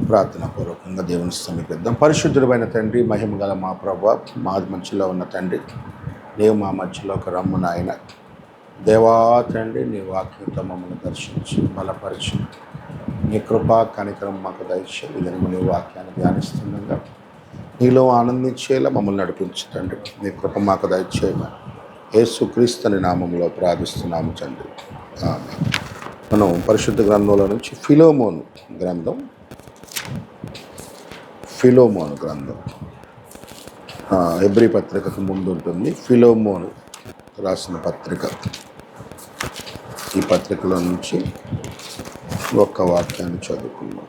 ప్రార్థన పూర్వకంగా దేవుని సమీపిద్దాం. పరిశుద్ధుడైన తండ్రి, మహిమ గల మా ప్రభువా, మా మధ్యలో ఉన్న తండ్రి, నీవు మా మధ్యలోకి రమ్ము నాయన. దేవా తండ్రి, నీ వాక్యంతో మమ్మల్ని దర్శించి బలపరిచి నీ కృపా కనికరం మాకు దయచేయి. ఇదను నీ వాక్యాన్ని ధ్యానిస్తుండగా నీలో ఆనందించేలా మమ్మల్ని నడిపించు తండ్రి. నీ కృప మాకు దయచేయమని యేసుక్రీస్తుని నామంలో ప్రార్థిస్తున్నాము తండ్రి. ఆమేన్. మనం పరిశుద్ధ గ్రంథంలో నుంచి ఫిలోమోను గ్రంథం హెబ్రీ పత్రికకు ముందు ఉంటుంది. ఫిలోమోను రాసిన పత్రిక. ఈ పత్రికలో నుంచి ఒక్క వాక్యాన్ని చదువుకున్నాం.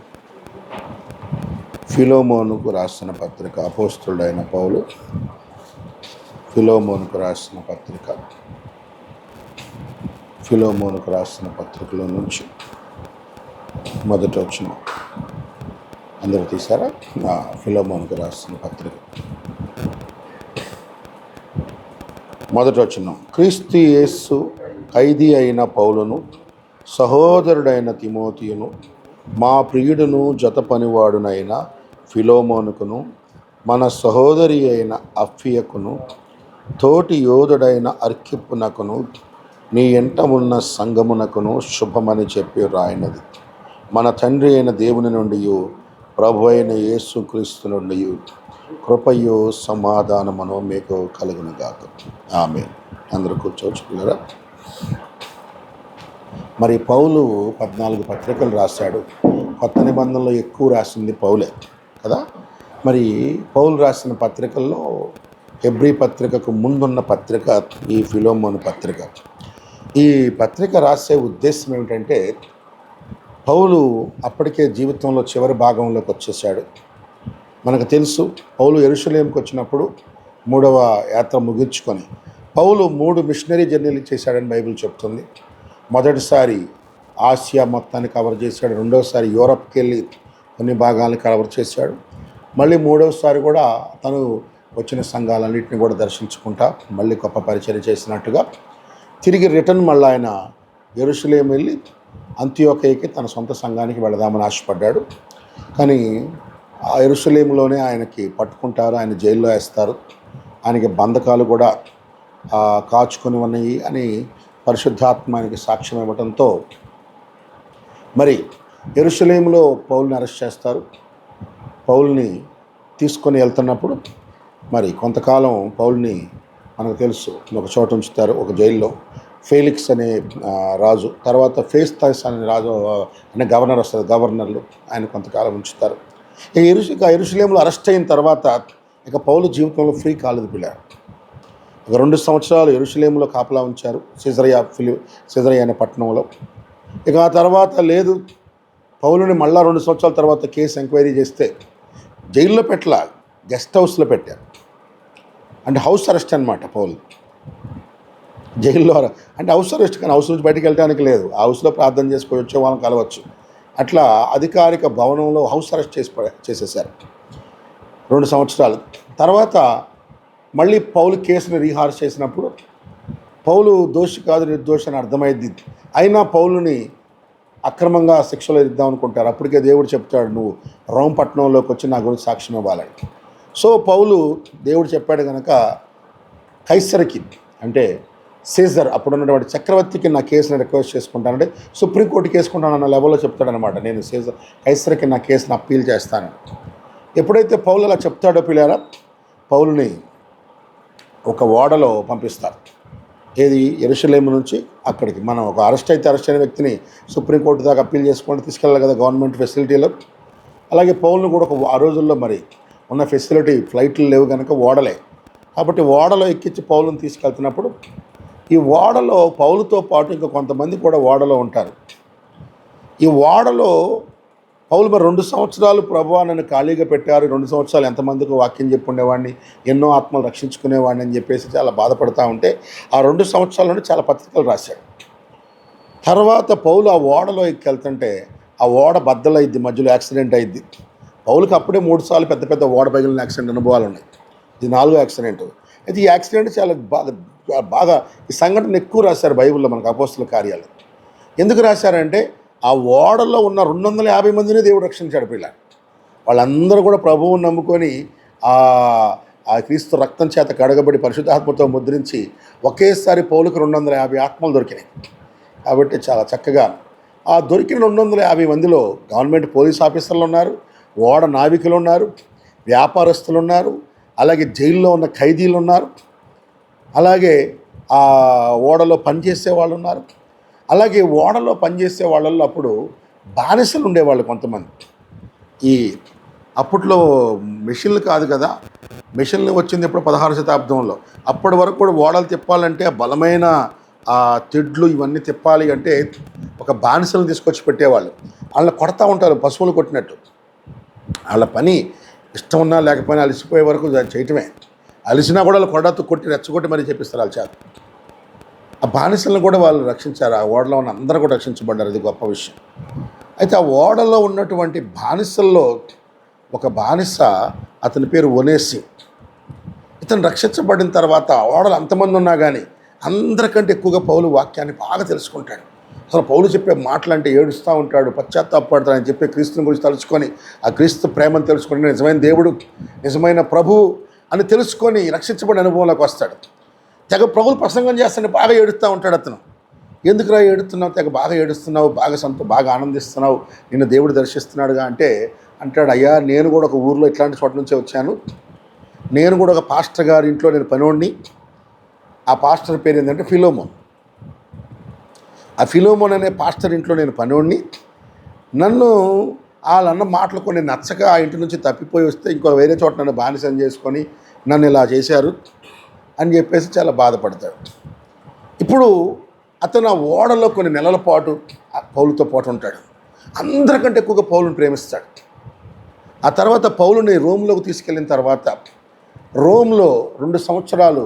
ఫిలోమోనుకు రాసిన పత్రిక, అపోస్తలుడైన పౌలు ఫిలోమోనుకు రాసిన పత్రికలో నుంచి మొదటి వచనం. అందరూ తీసారా? ఫిలోమోనుకు రాసిన పత్రిక మొదటి వచనం. క్రీస్తు యేసు ఖైదీ అయిన పౌలును, సహోదరుడైన తిమోతియును, మా ప్రియుడును జత పనివాడునైన ఫిలోమోనుకును, మన సహోదరి అయిన అఫ్ఫియకును, తోటి యోధుడైన అర్కిప్పునకును, నీ ఎంట ఉన్న సంఘమునకును శుభమని చెప్పి రాయినది. మన తండ్రి అయిన దేవుని నుండి, ప్రభు అయిన యేసుక్రీస్తు నుండి కృపయు సమాధానమును మీకు కలుగునుగాక. ఆమేన్. అందరూ కూర్చోవచ్చుకున్నారా? మరి పౌలు 14 పత్రికలు రాశాడు. కొత్త నిబంధనలో ఎక్కువ రాసింది పౌలే కదా. మరి పౌలు రాసిన పత్రికల్లో హెబ్రీ పత్రికకు ముందున్న పత్రిక ఈ ఫిలోమోను పత్రిక. ఈ పత్రిక రాసే ఉద్దేశం ఏమిటంటే, పౌలు అప్పటికే జీవితంలో చివరి భాగంలోకి వచ్చేసాడు. మనకు తెలుసు, పౌలు యెరూషలేముకి వచ్చినప్పుడు 3వ యాత్ర ముగించుకొని పౌలు 3 మిషనరీ జర్నీలు చేశాడని బైబిల్ చెప్తుంది. మొదటిసారి ఆసియా మొత్తాన్ని కవర్ చేశాడు. రెండోసారి యూరప్కి వెళ్ళి కొన్ని భాగాలను కవర్ చేశాడు. మళ్ళీ 3వసారి కూడా తను వచ్చిన సంఘాలన్నింటినీ కూడా దర్శించుకుంటా మళ్ళీ గొప్ప పరిచర్య చేసినట్టుగా తిరిగి రిటర్న్ మళ్ళీ ఆయన యెరూషలేము వెళ్ళి అంతియోకయకి తన సొంత సంఘానికి వెళదామని ఆశపడ్డాడు. కానీ ఆ యెరూషలేములోనే ఆయనకి పట్టుకుంటారు, ఆయన జైల్లో వేస్తారు. ఆయనకి బంధకాలు కూడా కాచుకొని ఉన్నాయి అని పరిశుద్ధాత్మ ఆయనకి సాక్ష్యం ఇవ్వడంతో మరి యెరూషలేములో పౌల్ని అరెస్ట్ చేస్తారు. పౌల్ని తీసుకొని వెళ్తున్నప్పుడు మరి కొంతకాలం పౌల్ని మనకు తెలుసు ఒక చోట ఉంచుతారు, ఒక జైల్లో. ఫేలిక్స్ అనే రాజు, తర్వాత ఫేస్తస్ అనే రాజు అనే గవర్నర్ వస్తారు. గవర్నర్లు ఆయన కొంతకాలం ఉంచుతారు. ఇక యెరూషలేములో అరెస్ట్ అయిన తర్వాత ఇక పౌలు జీవితంలో ఫ్రీ కాలేదు పిల్లాడు. ఒక 2 సంవత్సరాలు యెరూషలేములో కాపలా ఉంచారు, సిజరియా అనే పట్టణంలో. ఇక ఆ తర్వాత లేదు, పౌలుని మళ్ళా 2 సంవత్సరాల తర్వాత కేసు ఎంక్వైరీ చేస్తే జైల్లో పెట్టలా, గెస్ట్ హౌస్లో పెట్టారు. అంటే హౌస్ అరెస్ట్ అనమాట. పౌలు జైల్లో అంటే హౌస్ అరెస్ట్, కానీ హౌస్ నుంచి బయటికి వెళ్ళడానికి లేదు. ఆ హౌస్లో ప్రార్థన చేసుకొని వచ్చే వాళ్ళని కలవచ్చు. అట్లా అధికారిక భవనంలో హౌస్ అరెస్ట్ చేసేసారు 2 సంవత్సరాలు. తర్వాత మళ్ళీ పౌలు కేసుని రీహార్స్ చేసినప్పుడు పౌలు దోషి కాదు, నిర్దోషి అని అర్థమైంది. అయినా పౌలుని అక్రమంగా శిక్షలో ఇద్దాం అనుకుంటారు. అప్పటికే దేవుడు చెప్తాడు, నువ్వు రోమ్ పట్టణంలోకి వచ్చి నా గురించి సాక్ష్యం ఇవ్వాలని. సో పౌలు దేవుడు చెప్పాడు కనుక కైసర్కి, అంటే సీజర్ అప్పుడున్నటువంటి చక్రవర్తికి నా కేసుని రిక్వెస్ట్ చేసుకుంటానంటే సుప్రీంకోర్టుకి వేసుకుంటానన్న లెవెల్లో చెప్తాడనమాట. నేను కైసర్కి నా కేసుని అప్పీల్ చేస్తాను. ఎప్పుడైతే పౌలు అలా చెప్తాడో పిల్లారా, పౌలుని ఒక ఓడలో పంపిస్తారు. ఏది యెరూషలేము నుంచి అక్కడికి. మనం ఒక అరెస్ట్ అయిన వ్యక్తిని సుప్రీంకోర్టు దాకా అప్పీల్ చేసుకుంటూ తీసుకెళ్ళాలి కదా గవర్నమెంట్ ఫెసిలిటీలో. అలాగే పౌలును కూడా ఆ రోజుల్లో మరి ఉన్న ఫెసిలిటీ ఫ్లైట్లు లేవు కనుక ఓడలే. కాబట్టి ఓడలో ఎక్కించి పౌలుని తీసుకెళ్తున్నప్పుడు ఈ ఓడలో పౌలుతో పాటు ఇంకా కొంతమంది కూడా ఓడలో ఉంటారు. ఈ ఓడలో పౌలు మరి 2 సంవత్సరాలు ప్రభువా నన్ను ఖాళీగా పెట్టారు, 2 సంవత్సరాలు ఎంతమందికి వాక్యం చెప్పుండేవాడిని, ఎన్నో ఆత్మలు రక్షించుకునేవాడిని అని చెప్పేసి చాలా బాధపడుతూ ఉంటే ఆ 2 సంవత్సరాల చాలా పత్రికలు రాశాడు. తర్వాత పౌలు ఆ ఓడలో ఎక్కెళ్తుంటే ఆ ఓడ బద్దలైద్ది, మధ్యలో యాక్సిడెంట్ అయింది. పౌలుకి అప్పుడే 3 సార్లు పెద్ద పెద్ద ఓడ పగిలిన యాక్సిడెంట్ అనుభవాలు ఉన్నాయి. ఇది 4వ యాక్సిడెంట్. అయితే ఈ యాక్సిడెంట్ చాలా బాగా ఈ సంఘటన ఎక్కువ రాశారు బైబిల్లో మనకు అపోస్తల కార్యాలు. ఎందుకు రాశారంటే ఆ ఓడలో ఉన్న 250 మందిని దేవుడు రక్షించాడు పిల్ల. వాళ్ళందరూ కూడా ప్రభువుని నమ్ముకొని ఆ ఆ క్రీస్తు రక్తం చేత కడగబడి పరిశుద్ధాత్మతో ముద్రించి ఒకేసారి పౌలుకు 250 ఆత్మలు దొరికినాయి. కాబట్టి చాలా చక్కగా ఆ దొరికిన 250 మందిలో గవర్నమెంట్ పోలీస్ ఆఫీసర్లు ఉన్నారు, ఓడ నావికులు ఉన్నారు, వ్యాపారస్తులు ఉన్నారు, అలాగే జైల్లో ఉన్న ఖైదీలు ఉన్నారు, అలాగే ఆ ఓడలో పనిచేసే వాళ్ళు ఉన్నారు. అలాగే ఓడలో పనిచేసే వాళ్ళల్లో అప్పుడు బానిసలు ఉండేవాళ్ళు కొంతమంది. ఈ అప్పట్లో మెషిన్లు కాదు కదా, మెషిన్లు వచ్చింది ఎప్పుడు 16వ శతాబ్దంలో. అప్పటి వరకు కూడా ఓడలు తిప్పాలంటే బలమైన తెడ్లు ఇవన్నీ తిప్పాలి అంటే ఒక బానిసలను తీసుకొచ్చి పెట్టేవాళ్ళు. వాళ్ళని కొడతా ఉంటారు పశువులు కొట్టినట్టు. వాళ్ళ పని ఇష్టం ఉన్నా లేకపోయినా అలసిపోయే వరకు చేయటమే. అలిసినా కూడా వాళ్ళు కొడత కొట్టి రెచ్చగొట్టి మరీ చెప్పిస్తారు వాళ్ళ చేత. ఆ బానిసలను కూడా వాళ్ళు రక్షించారు. ఆ ఓడలో ఉన్న అందరూ కూడా రక్షించబడ్డారు. అది గొప్ప విషయం. అయితే ఆ ఓడలో ఉన్నటువంటి బానిసల్లో ఒక బానిస, అతని పేరు ఒనేసిం. ఇతను రక్షించబడిన తర్వాత ఓడలు అంతమంది ఉన్నా కానీ అందరికంటే ఎక్కువగా పౌలు వాక్యాన్ని బాగా తెలుసుకుంటాడు. అసలు పౌలు చెప్పే మాటలు అంటే ఏడుస్తూ ఉంటాడు, పశ్చాత్తాపడతాడు. అని చెప్పే క్రీస్తుని గురించి తలుచుకొని ఆ క్రీస్తు ప్రేమను తెలుసుకొని నిజమైన దేవుడు, నిజమైన ప్రభువు అని తెలుసుకొని రక్షించబడిన అనుభవంలోకి వస్తాడు. తెగ ప్రభువులు ప్రసంగం చేస్తాను బాగా ఏడుస్తూ ఉంటాడు అతను. ఎందుకురా ఏడుస్తున్నావు, తెగ బాగా ఏడుస్తున్నావు, బాగా ఆనందిస్తున్నావు, నిన్ను దేవుడు దర్శిస్తున్నాడుగా అంటే అంటాడు, అయ్యా నేను కూడా ఒక ఊర్లో ఇట్లాంటి చోట నుంచే వచ్చాను. నేను కూడా ఒక పాస్టర్ గారి ఇంట్లో నేను పనివాడిని. ఆ పాస్టర్ పేరు ఏంటంటే ఫిలోమోన్. ఆ ఫిలోమోన్ అనే పాస్టర్ ఇంట్లో నేను పనివాడిని. నన్ను వాళ్ళన్న మాటలు కొన్ని నచ్చక ఆ ఇంటి నుంచి తప్పిపోయి వస్తే ఇంకో వేరే చోట నన్ను బానిసం చేసుకొని నన్ను ఇలా చేశారు అని చెప్పేసి చాలా బాధపడతాడు. ఇప్పుడు అతను ఆ ఓడలో కొన్ని నెలల పాటు పౌలుతో పాటు ఉంటాడు. అందరికంటే ఎక్కువగా పౌలుని ప్రేమిస్తాడు. ఆ తర్వాత పౌలుని రోమ్లోకి తీసుకెళ్ళిన తర్వాత రోమ్లో 2 సంవత్సరాలు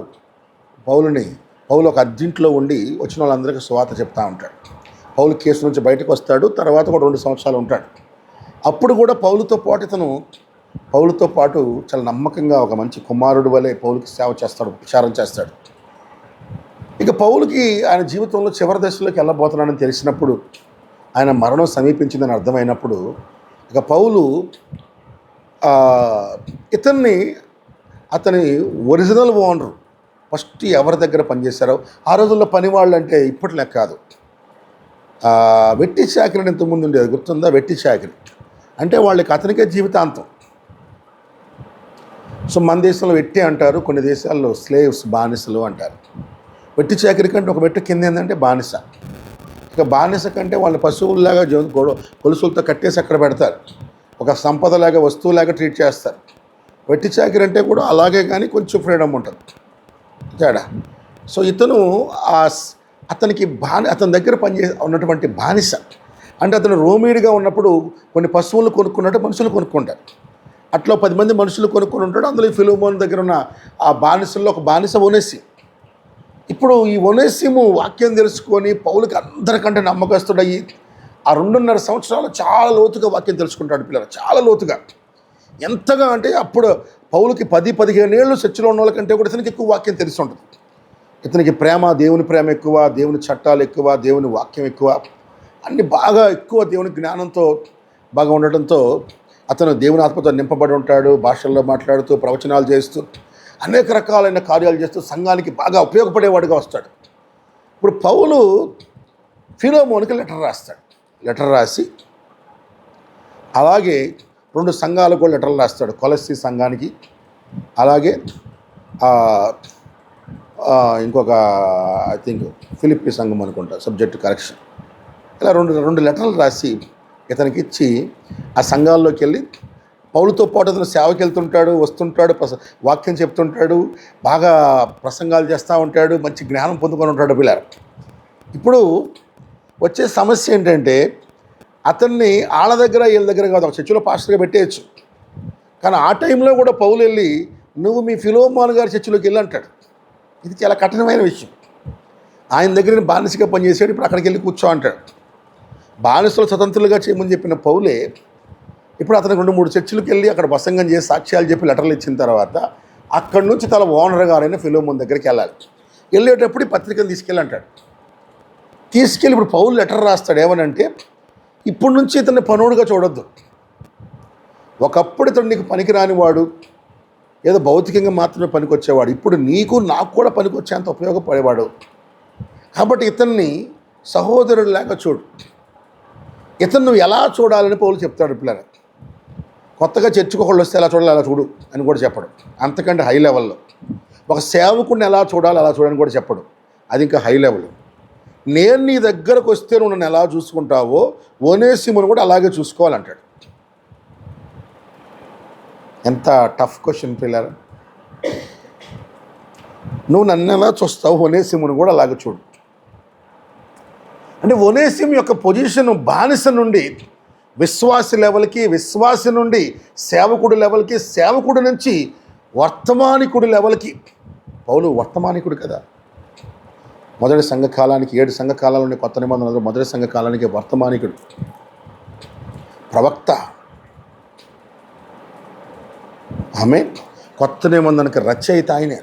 పౌలు ఒక అర్జెంట్లో ఉండి వచ్చిన వాళ్ళందరికీ సువార్త చెప్తూ ఉంటాడు. పౌలు కేసు నుంచి బయటకు వస్తాడు. తర్వాత కూడా 2 సంవత్సరాలు ఉంటాడు. అప్పుడు కూడా పౌలుతో పాటు చాలా నమ్మకంగా ఒక మంచి కుమారుడు వలె పౌలుకి సేవ చేస్తాడు, ప్రచారం చేస్తాడు. ఇక పౌలుకి ఆయన జీవితంలో చివరి దశలోకి వెళ్ళబోతున్నాడని తెలిసినప్పుడు, ఆయన మరణం సమీపించిందని అర్థమైనప్పుడు, ఇక పౌలు అతని ఒరిజినల్ ఓనరు ఫస్ట్ ఎవరి దగ్గర పనిచేశారో, ఆ రోజుల్లో పనివాళ్ళు అంటే ఇప్పట్లే కాదు, వెట్టి చాకిరి ఇంతకుముందు ఉండేది గుర్తుందా? వెట్టి చాకిరి అంటే వాళ్ళకి అతనికే జీవితాంతం. సో మన దేశంలో వెట్టి అంటారు, కొన్ని దేశాల్లో స్లేవ్స్, బానిసలు అంటారు. వెట్టి చాకిరి కంటే ఒక మెట్టు కింద ఏంటంటే బానిస. ఇక బానిస కంటే వాళ్ళని పశువుల్లాగా గొలుసులతో కట్టేసి అక్కడ పెడతారు. ఒక సంపదలాగా, వస్తువులాగా ట్రీట్ చేస్తారు. వెట్టి చాకిరి అంటే కూడా అలాగే, కానీ కొంచెం ఫ్రీడమ్ ఉంటుంది తేడా. సో ఇతను అతని దగ్గర ఉన్నటువంటి బానిస అంటే అతను రోమీడిగా ఉన్నప్పుడు కొన్ని పశువులు కొనుక్కున్నట్టు మనుషులు కొనుక్కుంటారు. అట్లా 10 మంది మనుషులు కొనుక్కొని ఉంటాడు. అందులో ఈ ఫిలోమోన్ దగ్గర ఉన్న ఆ బానిసల్లో ఒక బానిస ఒనేసిం. ఇప్పుడు ఈ ఒనేసిము వాక్యం తెలుసుకొని పౌలుకి అందరికంటే నమ్మకస్తుడయ్యి ఆ 2.5 సంవత్సరాలు చాలా లోతుగా వాక్యం తెలుసుకుంటాడు పిల్లలు, చాలా లోతుగా. ఎంతగా అంటే అప్పుడు పౌలుకి 10-15 ఏళ్ళు చర్చిలో ఉన్న వాళ్ళకంటే కూడా ఇతనికి ఎక్కువ వాక్యం తెలిసి ఉంటుంది. ఇతనికి దేవుని ప్రేమ ఎక్కువ, దేవుని చట్టాలు ఎక్కువ, దేవుని వాక్యం ఎక్కువ, అన్ని బాగా ఎక్కువ దేవుని జ్ఞానంతో బాగా ఉండటంతో అతను దేవుని ఆత్మతో నింపబడి ఉంటాడు. భాషల్లో మాట్లాడుతూ, ప్రవచనాలు చేస్తూ, అనేక రకాలైన కార్యాలు చేస్తూ సంఘానికి బాగా ఉపయోగపడేవాడుగా వస్తాడు. ఇప్పుడు పౌలు ఫిలోమోన్కి లెటర్ రాసి అలాగే 2 సంఘాలకు కూడా లెటర్లు రాస్తాడు. కొలస్సీ సంఘానికి, అలాగే ఇంకొక ఐ థింక్ ఫిలిప్పీ సంఘం అనుకుంటా, సబ్జెక్ట్ కరెక్షన్. ఇలా రెండు లెటర్లు రాసి ఇతనికి ఇచ్చి ఆ సంఘాల్లోకి వెళ్ళి పౌలుతో పాటు అతను సేవకి వెళ్తుంటాడు, వస్తుంటాడు, వాక్యం చెప్తుంటాడు, బాగా ప్రసంగాలు చేస్తూ ఉంటాడు, మంచి జ్ఞానం పొందుకొని ఉంటాడు పిల్లలు. ఇప్పుడు వచ్చే సమస్య ఏంటంటే అతన్ని వాళ్ళ దగ్గర వీళ్ళ దగ్గర కాదు, ఒక చర్చిలో పాస్టర్గా పెట్టేయచ్చు. కానీ ఆ టైంలో కూడా పౌలు వెళ్ళి నువ్వు మీ ఫిలోమోన్ గారి చర్చిలోకి వెళ్ళి అంటాడు. ఇది చాలా కఠినమైన విషయం. ఆయన దగ్గర బానిసగా పనిచేసాడు, ఇప్పుడు అక్కడికి వెళ్ళి కూర్చో అంటాడు. బానిసలు స్వతంత్రులుగా చేయమని చెప్పిన పౌలే ఇప్పుడు అతనికి 2-3 చర్చిలకు వెళ్ళి అక్కడ ప్రసంగం చేసి సాక్ష్యాలు చెప్పి లెటర్లు ఇచ్చిన తర్వాత అక్కడి నుంచి తన ఓనర్ గారైన ఫిలోమోన్ దగ్గరికి వెళ్ళాలి. వెళ్ళేటప్పుడు ఈ పత్రికను తీసుకెళ్ళి అంటాడు. తీసుకెళ్ళి ఇప్పుడు పౌలు లెటర్ రాస్తాడు. ఏమనంటే ఇప్పటి నుంచి ఇతన్ని పనుడుగా చూడొద్దు. ఒకప్పుడు ఇతడు నీకు పనికిరాని వాడు, ఏదో భౌతికంగా మాత్రమే పనికొచ్చేవాడు. ఇప్పుడు నీకు నాకు కూడా పనికొచ్చేంత ఉపయోగపడేవాడు. కాబట్టి ఇతన్ని సహోదరుడు లేక చూడు. ఇతను నువ్వు ఎలా చూడాలని పౌలు చెప్తాడు. పిల్లలు కొత్తగా చర్చికి ఒకళ్ళు వస్తే ఎలా చూడాలి అలా చూడు అని కూడా చెప్పడు. అంతకంటే హై లెవెల్లో ఒక సేవకుడిని ఎలా చూడాలి అలా చూడని కూడా చెప్పడు. అది ఇంకా హై లెవెల్. నేను నీ దగ్గరకు వస్తే నువ్వు నన్ను ఎలా చూసుకుంటావో ఒనేసిమును కూడా అలాగే చూసుకోవాలంటాడు. ఎంత టఫ్ క్వశ్చన్ పిల్లలు. నువ్వు నన్ను ఎలా చూస్తావు, ఒనేసిమును కూడా అలాగే చూడు. అంటే ఒనేసిము యొక్క పొజిషన్ బానిస నుండి విశ్వాసి లెవెల్కి, విశ్వాసి నుండి సేవకుడు లెవెల్కి, సేవకుడు నుంచి వర్తమానికుడు లెవెల్కి. పౌలు వర్తమానికుడు కదా. మొదటి సంఘకాలానికి 7 సంఘకాలాలని కొత్త నిబంధనలు, మొదటి సంఘకాలానికి వర్తమానికుడు, ప్రవక్త. ఆమె కొత్త నిబంధనకి రచయిత ఆయనే.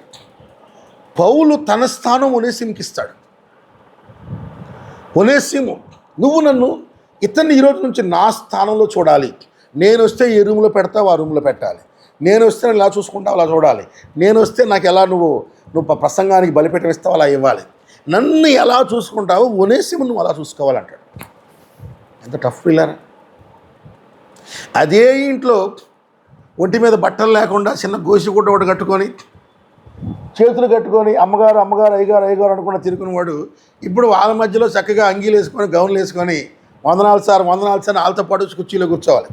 పౌలు తన స్థానం ఒనేసిముకి ఇస్తాడు. ఒనేసిము, నువ్వు నన్ను ఇతన్ని ఈరోజు నుంచి నా స్థానంలో చూడాలి. నేను వస్తే ఏ రూమ్లో పెడతావు ఆ రూమ్లో పెట్టాలి. నేను వస్తే ఎలా చూసుకుంటావు అలా చూడాలి. నేను వస్తే నాకు ఎలా నువ్వు ప్రసంగానికి బలిపీఠం ఇస్తావు అలా ఇవ్వాలి. నన్ను ఎలా చూసుకుంటావు ఒనేసిము నువ్వు అలా చూసుకోవాలంటాడు. ఎంత టఫ్ పిల్లరా. అదే ఇంట్లో ఒంటి మీద బట్టలు లేకుండా చిన్న గోసిగుడ్డ ఒకటి కట్టుకొని, చేతులు కట్టుకొని అమ్మగారు అమ్మగారు అయ్యగారు అయ్యగారు అనుకున్న తిరుగుకునేవాడు ఇప్పుడు వాళ్ళ మధ్యలో చక్కగా అంగీలు వేసుకొని, గౌన్లు వేసుకొని, వందనాలు సార్ వాళ్ళతో పాటు కుర్చీలో కూర్చోవాలి.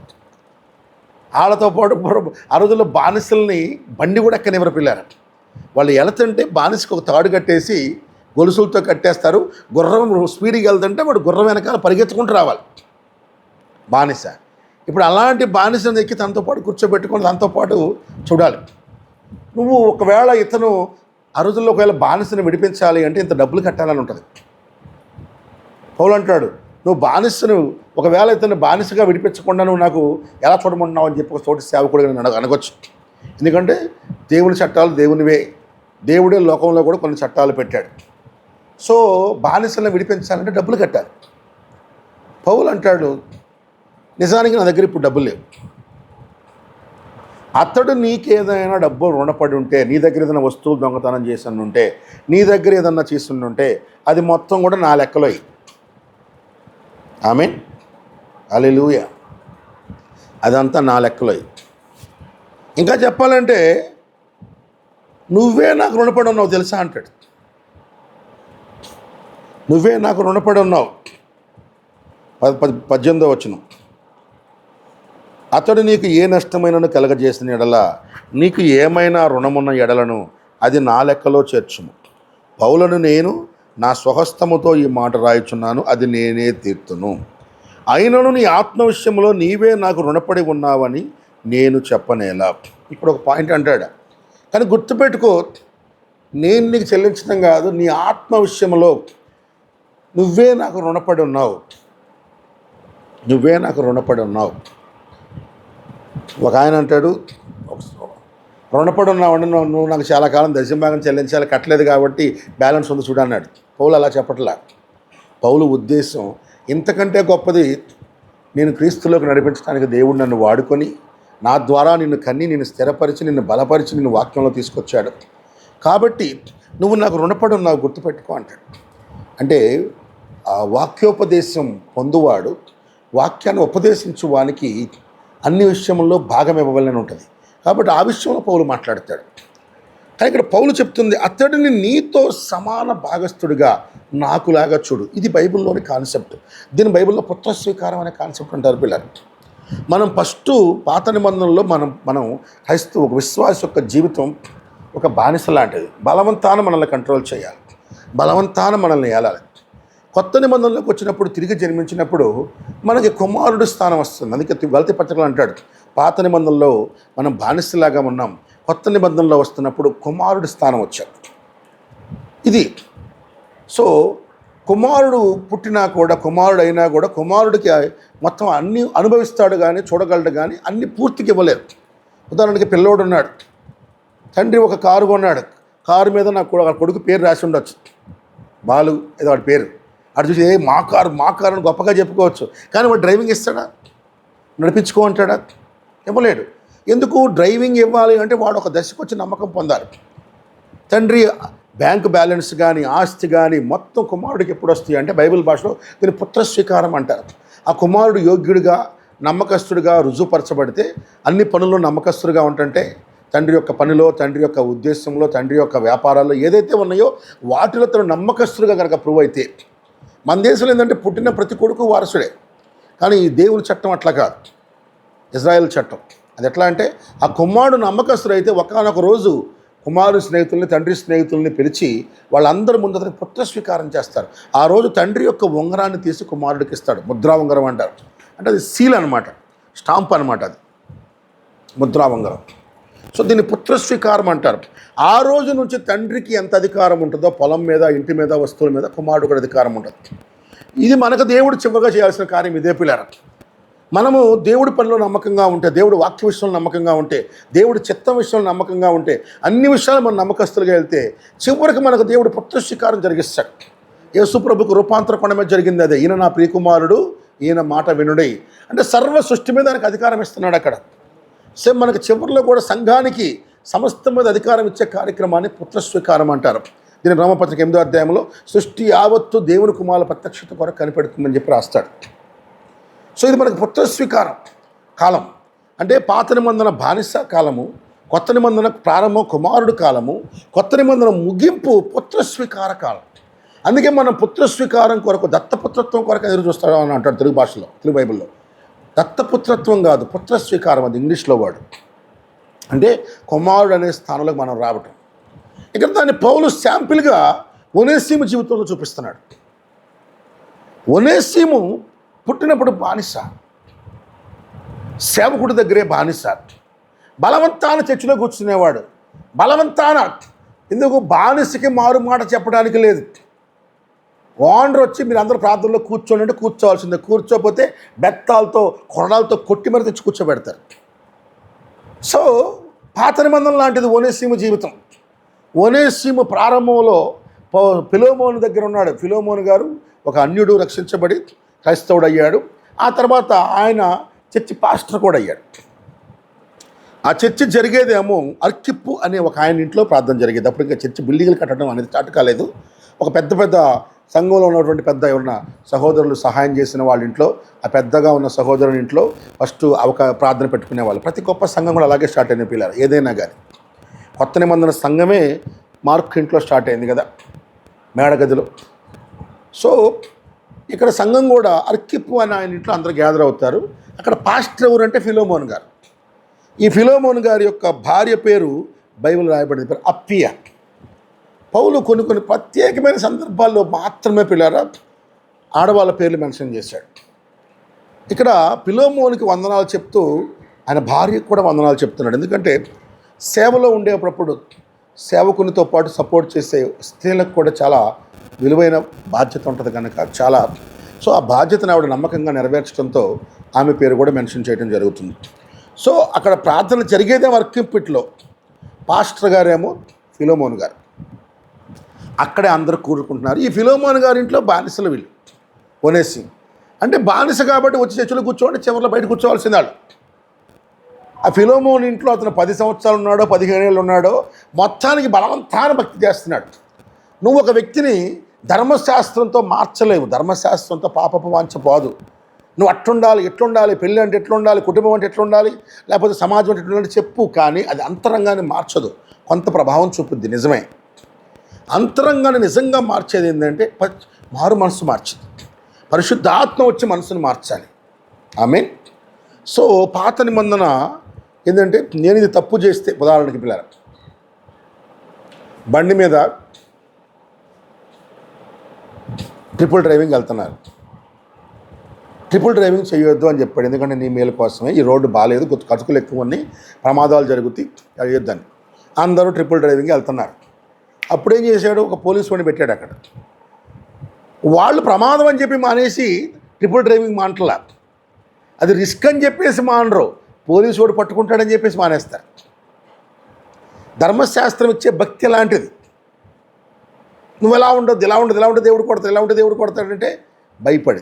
వాళ్ళతో పాటు ఆ రోజుల్లో బానిసల్ని బండి కూడా ఎక్కనివ్వరు పిల్లారు. వాళ్ళు వెళుతుంటే బానిసకు ఒక తాడు కట్టేసి గొలుసులతో కట్టేస్తారు. గుర్రం స్పీడ్గా వెళ్తుంటే వాడు గుర్రం వెనకాల పరిగెత్తుకుంటూ రావాలి బానిస. ఇప్పుడు అలాంటి బానిసను ఎక్కి తనతో పాటు కూర్చోబెట్టుకొని తనతో పాటు చూడాలి. నువ్వు ఒకవేళ ఇతను ఆ రోజుల్లో ఒకవేళ బానిసను విడిపించాలి అంటే ఇంత డబ్బులు కట్టాలని ఉంటుంది. పౌలు అంటాడు, నువ్వు బానిసను ఒకవేళ ఇతను బానిసగా విడిపించకుండా నువ్వు నాకు ఎలా చూడమంటున్నావు అని చెప్పి ఒక తోటి సేవకుడిగా నేను అనగొచ్చు. ఎందుకంటే దేవుని చట్టాలు దేవునివే. దేవుడే లోకంలో కూడా కొన్ని చట్టాలు పెట్టాడు. సో బానిసలను విడిపించాలంటే డబ్బులు కట్టాలి. పౌలు అంటాడు, నిజానికి నా దగ్గర ఇప్పుడు డబ్బులు లేవు. అతడు నీకేదైనా డబ్బు రుణపడి ఉంటే, నీ దగ్గర ఏదైనా వస్తువులు దొంగతనం చేసి ఉంటే, నీ దగ్గర ఏదన్నా చేస్తుంటే అది మొత్తం కూడా నా లెక్కలో. ఆమేన్, హల్లెలూయా. అదంతా నా లెక్కలో. ఇంకా చెప్పాలంటే నువ్వే నాకు రుణపడి ఉన్నావు తెలుసా అంటాడు. నువ్వే నాకు రుణపడి ఉన్నావు. 18వ వచనం, అతడు నీకు ఏ నష్టమైనను కలగజేసిన ఎడల నీకు ఏమైనా రుణమున్న ఎడలను అది నా లెక్కలో చేర్చుము. పౌలను నేను నా స్వహస్తముతో ఈ మాట రాయిచున్నాను, అది నేనే తీర్తును. అయినను నీ ఆత్మ విషయంలో నీవే నాకు రుణపడి ఉన్నావని నేను చెప్పనేలా. ఇప్పుడు ఒక పాయింట్ అంటాడు, కానీ గుర్తుపెట్టుకో, నేను నీకు చెల్లించడం కాదు, నీ ఆత్మ విషయంలో నువ్వే నాకు రుణపడి ఉన్నావు. నువ్వే నాకు రుణపడి ఉన్నావు. ఒక ఆయన అంటాడు, రుణపడి ఉన్నావండి, నువ్వు నాకు చాలా కాలం దశంభాగం చెల్లించాలి, కట్టలేదు కాబట్టి బ్యాలెన్స్ ఉంది చూడు అన్నాడు. పౌలు అలా చెప్పట్లా. పౌలు ఉద్దేశం ఇంతకంటే గొప్పది, నేను క్రీస్తులోకి నడిపించడానికి దేవుడు నన్ను వాడుకొని నా ద్వారా నిన్ను కన్ని, నిన్ను స్థిరపరిచి, నిన్ను బలపరిచి, నిన్ను వాక్యంలో తీసుకొచ్చాడు. కాబట్టి నువ్వు నాకు రుణపడి ఉన్నావు, గుర్తుపెట్టుకో అంటాడు. అంటే ఆ వాక్యోపదేశం పొందువాడు వాక్యాన్ని ఉపదేశించు వానికి అన్ని విషయంలో భాగం ఇవ్వవాలని ఉంటుంది. కాబట్టి ఆ విషయంలో పౌలు మాట్లాడతాడు. కానీ ఇక్కడ పౌలు చెప్తుంది, అతడిని నీతో సమాన భాగస్థుడిగా నాకులాగా చూడు. ఇది బైబిల్లోని కాన్సెప్ట్. దీని బైబిల్లో పుత్ర స్వీకారం అనే కాన్సెప్ట్ అంటారు పిల్లలు. మనం ఫస్ట్ పాత నిబంధనలో మనం క్రైస్తవ విశ్వాస యొక్క జీవితం ఒక బానిస లాంటిది. బలవంతాన మనల్ని కంట్రోల్ చేయాలి, బలవంతాన మనల్ని ఏలాలి. కొత్త నిబంధనలోకి వచ్చినప్పుడు, తిరిగి జన్మించినప్పుడు మనకి కుమారుడు స్థానం వస్తుంది. అందుకే గలతీ పత్రికలో అంటాడు, పాత నిబంధనలో మనం బానిసలాగా ఉన్నాం, కొత్త నిబంధనలో వస్తున్నప్పుడు కుమారుడు స్థానం వచ్చాడు. ఇది సో కుమారుడు పుట్టినా కూడా, కుమారుడు అయినా కూడా, కుమారుడికి మొత్తం అన్నీ అనుభవిస్తాడు కానీ, చూడగలడు కానీ అన్నీ పూర్తిగా ఇవ్వలేరు. ఉదాహరణకి పిల్లోడు ఉన్నాడు, తండ్రి ఒక కారు కొన్నాడు, కారు మీద నా కొడుకు పేరు రాసి ఉండొచ్చు, బాలు ఏదో వాడి పేరు. అటు చూసి మా కారు అని గొప్పగా చెప్పుకోవచ్చు, కానీ వాడు డ్రైవింగ్ ఇస్తాడా? నడిపించుకో అంటాడా? ఇవ్వలేడు. ఎందుకు? డ్రైవింగ్ ఇవ్వాలి అంటే వాడు ఒక దశకు వచ్చి నమ్మకం పొందాలి. తండ్రి బ్యాంకు బ్యాలెన్స్ కానీ ఆస్తి కానీ మొత్తం కుమారుడికి ఎప్పుడు వస్తాయి అంటే బైబిల్ భాషలో దీన్ని పుత్రస్వీకారం అంటారు. ఆ కుమారుడు యోగ్యుడిగా నమ్మకస్తుడిగా రుజువుపరచబడితే అన్ని పనుల్లో నమ్మకస్తుడిగా ఉంటుంటే తండ్రి యొక్క పనిలో, తండ్రి యొక్క ఉద్దేశంలో, తండ్రి యొక్క వ్యాపారాల్లో ఏదైతే ఉన్నాయో వాటిలో తను నమ్మకస్తుడిగా కనుక ప్రూవ్ అయితే, మన దేశంలో ఏంటంటే పుట్టిన ప్రతి కొడుకు వారసుడే. కానీ ఈ దేవుని చట్టం అట్లా కాదు, ఇజ్రాయెల్ చట్టం. అది ఎట్లా అంటే ఆ కుమారుడు నమ్మకస్తుడు అయితే ఒకానొక రోజు కుమారుడి స్నేహితుల్ని, తండ్రి స్నేహితుల్ని పిలిచి వాళ్ళందరి ముందు అతనికి పుత్ర స్వీకారం చేస్తారు. ఆ రోజు తండ్రి యొక్క ఉంగరాన్ని తీసి కుమారుడికి ఇస్తాడు. ముద్రా ఉంగరం అంటారు. అంటే అది సీల్ అనమాట, స్టాంప్ అనమాట, అది ముద్రా ఉంగరం. సో దీన్ని పుత్ర స్వీకారం అంటారు. ఆ రోజు నుంచి తండ్రికి ఎంత అధికారం ఉంటుందో పొలం మీద, ఇంటి మీద, వస్తువుల మీద కుమారుడు కూడా అధికారం ఉంటుంది. ఇది మనకు దేవుడు చివరిగా చేయాల్సిన కార్యం ఇదే పిల్లరా. మనము దేవుడి పనిలో నమ్మకంగా ఉంటే, దేవుడి వాక్య విషయంలో నమ్మకంగా ఉంటే, దేవుడి చిత్తం విషయంలో నమ్మకంగా ఉంటే, అన్ని విషయాలు మనం నమ్మకస్తులుగా వెళ్తే చివరికి మనకు దేవుడు పుత్ర స్వీకారం జరిగిస్తాడు. యేసు ప్రభుకు రూపాంతర కొండ మీద జరిగింది అదే. ఈయన నా ప్రియకుమారుడు, ఈయన మాట వినుడై. అంటే సర్వ సృష్టి మీద ఆయనకు అధికారం ఇస్తున్నాడు అక్కడ. సేమ్ మనకు చివరిలో కూడా సంఘానికి సమస్తం మీద అధికారం ఇచ్చే కార్యక్రమాన్ని పుత్ర స్వీకారం అంటారు. దీని రోమపత్రిక 8వ అధ్యాయంలో సృష్టి యావత్తు దేవుని కుమారుల ప్రత్యక్షత కొరకు కనిపెడుతుందని చెప్పి రాస్తాడు. సో ఇది మనకు పుత్ర స్వీకారం కాలం. అంటే పాత నిబంధన బానిస కాలము, కొత్త నిబంధన ప్రారంభం కుమారుడు కాలము, కొత్త నిబంధన ముగింపు పుత్ర స్వీకార కాలం. అందుకే మనం పుత్ర స్వీకారం కొరకు, దత్తపుత్రత్వం కొరకు ఎదురు చూస్తాడు అని అంటాడు తెలుగు భాషలో, తెలుగు బైబిల్లో. దత్తపుత్రత్వం కాదు, పుత్ర స్వీకారం, అది ఇంగ్లీష్లో వాడు. అంటే కుమారుడు అనే స్థానంలోకి మనం రావటం. ఇక్కడ దాన్ని పౌలు శాంపిల్గా ఒనేసీము జీవితంలో చూపిస్తున్నాడు. ఒనేసీము పుట్టినప్పుడు బానిస, సేవకుడి దగ్గరే బానిస, బలవంతాన చర్చిలో కూర్చునేవాడు. బలవంతాన ఎందుకు? బానిసకి మారు మాట చెప్పడానికి లేదు. ఓనర్ వచ్చి మీరు అందరూ ప్రార్థనలో కూర్చోండి అంటే కూర్చోవాల్సిందే. కూర్చోకపోతే బెత్తాలతో కొరడాలతో కొట్టి మరి తెచ్చి కూర్చోబెడతారు. సో పాత నిబంధన లాంటిది ఒనేసీము జీవితం. ఒనేసీము ప్రారంభంలో ఫిలోమోను దగ్గర ఉన్నాడు. ఫిలోమోను గారు ఒక అన్యుడు, రక్షించబడి క్రైస్తవుడు అయ్యాడు. ఆ తర్వాత ఆయన చర్చి పాస్టర్ కూడా అయ్యాడు. ఆ చర్చి జరిగేదేమో అర్కిప్పు అనే ఒక ఆయన ఇంట్లో ప్రార్థన జరిగేది. అప్పుడు ఇంకా చర్చి బిల్డింగ్లు కట్టడం అనేది స్టార్ట్ కాలేదు. ఒక పెద్ద సంఘంలో ఉన్నటువంటి పెద్ద ఎవరన్నా సహోదరులు సహాయం చేసిన వాళ్ళ ఇంట్లో, ఆ పెద్దగా ఉన్న సహోదరుని ఇంట్లో ఫస్ట్ ఒక ప్రార్థన పెట్టుకునే వాళ్ళు. ప్రతి గొప్ప సంఘం కూడా అలాగే స్టార్ట్ అయిన పిల్లలు. ఏదైనా కానీ కొత్త నిబంధన సంఘమే మార్క్ ఇంట్లో స్టార్ట్ అయింది కదా, మేడగదిలో. సో ఇక్కడ సంఘం కూడా అర్కిప్పు అని ఆయన ఇంట్లో అందరూ గ్యాదర్ అవుతారు. అక్కడ పాస్టర్ ఎవరంటే ఫిలోమోన్ గారు. ఈ ఫిలోమోన్ గారి యొక్క భార్య పేరు బైబిల్ రాయబడింది, పేరు అప్పియా. పౌలు కొన్ని ప్రత్యేకమైన సందర్భాల్లో మాత్రమే పిల్లరా ఆడవాళ్ళ పేర్లు మెన్షన్ చేశాడు. ఇక్కడ ఫిలోమోన్కి వందనాలు చెప్తూ ఆయన భార్యకు కూడా వందనాలు చెప్తున్నాడు. ఎందుకంటే సేవలో ఉండేటప్పుడు సేవకునితో పాటు సపోర్ట్ చేసే స్త్రీలకు కూడా చాలా విలువైన బాధ్యత ఉంటుంది కనుక సో ఆ బాధ్యతను ఆవిడ నమ్మకంగా నెరవేర్చడంతో ఆమె పేరు కూడా మెన్షన్ చేయడం జరుగుతుంది. సో అక్కడ ప్రార్థన జరిగేదే వర్కింపిట్లో. పాస్టర్ గారేమో ఫిలోమోన్ గారు, అక్కడే అందరూ కూడుకుంటున్నారు. ఈ ఫిలోమోన్ గారి ఇంట్లో బానిసలు వీళ్ళు, ఒనేసీము. అంటే బానిస కాబట్టి వచ్చి చర్చిలో కూర్చోండి, చివరిలో బయట కూర్చోవాల్సింది వాళ్ళు. ఆ ఫిలోమోన్ ఇంట్లో అతను 10 సంవత్సరాలు ఉన్నాడో 15 ఏళ్ళు ఉన్నాడో మొత్తానికి బలవంతాన భక్తి చేస్తున్నాడు. నువ్వు ఒక వ్యక్తిని ధర్మశాస్త్రంతో మార్చలేవు. ధర్మశాస్త్రంతో పాపపు వాంఛ పోదు. నువ్వు అట్లుండాలి, ఎట్లుండాలి, పెళ్ళి అంటే ఎట్లుండాలి, కుటుంబం అంటే ఎట్లుండాలి, లేకపోతే సమాజం అంటే ఎట్లుండాలి చెప్పు, కానీ అది అంతరంగాన్ని మార్చదు. కొంత ప్రభావం చూపుద్ది, నిజమే. అంతరంగాన్ని నిజంగా మార్చేది ఏంటంటే మారు మనసు మార్చింది. పరిశుద్ధాత్మ వచ్చి మనసును మార్చాలి. ఆమేన్. సో పాత నిబంధన ఏంటంటే, నేను ఇది తప్పు చేస్తే, ఉదాహరణకి పిల్లలు బండి మీద ట్రిపుల్ డ్రైవింగ్ వెళ్తున్నారు. ట్రిపుల్ డ్రైవింగ్ చేయొద్దు అని చెప్పాడు. ఎందుకంటే నీ మేలు కోసమే, ఈ రోడ్డు బాగాలేదు, కతుకులు ఎక్కువ ఉన్నాయి, ప్రమాదాలు జరుగుతాయి, చేయొద్దని. అందరూ ట్రిపుల్ డ్రైవింగ్ వెళ్తున్నారు. అప్పుడేం చేశాడు, ఒక పోలీసు వాడిని పెట్టాడు అక్కడ. వాళ్ళు ప్రమాదం అని చెప్పి మానేసి ట్రిపుల్ డ్రైవింగ్ మాంటలా, అది రిస్క్ అని చెప్పేసి మానరు, పోలీసు వాడు పట్టుకుంటాడని చెప్పేసి మానేస్తారు. ధర్మశాస్త్రం ఇచ్చే భక్తి లాంటిది. నువ్వు ఎలా ఉండదు, ఇలా ఉండదు, ఇలా ఉంటే దేవుడు కొడతాడు, ఇలా ఉంటే దేవుడు కొడతాడంటే భయపడి.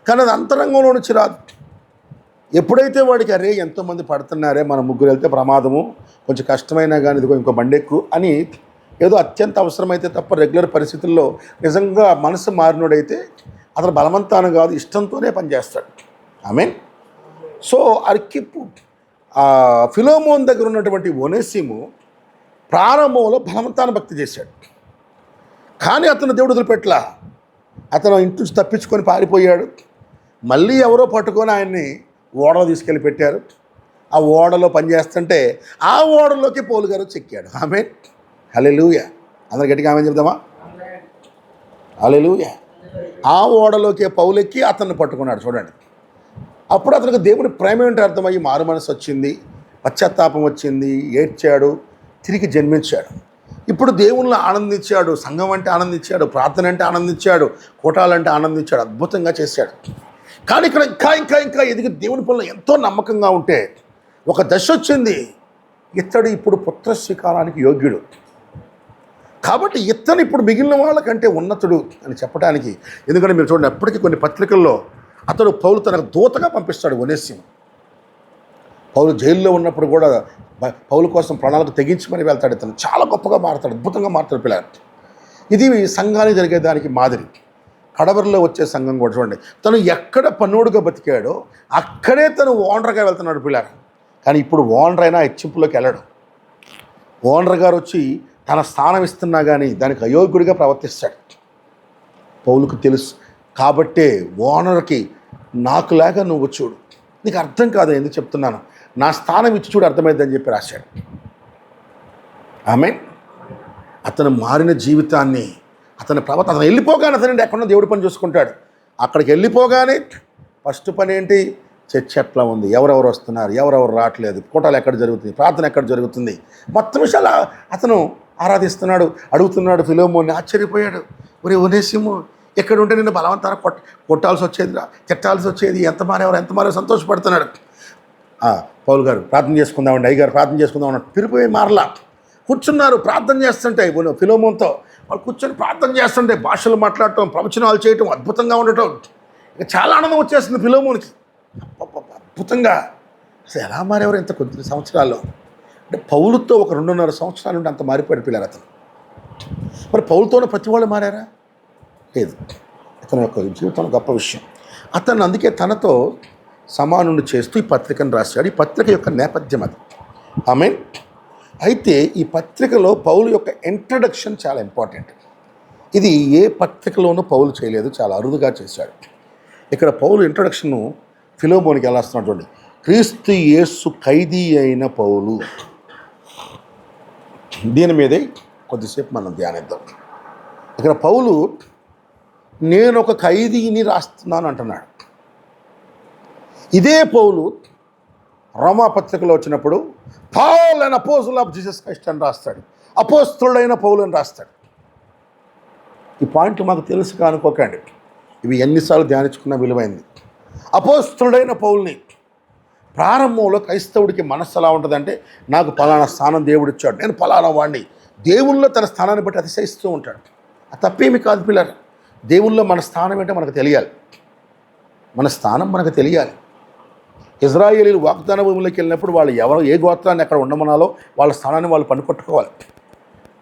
కానీ అది అంతరంగంలో నుంచి రాదు. ఎప్పుడైతే వాడికి అరే ఎంతోమంది పడుతున్నారే, మన ముగ్గురు వెళ్తే ప్రమాదము, కొంచెం కష్టమైనా కానీ ఇదిగో ఇంకో బండెక్కు అని ఏదో అత్యంత అవసరమైతే తప్ప రెగ్యులర్ పరిస్థితుల్లో నిజంగా మనసు మారినోడైతే అతను బలవంతానం కాదు, ఇష్టంతోనే పనిచేస్తాడు. ఆమేన్. సో అర్కిప్పు ఫిలోమోన్ దగ్గర ఉన్నటువంటి ఒనేసిము ప్రారంభంలో బలవంతాన భక్తి చేశాడు. కానీ అతను దేవుడు వదిలిపెట్టలా. అతను ఇంటి నుంచి తప్పించుకొని పారిపోయాడు. మళ్ళీ ఎవరో పట్టుకొని ఆయన్ని ఓడలో తీసుకెళ్ళి పెట్టారు. ఆ ఓడలో పనిచేస్తుంటే ఆ ఓడలోకి పౌలు గారు చెక్కాడు. ఆమేన్. హల్లెలూయా. అందరు గట్టిగా ఆమేన్ చెప్దామా? హల్లెలూయా. ఆ ఓడలోకి పౌలెక్కి అతన్ని పట్టుకున్నాడు. చూడండి, అప్పుడు అతనికి దేవుని ప్రేమ ఏంటో అర్థమయ్యి మారు మనసు వచ్చింది, పశ్చాత్తాపం వచ్చింది, ఏడ్చాడు, తిరిగి జన్మించాడు. ఇప్పుడు దేవుళ్ళు ఆనందించాడు, సంఘం అంటే ఆనందించాడు, ప్రార్థన అంటే ఆనందించాడు, కూటాలంటే ఆనందించాడు, అద్భుతంగా చేశాడు. కానీ ఇక్కడ ఇంకా ఇంకా ఇంకా ఎదిగి దేవుని పనులు ఎంతో నమ్మకంగా ఉంటే ఒక దశ వచ్చింది, ఇతడు ఇప్పుడు పుత్ర స్వీకారానికి యోగ్యుడు. కాబట్టి ఇతను ఇప్పుడు మిగిలిన వాళ్ళకంటే ఉన్నతుడు అని చెప్పడానికి. ఎందుకంటే మీరు చూడండి, ఎప్పటికీ కొన్ని పత్రికల్లో అతడు పౌలు తనకు దూతగా పంపిస్తాడు ఒనేసిము. పౌలు జైల్లో ఉన్నప్పుడు కూడా పౌలు కోసం ప్రాణాలకు తెగించమని వెళ్తాడు. ఇతను చాలా గొప్పగా మారుతాడు, అద్భుతంగా మారుతాడు పిల్లలు. ఇది సంఘానికి జరిగేదానికి మాదిరి. కడవరిలో వచ్చే సంఘం కూడా చూడండి, తను ఎక్కడ పన్నుడుగా బతికాడో అక్కడే తను ఓనర్గా వెళ్తున్నాడు పిల్లలు. కానీ ఇప్పుడు ఓనర్ అయినా హెచ్చింపులోకి వెళ్ళడు. ఓనర్ గారు వచ్చి తన స్థానం ఇస్తున్నా కానీ దానికి అయోగ్యుడిగా ప్రవర్తిస్తాడు. పౌలుకు తెలుసు కాబట్టే ఓనర్కి నాకులాగా నువ్వు చూడు, నీకు అర్థం కాదు ఎందుకు చెప్తున్నాను, నా స్థానం ఇచ్చి చూడు అర్థమైందని చెప్పి రాశాడు. ఆమేన్. అతను మారిన జీవితాన్ని, అతని ప్రవర్తన, అతను వెళ్ళిపోగానే అతనండి ఎక్కడో దేవుడి పని చూసుకుంటాడు. అక్కడికి వెళ్ళిపోగానే ఫస్ట్ పని ఏంటి, చర్చ ఎట్లా ఉంది, ఎవరెవరు వస్తున్నారు, ఎవరెవరు రావట్లేదు, కూటాలు ఎక్కడ జరుగుతుంది, ప్రార్థన ఎక్కడ జరుగుతుంది, మొత్తం విషయాలు అతను ఆరాధిస్తున్నాడు, అడుగుతున్నాడు. ఫిలోమోన్ని ఆశ్చర్యపోయాడు. ఒరే ఒనేసిము, ఎక్కడ ఉంటే నిన్ను బలవంతాన కొట్టాల్సి వచ్చేదిరా, తిట్టాల్సి వచ్చేది, ఎంత మారేవారు సంతోషపడుతున్నాడు. పౌలు గారు ప్రార్థన చేసుకుందామండి, అయ్యగారు ప్రార్థన చేసుకుందాం అన్నట్టు తిరిగిపోయి మారలా. కూర్చున్నారు ప్రార్థన చేస్తుంటే ఫిలోమోన్తో వాళ్ళు కూర్చొని ప్రార్థన చేస్తుంటే భాషలు మాట్లాడటం, ప్రవచనాలు చేయటం, అద్భుతంగా ఉండటం, ఇక చాలా ఆనందం వచ్చేస్తుంది ఫిలోమోన్కి. అద్భుతంగా అసలు ఎలా మారేవారు ఇంత కొద్ది సంవత్సరాల్లో అంటే పౌలుతో ఒక 2.5 సంవత్సరాల నుండి అంత మారిపోయాడు పిల్లలు అతను. మరి పౌలుతోనే ప్రతి వాళ్ళు మారారా? లేదు. అతని యొక్క జీవితంలో గొప్ప విషయం. అతను అందుకే తనతో సమానుడు చేస్తూ ఈ పత్రికను రాశాడు. ఈ పత్రిక యొక్క నేపథ్యం అది. ఆమేన్. అయితే ఈ పత్రికలో పౌలు యొక్క ఇంట్రడక్షన్ చాలా ఇంపార్టెంట్. ఇది ఏ పత్రికలోనూ పౌలు చేయలేదు, చాలా అరుదుగా చేశాడు. ఇక్కడ పౌలు ఇంట్రడక్షను ఫిలోమోనికి ఎలా వస్తున్నాడు చూడండి. క్రీస్తు యేసు ఖైదీ అయిన పౌలు. దీని మీదే కొద్దిసేపు మనం ధ్యానిద్దాం. ఇక్కడ పౌలు నేను ఒక ఖైదీని రాస్తున్నాను అంటున్నాడు. ఇదే పౌలు రోమా పత్రికలో వచ్చినప్పుడు Paul and apostle of Jesus Christ అని రాస్తాడు, అపోస్తలుడైన పౌలు అని రాస్తాడు. ఈ పాయింట్లు మాకు తెలుసు కానుకోకండి, ఇవి ఎన్నిసార్లు ధ్యానించుకున్న విలువైంది. అపోస్తలుడైన పౌల్ని ప్రారంభంలో క్రైస్తవుడికి మనస్సు ఎలా ఉంటుందంటే, నాకు పలానా స్థానం దేవుడు ఇచ్చాడు, నేను పలానా వాడిని. దేవుల్లో తన స్థానాన్ని బట్టి అతిశయిస్తూ ఉంటాడు. అది తప్పేమి కాదు పిల్లలు. దేవుల్లో మన స్థానం ఏంటో మనకు తెలియాలి, మన స్థానం మనకు తెలియాలి. ఇజ్రాయేలీలు వాగ్దాన భూమిలోకి వెళ్ళినప్పుడు వాళ్ళు ఎవరు ఏ గోత్రాన్ని ఎక్కడ ఉండమనాలో వాళ్ళ స్థానాన్ని వాళ్ళు పనికొట్టుకోవాలి.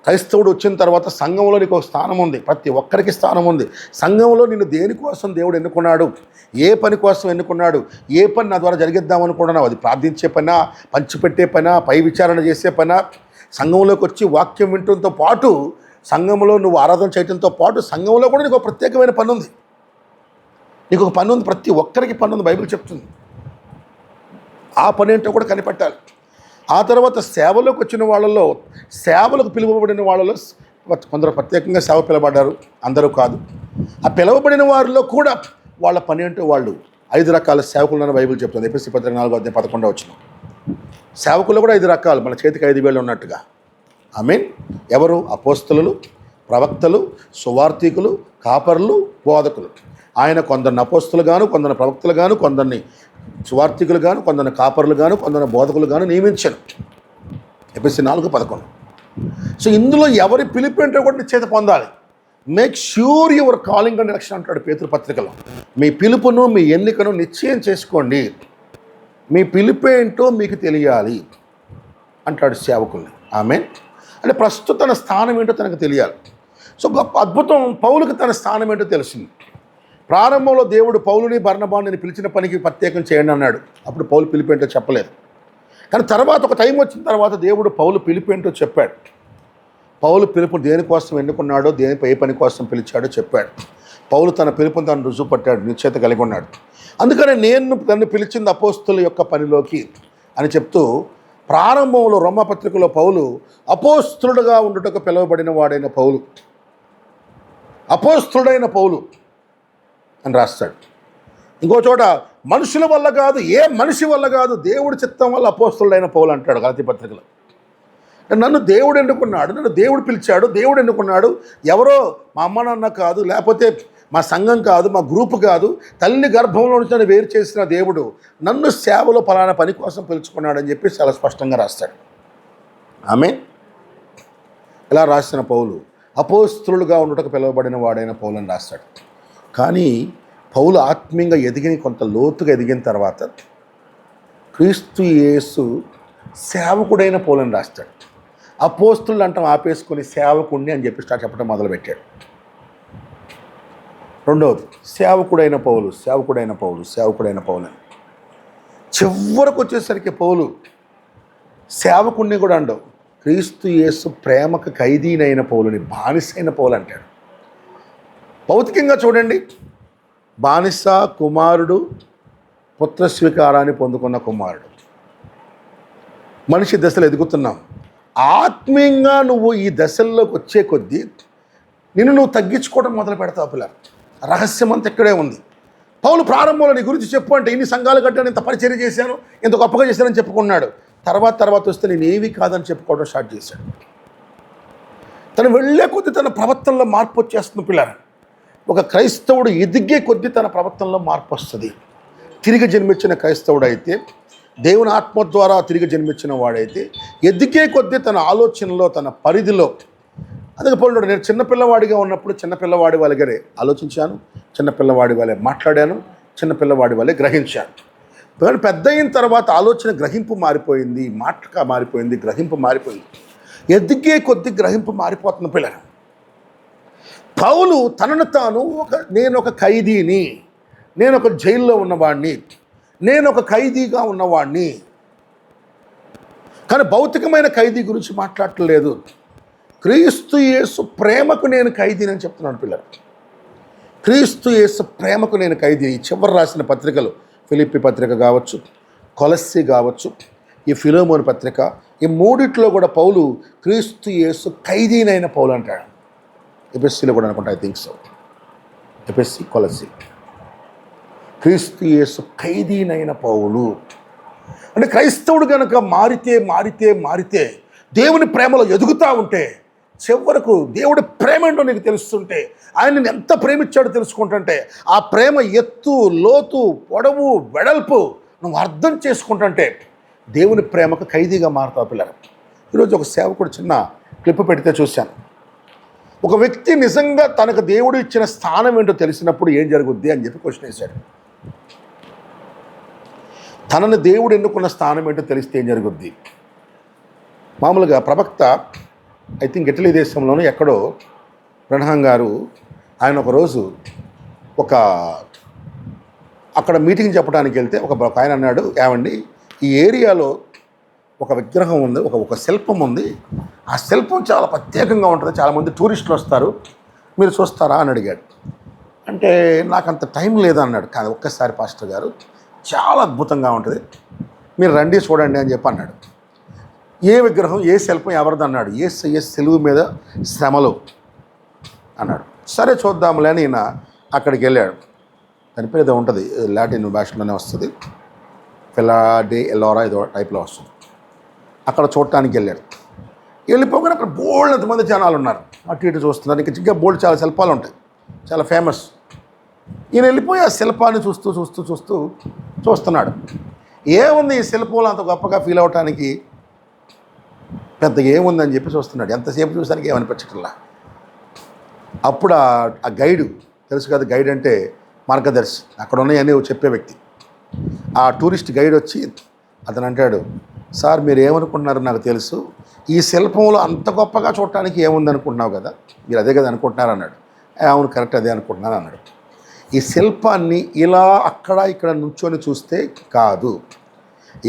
క్రైస్తవుడు వచ్చిన తర్వాత సంఘంలో నీకు ఒక స్థానం ఉంది, ప్రతి ఒక్కరికి స్థానం ఉంది. సంఘంలో నిన్ను దేనికోసం దేవుడు ఎన్నుకున్నాడు, ఏ పని కోసం ఎన్నుకున్నాడు, ఏ పని నా ద్వారా జరిగిద్దామనుకున్నావు, అది ప్రార్థించే పనా, పంచిపెట్టే పనా, పై విచారణ చేసే పనా, సంఘంలోకి వచ్చి వాక్యం వినటంతో పాటు సంఘంలో నువ్వు ఆరాధన చేయడంతో పాటు సంఘంలో కూడా నీకు ఒక ప్రత్యేకమైన పని ఉంది. నీకు ఒక పని ఉంది, ప్రతి ఒక్కరికి పని ఉంది, బైబిల్ చెప్తుంది. ఆ పని ఏంటో కూడా కనిపెట్టాలి. ఆ తర్వాత సేవలోకి వచ్చిన వాళ్ళలో, సేవలకు పిలువబడిన వాళ్ళలో కొందరు ప్రత్యేకంగా సేవ పిలవబడ్డారు, అందరూ కాదు. ఆ పిలువబడిన వారిలో కూడా వాళ్ళ పని ఏంటో వాళ్ళు 5 రకాల సేవకులను బైబిల్ చెప్తుంది. ఎఫెసీ 4:11 వచ్చిన సేవకులు కూడా 5 రకాలు, మన చేతికి 5 వేలు ఉన్నట్టుగా. ఆమేన్. ఎవరు? అపోస్తలులు, ప్రవక్తలు, సువార్థికులు, కాపరులు, బోధకులు. ఆయన కొందరిని అపోస్తలు గాను, కొందరిని ప్రవక్తలు గాను, కొందరిని సువార్థికులు గాను, కొందరిని కాపరులు గాను, కొందరిని బోధకులు గాను నియమించాను. ఎఫెసీ 4:11. సో ఇందులో ఎవరి పిలుపు ఏంటో కూడా చేత పొందాలి. Make sure your calling and election అంటాడు పేతురు పత్రికలో. మీ పిలుపును మీ ఎన్నికను నిశ్చయం చేసుకోండి, మీ పిలుపేంటో మీకు తెలియాలి అంటాడు సేవకుల్ని. ఆమేన్. అంటే ప్రస్తుతం తన స్థానం ఏంటో తనకు తెలియాలి. సో గొప్ప అద్భుతం, పౌలుకి తన స్థానం ఏంటో తెలిసింది. ప్రారంభంలో దేవుడు పౌలుని బర్నబాను పిలిచిన పనికి ప్రత్యేకం చేయండి అన్నాడు. అప్పుడు పౌలు పిలిపేంటో చెప్పలేదు. కానీ తర్వాత ఒక టైం వచ్చిన తర్వాత దేవుడు పౌలు పిలిపేంటో చెప్పాడు. పౌలు పిలుపు దేనికోసం ఎన్నుకున్నాడో, ఏ పని కోసం పిలిచాడో చెప్పాడు. పౌలు తన పిలుపుని తను రుజువు పట్టాడు, నిశ్చయిత కలిగి ఉన్నాడు. అందుకని నన్ను పిలిచింది అపోస్తుల యొక్క పనిలోకి అని చెప్తూ ప్రారంభంలో రోమాపత్రికలో పౌలు అపోస్తులుడుగా ఉండుటకు పిలువబడిన వాడైన పౌలు, అపోస్తుడైన పౌలు అని రాస్తాడు. ఇంకో చోట మనుషుల వల్ల కాదు, ఏ మనిషి వల్ల కాదు, దేవుడి చిత్తం వల్ల అపోస్తుడైన పౌలు అంటాడు గలతీ పత్రికలో. నన్ను దేవుడు ఎన్నుకున్నాడు, నన్ను దేవుడు పిలిచాడు, దేవుడు ఎన్నుకున్నాడు. ఎవరో మా అమ్మ నాన్న కాదు, లేకపోతే మా సంఘం కాదు, మా గ్రూపు కాదు, తల్లి గర్భంలో నుంచి నన్ను వేరు చేసిన దేవుడు నన్ను సేవలో ఫలానా పని కోసం పిలుచుకున్నాడు అని చెప్పి చాలా స్పష్టంగా రాస్తాడు. ఆమేన్. ఇలా రాసిన పౌలు అపోస్తులుగా ఉండటకు పిలువబడిన వాడైన పౌలు అని రాస్తాడు. కానీ పౌలు ఆత్మీయంగా కొంత లోతుగా ఎదిగిన తర్వాత క్రీస్తు యేసు సేవకుడైన పౌలు అని రాస్తాడు. అపోస్తులు అంటాం ఆపేసుకొని సేవకుడిని అని చెప్పి చెప్పడం మొదలుపెట్టాడు. రెండవది సేవకుడైన పౌలు అని చివరకు వచ్చేసరికి పౌలు సేవకుడిని కూడా అండవు, క్రీస్తు యేసు ప్రేమకు ఖైదీనైన పౌలుని, బానిసైన పౌలు అంటాడు. భౌతికంగా చూడండి, బానిస కుమారుడు, పుత్రస్వీకారాన్ని పొందుకున్న కుమారుడు. మనిషి దశలు ఎదుగుతున్నాం. ఆత్మీయంగా నువ్వు ఈ దశల్లోకి వచ్చే కొద్దీ నువ్వు తగ్గించుకోవడం మొదలు పెడతావు. పిల్లలు, రహస్యం అంతా ఇక్కడే ఉంది. పౌలు ప్రారంభంలో నీ గురించి చెప్పు అంటే ఇన్ని సంఘాలు కట్టాను, ఇంత పరిచర్య చేశాను, ఇంత గొప్పగా చేశానని చెప్పుకున్నాడు. తర్వాత వస్తే నేను ఏవి కాదని చెప్పుకోవడం స్టార్ట్ చేశాడు. తను వెళ్ళే కొద్దీ తన ప్రవర్తనలో మార్పు వచ్చేస్తుంది. పిల్లలు, ఒక క్రైస్తవుడు ఎదిగే కొద్దీ తన ప్రవర్తనలో మార్పు వస్తుంది. తిరిగి జన్మించిన క్రైస్తవుడు అయితే, దేవుని ఆత్మ ద్వారా తిరిగి జన్మించిన వాడైతే ఎదిగే కొద్దీ తన ఆలోచనలో, తన పరిధిలో. అందుకే పౌలు నేను చిన్నపిల్లవాడిగా ఉన్నప్పుడు చిన్నపిల్లవాడి వాళ్ళగానే ఆలోచించాను, చిన్నపిల్లవాడి వాళ్ళే మాట్లాడాను, చిన్నపిల్లవాడి వాళ్ళే గ్రహించాను. కానీ పెద్ద అయిన తర్వాత ఆలోచన గ్రహింపు మారిపోయింది, మాటగా మారిపోయింది, గ్రహింపు మారిపోయింది. ఎదిగే కొద్దీ గ్రహింపు మారిపోతున్న పిల్లలు. పౌలు తనను తాను నేను ఒక ఖైదీని, నేను ఒక జైల్లో ఉన్నవాడిని, నేను ఒక ఖైదీగా ఉన్నవాడిని. కానీ భౌతికమైన ఖైదీ గురించి మాట్లాడలేదు. క్రీస్తు యేసు ప్రేమకు నేను ఖైదీని అని చెప్తున్నాను పిల్లలు. క్రీస్తు యేసు ప్రేమకు నేను ఖైదీని. చివరి రాసిన పత్రికలు ఫిలిప్పీ పత్రిక కావచ్చు, కొలస్సీ కావచ్చు, ఈ ఫిలోమోను పత్రిక, ఈ మూడిట్లో కూడా పౌలు క్రీస్తు యేసు ఖైదీనైన పౌలు అంటాడు. ఎపిఎస్సీలో కూడా అనుకుంటా, ఐ థింక్ సో. ఎపిఎస్సీ, కొలస్సీ, క్రీస్తు యేసు ఖైదీనైన పౌలు. అంటే క్రైస్తవుడు కనుక మారితే దేవుని ప్రేమలో ఎదుగుతూ ఉంటే, చివరకు దేవుడి ప్రేమ ఏంటో నీకు తెలుస్తుంటే, ఆయన ఎంత ప్రేమించాడో తెలుసుకుంటుంటే, ఆ ప్రేమ ఎత్తు, లోతు, పొడవు, వెడల్పు నువ్వు అర్థం చేసుకుంటుంటే దేవుని ప్రేమకు ఖైదీగా మారుతావు పిల్లలు. ఈరోజు ఒక సేవకుడు చిన్న క్లిప్ పెడితే చూశాను. ఒక వ్యక్తి నిజంగా తనకు దేవుడు ఇచ్చిన స్థానం ఏంటో తెలిసినప్పుడు ఏం జరుగుద్ది అని చెప్పి క్వశ్చన్ వేశాడు. తనను దేవుడు ఎన్నుకున్న స్థానం ఏంటో తెలిస్తే ఏం జరుగుద్ది? మామూలుగా ప్రవక్త, ఐ థింక్ ఇటలీ దేశంలోనూ ఎక్కడో, బ్రహ్నం గారు ఆయన ఒకరోజు అక్కడ మీటింగ్ చెప్పడానికి వెళ్తే ఒక ఆయన అన్నాడు, ఏమండి ఈ ఏరియాలో ఒక విగ్రహం ఉంది, ఒక శిల్పం ఉంది, ఆ శిల్పం చాలా ప్రత్యేకంగా ఉంటుంది, చాలామంది టూరిస్టులు వస్తారు, మీరు చూస్తారా అని అడిగాడు. అంటే నాకు అంత టైం లేదన్నాడు. కానీ ఒక్కసారి పాస్టర్ గారు చాలా అద్భుతంగా ఉంటుంది, మీరు రండి చూడండి అని చెప్పి అన్నాడు. ఏ విగ్రహం, ఏ శిల్పం, ఎవరిది అన్నాడు. ఏ సెలువు మీద శ్రమలు అన్నాడు. సరే చూద్దాంలే అని ఈయన అక్కడికి వెళ్ళాడు. దాని పేరు ఏదో ఉంటుంది, లాటిన్ భాషలోనే వస్తుంది, ఫిలాడే ఎలోరా ఏదో టైప్లో వస్తుంది. అక్కడ చూడటానికి వెళ్ళాడు. వెళ్ళిపోగానే అక్కడ బోల్డ్ మంది జనాలు ఉన్నారు, అటు ఇటు చూస్తున్నారు. ఇంకా బోల్డ్ చాలా శిల్పాలు ఉంటాయి, చాలా ఫేమస్. ఈయన వెళ్ళిపోయి ఆ శిల్పాన్ని చూస్తున్నాడు. ఏముంది ఈ శిల్పంలో అంత గొప్పగా ఫీల్ అవటానికి, పెద్దగా ఏముందని చెప్పి చూస్తున్నాడు. ఎంతసేపు చూసానికి ఏమనిపించట్లా. అప్పుడు ఆ గైడు, తెలుసు కదా గైడ్ అంటే మార్గదర్శి, అక్కడ ఉన్నాయని చెప్పే వ్యక్తి. ఆ టూరిస్ట్ గైడ్ వచ్చి అతను అంటాడు, సార్ మీరు ఏమనుకుంటున్నారో నాకు తెలుసు, ఈ శిల్పంలో అంత గొప్పగా చూడటానికి ఏముంది అనుకుంటున్నావు కదా, మీరు అదే కదా అనుకుంటున్నారు అన్నాడు. అవును కరెక్ట్, అదే అనుకుంటున్నాను అన్నాడు. ఈ శిల్పాన్ని ఇలా అక్కడ ఇక్కడ నుంచొని చూస్తే కాదు,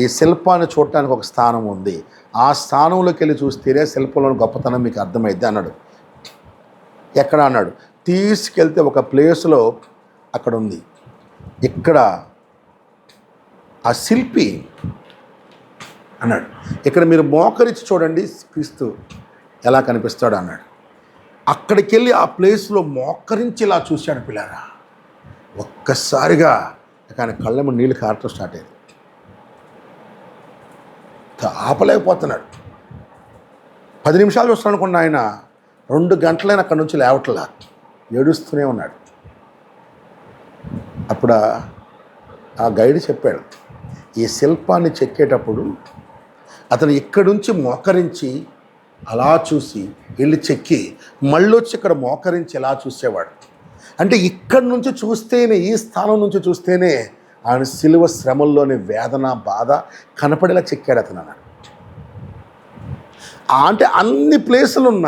ఈ శిల్పాన్ని చూడటానికి ఒక స్థానం ఉంది, ఆ స్థానంలోకి వెళ్ళి చూస్తేనే శిల్పంలోని గొప్పతనం మీకు అర్థమైద్ది అన్నాడు. ఎక్కడ అన్నాడు, తీసుకెళ్తే ఒక ప్లేస్లో అక్కడ ఉంది, ఇక్కడ ఆ శిల్పి అన్నాడు, ఇక్కడ మీరు మోకరించి చూడండి క్రీస్తు ఎలా కనిపిస్తాడు అన్నాడు. అక్కడికి వెళ్ళి ఆ ప్లేస్లో మోకరించి ఇలా చూశాడు పిల్లారా. ఒక్కసారిగా ఆయన కళ్ళెమ్మ నీళ్ళు కారటం స్టార్ట్ అయ్యింది. ఆపలేకపోతున్నాడు. 10 నిమిషాలు చూస్తాను అనుకున్న ఆయన 2 గంటలైన అక్కడి నుంచి లేవట్లా, ఏడుస్తూనే ఉన్నాడు. అప్పుడు ఆ గైడ్ చెప్పాడు, ఈ శిల్పాన్ని చెక్కేటప్పుడు అతను ఇక్కడి నుంచి మోకరించి అలా చూసి వెళ్ళి చెక్కి మళ్ళీ వచ్చి ఇక్కడ మోకరించి ఎలా చూసేవాడు. అంటే ఇక్కడి నుంచి చూస్తేనే, ఈ స్థానం నుంచి చూస్తేనే ఆయన సిలువ శ్రమల్లోని వేదన బాధ కనపడేలా చెక్కాడు అతను అన్నాడు. అంటే అన్ని ప్లేసులు ఉన్న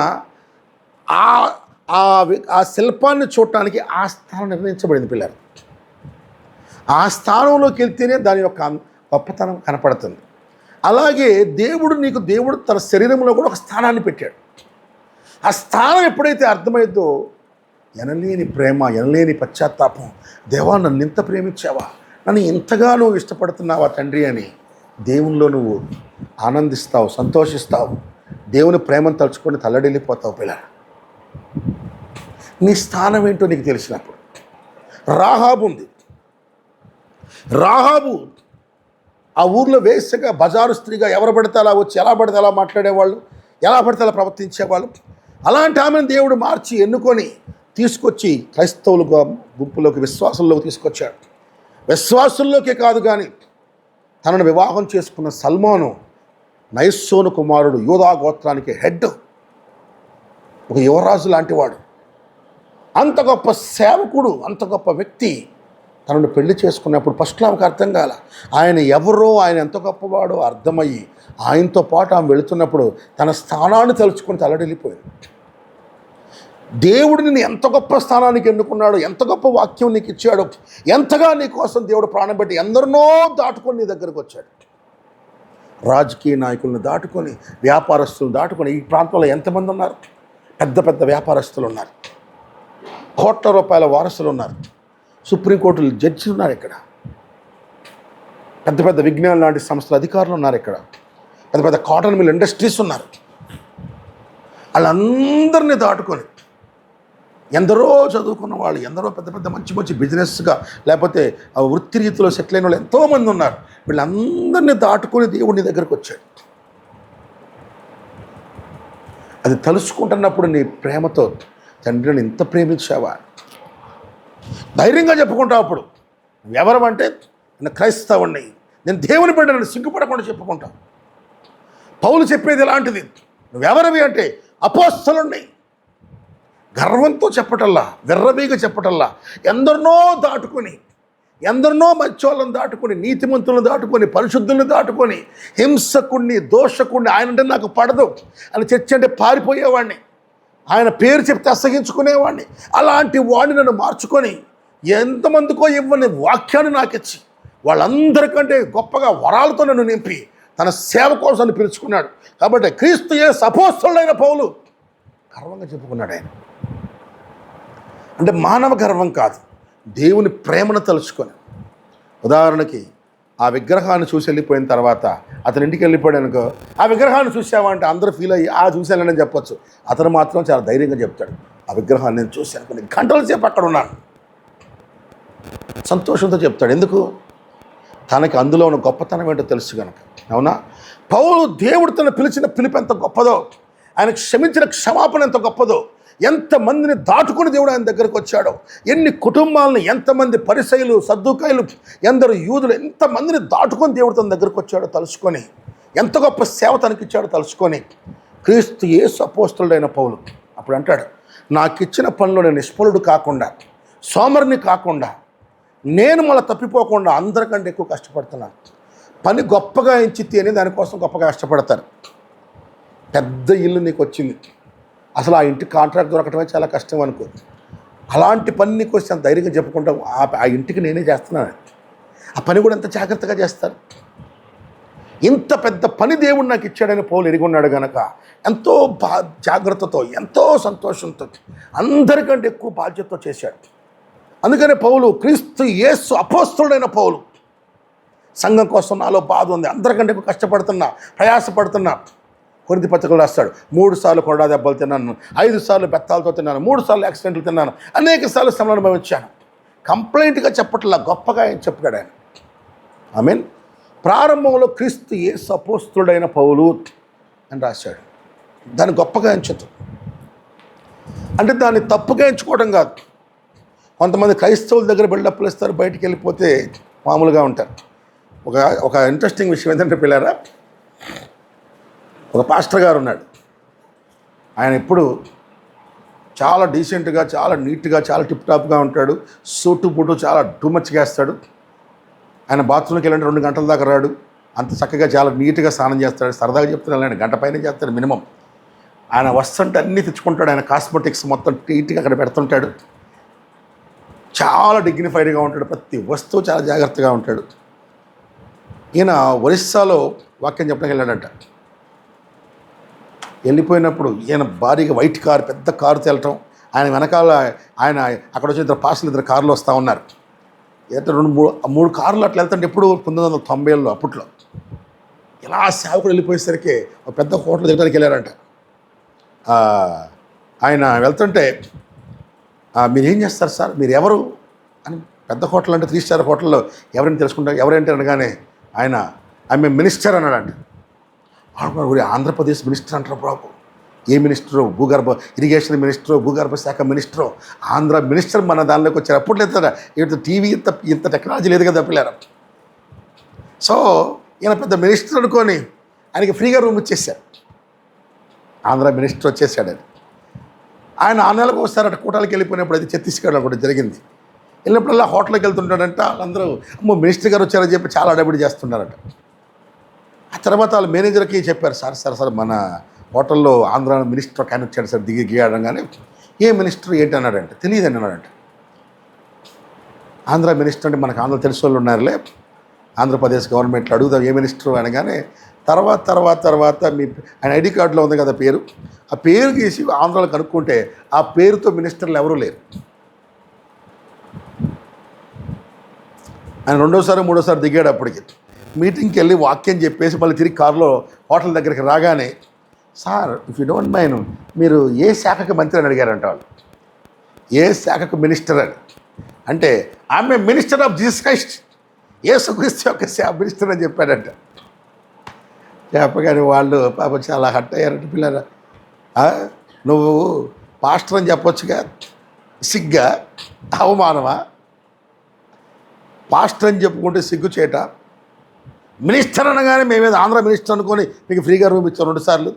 ఆ శిల్పాన్ని చూడటానికి ఆ స్థానం నిర్ణయించబడింది పిల్లలు. ఆ స్థానంలోకి వెళ్తేనే దాని యొక్క గొప్పతనం కనపడుతుంది. అలాగే దేవుడు తన శరీరంలో కూడా ఒక స్థానాన్ని పెట్టాడు. ఆ స్థానం ఎప్పుడైతే అర్థమైందో, ఎనలేని ప్రేమ, ఎనలేని పశ్చాత్తాపం, దేవా నన్ను ఇంత ప్రేమించావా, నన్ను ఇంతగా నువ్వు ఇష్టపడుతున్నావా తండ్రి అని దేవునిలో నువ్వు ఆనందిస్తావు, సంతోషిస్తావు, దేవుని ప్రేమను తలుచుకొని తల్లడిల్లిపోతావు పిల్ల. నీ స్థానం ఏంటో నీకు తెలిసినప్పుడు. రాహాబు ఉంది. రాహాబు ఆ ఊర్లో వేసగా బజారు స్త్రీగా ఎవరు పడితే అలా వచ్చి ఎలా పడితే అలా మాట్లాడేవాళ్ళు, ఎలా పడితే అలా ప్రవర్తించేవాళ్ళు. అలాంటి ఆమెను దేవుడు మార్చి ఎన్నుకొని తీసుకొచ్చి క్రైస్తవులుగా గుంపులోకి, విశ్వాసంలోకి తీసుకొచ్చాడు. విశ్వాసుల్లోకే కాదు కానీ తనను వివాహం చేసుకున్న సల్మాను నయస్సోను కుమారుడు, యూదా గోత్రానికి హెడ్, ఒక యువరాజు లాంటివాడు, అంత గొప్ప సేవకుడు, అంత గొప్ప వ్యక్తి తనను పెళ్లి చేసుకున్నప్పుడు ఫస్ట్ ఆమెకు అర్థం కాల. ఆయన ఎవరో, ఆయన ఎంత గొప్పవాడో అర్థమయ్యి ఆయనతో పాటు ఆమె వెళుతున్నప్పుడు తన స్థానాన్ని తలుచుకొని తలడిల్లిపోయింది. దేవుడు నిన్ను ఎంత గొప్ప స్థానానికి ఎన్నుకున్నాడు, ఎంత గొప్ప వాక్యం నీకు ఇచ్చాడు, ఎంతగా నీ కోసం దేవుడు ప్రాణం పెట్టి ఎందరినో దాటుకొని నీ దగ్గరకు వచ్చాడు. రాజకీయ నాయకులను దాటుకొని, వ్యాపారస్తులను దాటుకొని, ఈ ప్రాంతంలో ఎంతమంది ఉన్నారు, పెద్ద పెద్ద వ్యాపారస్తులు ఉన్నారు, కోట్ల రూపాయల వారసులు ఉన్నారు, సుప్రీంకోర్టు జడ్జి ఉన్నారు, ఇక్కడ పెద్ద పెద్ద విజ్ఞానం లాంటి సంస్థల అధికారులు ఉన్నారు, ఇక్కడ పెద్ద పెద్ద కాటన్ మిల్ ఇండస్ట్రీస్ ఉన్నారు. వాళ్ళందరినీ దాటుకొని ఎందరో చదువుకున్న వాళ్ళు, ఎందరో పెద్ద పెద్ద మంచి మంచి బిజినెస్గా లేకపోతే వృత్తి రీతిలో సెటిల్ అయిన వాళ్ళు ఎంతోమంది ఉన్నారు. వీళ్ళందరినీ దాటుకొని దేవుడి దగ్గరకు వచ్చాడు. అది తలుచుకుంటున్నప్పుడు నీ ప్రేమతో, తండ్రిని ఇంత ప్రేమించావా, ధైర్యంగా చెప్పుకుంటావు. అప్పుడు నువ్వెవరమంటే నేను క్రైస్తవుణ్ణి, నేను దేవుని బిడ్డను సిగ్గుపడకుండా చెప్పుకుంటావు. పౌలు చెప్పేది ఎలాంటిది, నువ్వెవరివి అంటే అపోస్తలుణ్ణి, గర్వంతో చెప్పటల్లా, విర్రవీగా చెప్పటల్లా, ఎందరినో దాటుకొని, ఎందరినో మంచోళ్ళని దాటుకొని, నీతిమంతులను దాటుకొని, పరిశుద్ధులను దాటుకొని, హింసకుణ్ణి, దోషకుణ్ణి, ఆయనంటే నాకు పడదు అని చర్చ అంటే పారిపోయేవాడిని, ఆయన పేరు చెప్తే అసహించుకునేవాడిని, అలాంటి వాడిని నన్ను మార్చుకొని ఎంతమందికో ఇవ్వని వాక్యాన్ని నాకు ఇచ్చి వాళ్ళందరికంటే గొప్పగా వరాలతో నన్ను నింపి తన సేవ కోసం పిలుచుకున్నాడు. కాబట్టి క్రీస్తు యేసు అపోస్తలుడైన పౌలు గర్వంగా చెప్పుకున్నాడు. ఆయన అంటే మానవ గర్వం కాదు, దేవుని ప్రేమను తలుచుకొని. ఉదాహరణకి ఆ విగ్రహాన్ని చూసి వెళ్ళిపోయిన తర్వాత అతని ఇంటికి వెళ్ళిపోయాడు అనుకో, ఆ విగ్రహాన్ని చూసావా అంటే అందరూ ఫీల్ అయ్యి చూశానని చెప్పొచ్చు. అతను మాత్రం చాలా ధైర్యంగా చెప్తాడు, ఆ విగ్రహాన్ని నేను చూశాను, కొన్ని గంటల సేపు అక్కడ ఉన్నాను, సంతోషంతో చెప్తాడు. ఎందుకు? తనకి అందులో ఉన్న గొప్పతనం ఏంటో తెలుసు కనుక. అవునా? పౌలు దేవుడు తను పిలిచిన పిలుపు ఎంత గొప్పదో, ఆయన క్షమించిన క్షమాపణ ఎంత గొప్పదో, ఎంతమందిని దాటుకుని దేవుడు ఆయన దగ్గరకు వచ్చాడో, ఎన్ని కుటుంబాలను, ఎంతమంది పరిసయ్యులు, సద్దుకాయలు, ఎందరు యూదులు, ఎంతమందిని దాటుకొని దేవుడు తన దగ్గరకు వచ్చాడో తలుచుకొని, ఎంత గొప్ప సేవ తనకిచ్చాడో తలుచుకొని, క్రీస్తు యేసు అపోస్తలుడైన పౌలు అప్పుడు అంటాడు, నాకు ఇచ్చిన పనిలో నేను నిష్ఫలుడు కాకుండా, సోమరిని కాకుండా, నేను మళ్ళీ తప్పిపోకుండా అందరికంటే ఎక్కువ కష్టపడుతున్నాను. పని గొప్పగా ఎంచితే అని దానికోసం గొప్పగా కష్టపడతారు. పెద్ద ఇల్లు నీకు వచ్చింది, అసలు ఆ ఇంటి కాంట్రాక్ట్ దొరకటమే చాలా కష్టం అనుకో. అలాంటి పని నీకు వచ్చి అంత ధైర్యంగా చెప్పుకుంటాం, ఆ ఇంటికి నేనే చేస్తున్నాను. ఆ పని కూడా ఎంత జాగ్రత్తగా చేస్తారు. ఇంత పెద్ద పని దేవుడు నాకు ఇచ్చాడని పౌలు ఎరిగొన్నాడు కనుక ఎంతో జాగ్రత్తతో, ఎంతో సంతోషంతో, అందరికంటే ఎక్కువ బాధ్యతతో చేశాడు. అందుకనే పౌలు, క్రీస్తు యేసు అపోస్తలుడైన పౌలు, సంఘం కోసం నాలో బాధ ఉంది, అందరికంటే ఎక్కువ కష్టపడుతున్నా, ప్రయాసపడుతున్నా. కొరింథీ పత్రికలో రాస్తాడు, 3 సార్లు కొరడా దెబ్బలు తిన్నాను, 5 సార్లు బెత్తాలతో తిన్నాను, 3 సార్లు యాక్సిడెంట్లు తిన్నాను, అనేక సార్లు శ్రమలను అనుభవించాను. కంప్లైంట్గా చెప్పట్లా, గొప్పగా ఆయన చెప్పాడు ఆయన. ఆమేన్. ప్రారంభంలో క్రీస్తు యేసు అపోస్తలుడైన పౌలు అని రాశాడు. దాన్ని గొప్పగా ఎంచదు అంటే దాన్ని తప్పుగా ఎంచుకోవడం కాదు. కొంతమంది క్రైస్తవుల దగ్గర బిల్డప్లు ఇస్తారు, బయటికి వెళ్ళిపోతే మామూలుగా ఉంటారు. ఒక ఇంట్రెస్టింగ్ విషయం ఏంటంటే పిల్లారా, ఒక పాస్టర్ గారు ఉన్నాడు. ఆయన ఎప్పుడు చాలా డీసెంట్గా, చాలా నీట్గా, చాలా టిప్ టాప్గా ఉంటాడు. సూటు బూటు చాలా టూ మచ్గా వేస్తాడు. ఆయన బాత్రూమ్కి వెళ్ళంటే 2 గంటల దాకా రాడు. అంత చక్కగా చాలా నీట్గా స్నానం చేస్తాడు. సరదాగా చెప్తున్నాడు, గంట పైన చేస్తాడు మినిమం. ఆయన వస్తుంటే అన్నీ తెచ్చుకుంటాడు. ఆయన కాస్మెటిక్స్ మొత్తం నీట్గా అక్కడ పెడుతుంటాడు. చాలా డిగ్నిఫైడ్గా ఉంటాడు. ప్రతి వస్తువు చాలా జాగ్రత్తగా ఉంటాడు. ఈయన ఒరిస్సాలో వాక్యం చెప్పడానికి వెళ్ళాడంట. వెళ్ళిపోయినప్పుడు ఈయన భారీగా వైట్ కారు, పెద్ద కారు తేలటం, ఆయన వెనకాల ఆయన అక్కడ వచ్చి 2 పాస్టర్లు కారులో వస్తూ ఉన్నారు. ఎంత 2-3 కార్లు అట్లా వెళ్తుంటే ఎప్పుడు 1990లో అప్పట్లో ఇలా సేవకుడు వెళ్ళిపోయేసరికి ఒక పెద్ద హోటల్ దిగడానికి వెళ్ళారంట. ఆయన వెళ్తుంటే, మీరు ఏం చేస్తారు సార్, మీరు ఎవరు అని, పెద్ద హోటల్ అంటే 3 స్టార్ హోటల్లో ఎవరైనా తెలుసుకుంటారు, ఎవరంటే అనగానే ఆయన ఆమె మినిస్టర్ అన్నాడంట. ఆంధ్రప్రదేశ్ మినిస్టర్ అంటారు బాబు. ఏ మినిస్టరో, భూగర్భ ఇరిగేషన్ మినిస్టరో, భూగర్భ శాఖ మినిస్టరో, ఆంధ్ర మినిస్టర్ మన దానిలోకి వచ్చారు. అప్పుడు లేదు ఇటు టీవీ, ఇంత టెక్నాలజీ లేదు కదా పిల్లలు. సో ఈయన పెద్ద మినిస్టర్ అనుకొని ఆయనకి ఫ్రీగా రూమ్ ఇచ్చేసారు. ఆంధ్ర మినిస్టర్ వచ్చేసాడు. ఆయన 6 నెలలకు ఒకసారి అటు కూటాలకు వెళ్ళిపోయినప్పుడు, అది ఛత్తీస్గఢ్లో కూడా జరిగింది. వెళ్ళినప్పుడల్లా హోటల్కి వెళ్తుంటాడంట. వాళ్ళందరూ అమ్మో మినిస్టర్ గారు వచ్చారని చెప్పి చాలా అడబడి చేస్తున్నారట. ఆ తర్వాత వాళ్ళ మేనేజర్కి చెప్పారు, సార్ మన హోటల్లో ఆంధ్ర మినిస్టర్ ఒక ఆయన వచ్చాడు సార్, దిగి అడగానే, ఏ మినిస్టర్ ఏంటి అన్నాడంటే, తెలియదని అన్నాడంట. ఆంధ్ర మినిస్టర్ అంటే మనకు ఆంధ్ర తెలిసిన వాళ్ళు ఉన్నారులే, ఆంధ్రప్రదేశ్ గవర్నమెంట్లో అడుగుదాం ఏ మినిస్టర్ అనగానే, తర్వాత మీ ఆయన ఐడి కార్డులో ఉంది కదా పేరు, ఆ పేరు తీసి ఆంధ్రాలో కనుక్కుంటే ఆ పేరుతో మినిస్టర్లు ఎవరూ లేరు. ఆయన 2వ, 3వ దిగాడు. అప్పటికి మీటింగ్కి వెళ్ళి వాక్యం చెప్పేసి మళ్ళీ తిరిగి కారులో హోటల్ దగ్గరికి రాగానే, sir if you don't mind, మీరు ఏ శాఖకు మంత్రి అని అడిగారంట వాళ్ళు. ఏ శాఖకు మినిస్టర్ అని అంటే, ఆమె మినిస్టర్ ఆఫ్ జీసస్ క్రైస్ట్, యేసుక్రీస్తు యొక్క మినిస్టర్ అని చెప్పాడంట. చెప్పగానే వాళ్ళు పాపం చాలా హట్ అయ్యారంట. పిల్లరా, నువ్వు పాస్టర్ అని చెప్పొచ్చుగా, సిగ్గా, అవమానమా? పాస్టర్ అని చెప్పుకుంటే సిగ్గు చేట, మినిస్టర్ అనగానే మేమేదో ఆంధ్ర మినిస్టర్ అనుకొని మీకు ఫ్రీగా రూమ్ ఇచ్చాం 2 సార్లు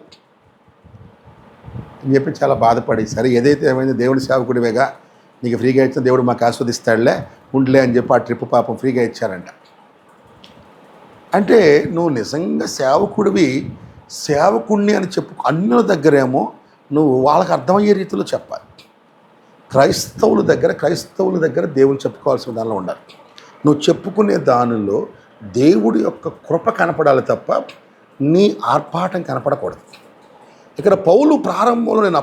అని చెప్పి చాలా బాధపడి, సరే ఏదైతే ఏమైంది దేవుడి సేవకుడివేగా, నీకు ఫ్రీగా ఇచ్చిన దేవుడు మాకు ఆస్వాదిస్తాడులే, ఉండలే అని చెప్పి ఆ ట్రిప్ పాపం ఫ్రీగా ఇచ్చారంట. అంటే నువ్వు నిజంగా సేవకుడిని అని చెప్పు, అన్యుల దగ్గరేమో నువ్వు వాళ్ళకి అర్థమయ్యే రీతిలో చెప్పాలి. క్రైస్తవుల దగ్గర దేవుని చెప్పుకోవాల్సిన దానిలో ఉండాలి. నువ్వు చెప్పుకునే దానిలో దేవుడి యొక్క కృప కనపడాలి తప్ప నీ ఆర్భాటం కనపడకూడదు. ఇక్కడ పౌలు ప్రారంభంలో నేను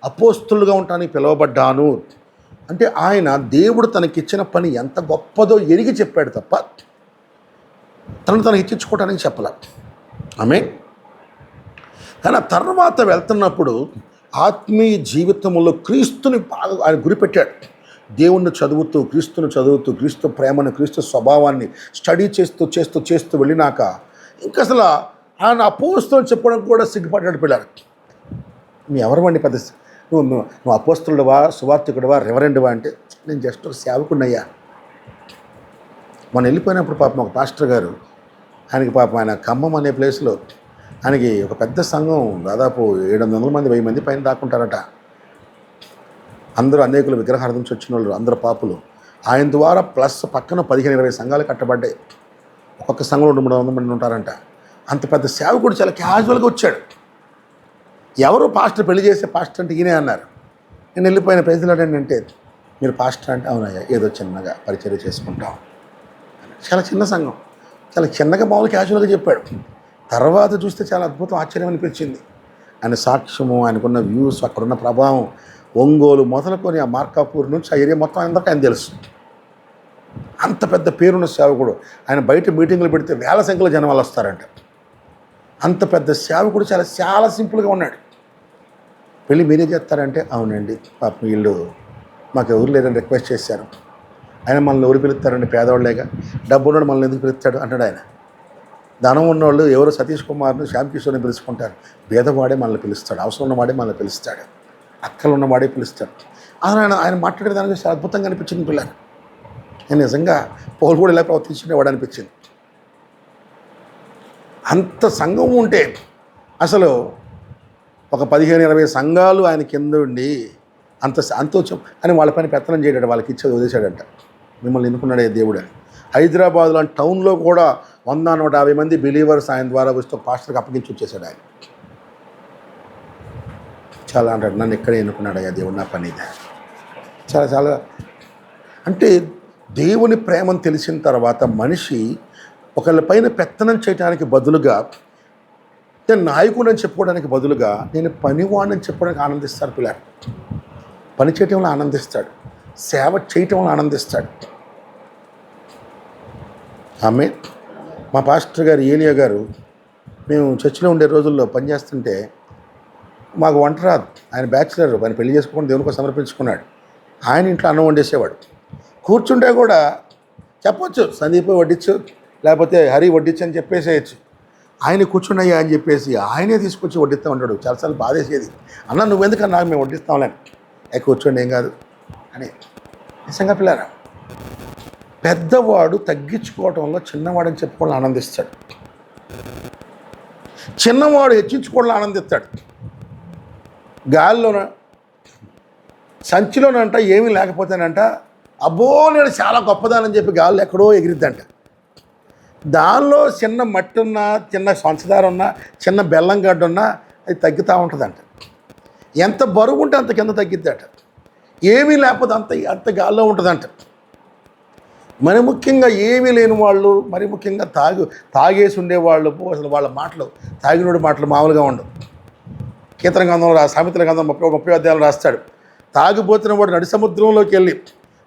అపోస్తులుగా ఉంటానికి పిలువబడ్డాను అంటే, ఆయన దేవుడు తనకిచ్చిన పని ఎంత గొప్పదో ఎరిగి చెప్పాడు తప్ప తనకు హెచ్చించుకోవడానికి చెప్పలే. ఆమేన్. కానీ తర్వాత వెళ్తున్నప్పుడు ఆత్మీయ జీవితంలో క్రీస్తుని బాగా ఆయన గురిపెట్టాడు. దేవుణ్ణి చదువుతూ, క్రీస్తు ప్రేమను, క్రీస్తు స్వభావాన్ని స్టడీ చేస్తూ వెళ్ళినాక ఇంకా అసలు ఆయన అపోస్తులు చెప్పడం కూడా సిగ్గుపడ్డాడు పిల్లలు. నువ్వు ఎవరివండి, పెద్ద నువ్వు అపోస్తులుడివా, సువార్థికుడివా, రెవరెండ్వా అంటే, నేను జస్ట్ ఒక సేవకుడినయ్యా. మనం వెళ్ళిపోయినప్పుడు పాపం ఒక పాస్టర్ గారు, ఆయనకి పాపం ఆయన ఖమ్మం అనే ప్లేస్లో ఆయనకి ఒక పెద్ద సంఘం, దాదాపు 700 మంది 1000 మంది పైన దాక్కుంటారట. అందరూ అనేకులు విగ్రహార్థం నుంచి వచ్చిన వాళ్ళు, అందరూ పాపులు. ఆయన ద్వారా ప్లస్ పక్కన 15-20 సంఘాలు కట్టబడ్డాయి. ఒక్కొక్క సంఘంలో 200-300 మంది ఉంటారంట. అంత పెద్ద సేవకుడు చాలా క్యాజువల్గా వచ్చాడు. ఎవరు పాస్టర్, పెళ్లి చేసే పాస్టర్ అంటే ఈయనే అన్నారు. నేను వెళ్ళిపోయిన ప్రైజ్లాడండి అంటే, మీరు పాస్టర్ అంటే అవునయ్యా, ఏదో చిన్నగా పరిచర్య చేసుకుంటాం. చాలా చిన్న సంఘం, చాలా చిన్నగా మామూలు క్యాజువల్గా చెప్పాడు. తర్వాత చూస్తే చాలా అద్భుతం, ఆశ్చర్యం అనిపించింది. ఆయన సాక్ష్యము, ఆయనకున్న వ్యూస్, అక్కడున్న ప్రభావం, ఒంగోలు మొదలుకొని ఆ మార్కాపూర్ నుంచి ఆ ఏరియా మొత్తం అందరికీ ఆయన తెలుసు. అంత పెద్ద పేరున్న సేవకుడు. ఆయన బయట మీటింగులు పెడితే వేల సంఖ్యలో జనం వాళ్ళు వస్తారంట. అంత పెద్ద సేవకుడు చాలా చాలా సింపుల్గా ఉన్నాడు. పెళ్ళి మీరే చేస్తారంటే అవునండి, పాపం వీళ్ళు మాకు ఎవరు లేరని రిక్వెస్ట్ చేశారు. ఆయన మనల్ని ఎవరు పిలుస్తారండి, పేదవాళ్ళేగా, డబ్బు ఉన్నాడు మనల్ని ఎందుకు పిలుస్తాడు అంటాడు ఆయన. ధనం ఉన్నవాళ్ళు ఎవరో సతీష్ కుమార్ను, శ్యామ్ కిషోర్ని పిలుచుకుంటారు. పేదవాడే మనల్ని పిలుస్తాడు, అవసరం ఉన్నవాడే మనల్ని పిలుస్తాడు, అక్కలు ఉన్నవాడే పిలుస్తాడు. ఆయన మాట్లాడే దానికి చాలా అద్భుతంగా అనిపించింది పిల్లలు. నేను నిజంగా పౌలు కూడా ఇలా ప్రవర్తించుకునేవాడు అనిపించింది. అంత సంఘం ఉంటే అసలు ఒక 15-20 సంఘాలు ఆయన కింద ఉండి అంత సంతోషం అని వాళ్ళపైన పెత్తనం చేయడాడు, వాళ్ళకి ఇచ్చేది వదిలేశాడంట. మిమ్మల్ని ఎన్నుకున్నాడే దేవుడు అని. హైదరాబాద్ లాంటి టౌన్లో కూడా 100-150 మంది బిలీవర్స్ ఆయన ద్వారా వస్తూ పాస్టర్కి అప్పగించి వచ్చేసాడు ఆయన. చాలా అంటాడు, నన్ను ఎక్కడే ఎన్నుకున్నాడయ్యా దేవుడు, నా పని ఇదే. చాలా చాలా అంటే దేవుని ప్రేమను తెలిసిన తర్వాత మనిషి ఒకళ్ళ పైన పెత్తనం చేయడానికి బదులుగా, నేను నాయకుడని చెప్పుకోవడానికి బదులుగా నేను పనివాడిని చెప్పుకోవడానికి ఆనందిస్తాడు. పిల్లాడు పని చేయటంలో ఆనందిస్తాడు, సేవ చేయటంలో ఆనందిస్తాడు. ఆమె మా పాస్టర్ గారు ఏలియా గారు, మేము చర్చిలో ఉండే రోజుల్లో పనిచేస్తుంటే మాకు వంట రాదు. ఆయన బ్యాచిలర్, ఆయన పెళ్లి చేసుకోకుండా దేవుని కోసం సమర్పించుకున్నాడు. ఆయన ఇంట్లో అన్నం వండేసేవాడు. కూర్చుంటే కూడా చెప్పొచ్చు, సందీప్ వడ్డించు, లేకపోతే హరి వడ్డించు అని చెప్పేసేయచ్చు. ఆయన కూర్చున్నాయా అని చెప్పేసి ఆయనే తీసుకొచ్చి వడ్డిస్తూ ఉంటాడు. చాలాసార్లు బాధేసేది, అన్న నువ్వెందుకన్నా నాకు మేము వడ్డిస్తాంలే, కూర్చోండి ఏం కాదు అని. నిజంగా పిల్లారా, పెద్దవాడు తగ్గించుకోవటంలో చిన్నవాడని చెప్పుకోవడం ఆనందిస్తాడు, చిన్నవాడు హెచ్చించుకోవడం ఆనందిస్తాడు. గాలిలోన సంచిలోనంట ఏమీ లేకపోతేనంట, అబ్బో నేను చాలా గొప్పదానని చెప్పి గాల్లో ఎక్కడో ఎగిరిద్దంట. దానిలో చిన్న మట్టి ఉన్నా, చిన్న సంచదార ఉన్నా, చిన్న బెల్లం గడ్డ ఉన్నా అది తగ్గుతూ ఉంటుందంట. ఎంత బరువు ఉంటే అంత కింద తగ్గిద్దట. ఏమీ లేకపోతే అంత గాల్లో ఉంటుందంట. మరి ముఖ్యంగా ఏమీ లేని వాళ్ళు, మరి ముఖ్యంగా తాగేసి ఉండేవాళ్ళు, అసలు వాళ్ళ మాటలు, తాగినోడి మాటలు మామూలుగా ఉండవు. కీర్తన గ్రంథంలో సామెతల గ్రంథం 30 అధ్యాయాలు రాస్తాడు. తాగిపోతున్న వాడు నడి సముద్రంలోకి వెళ్ళి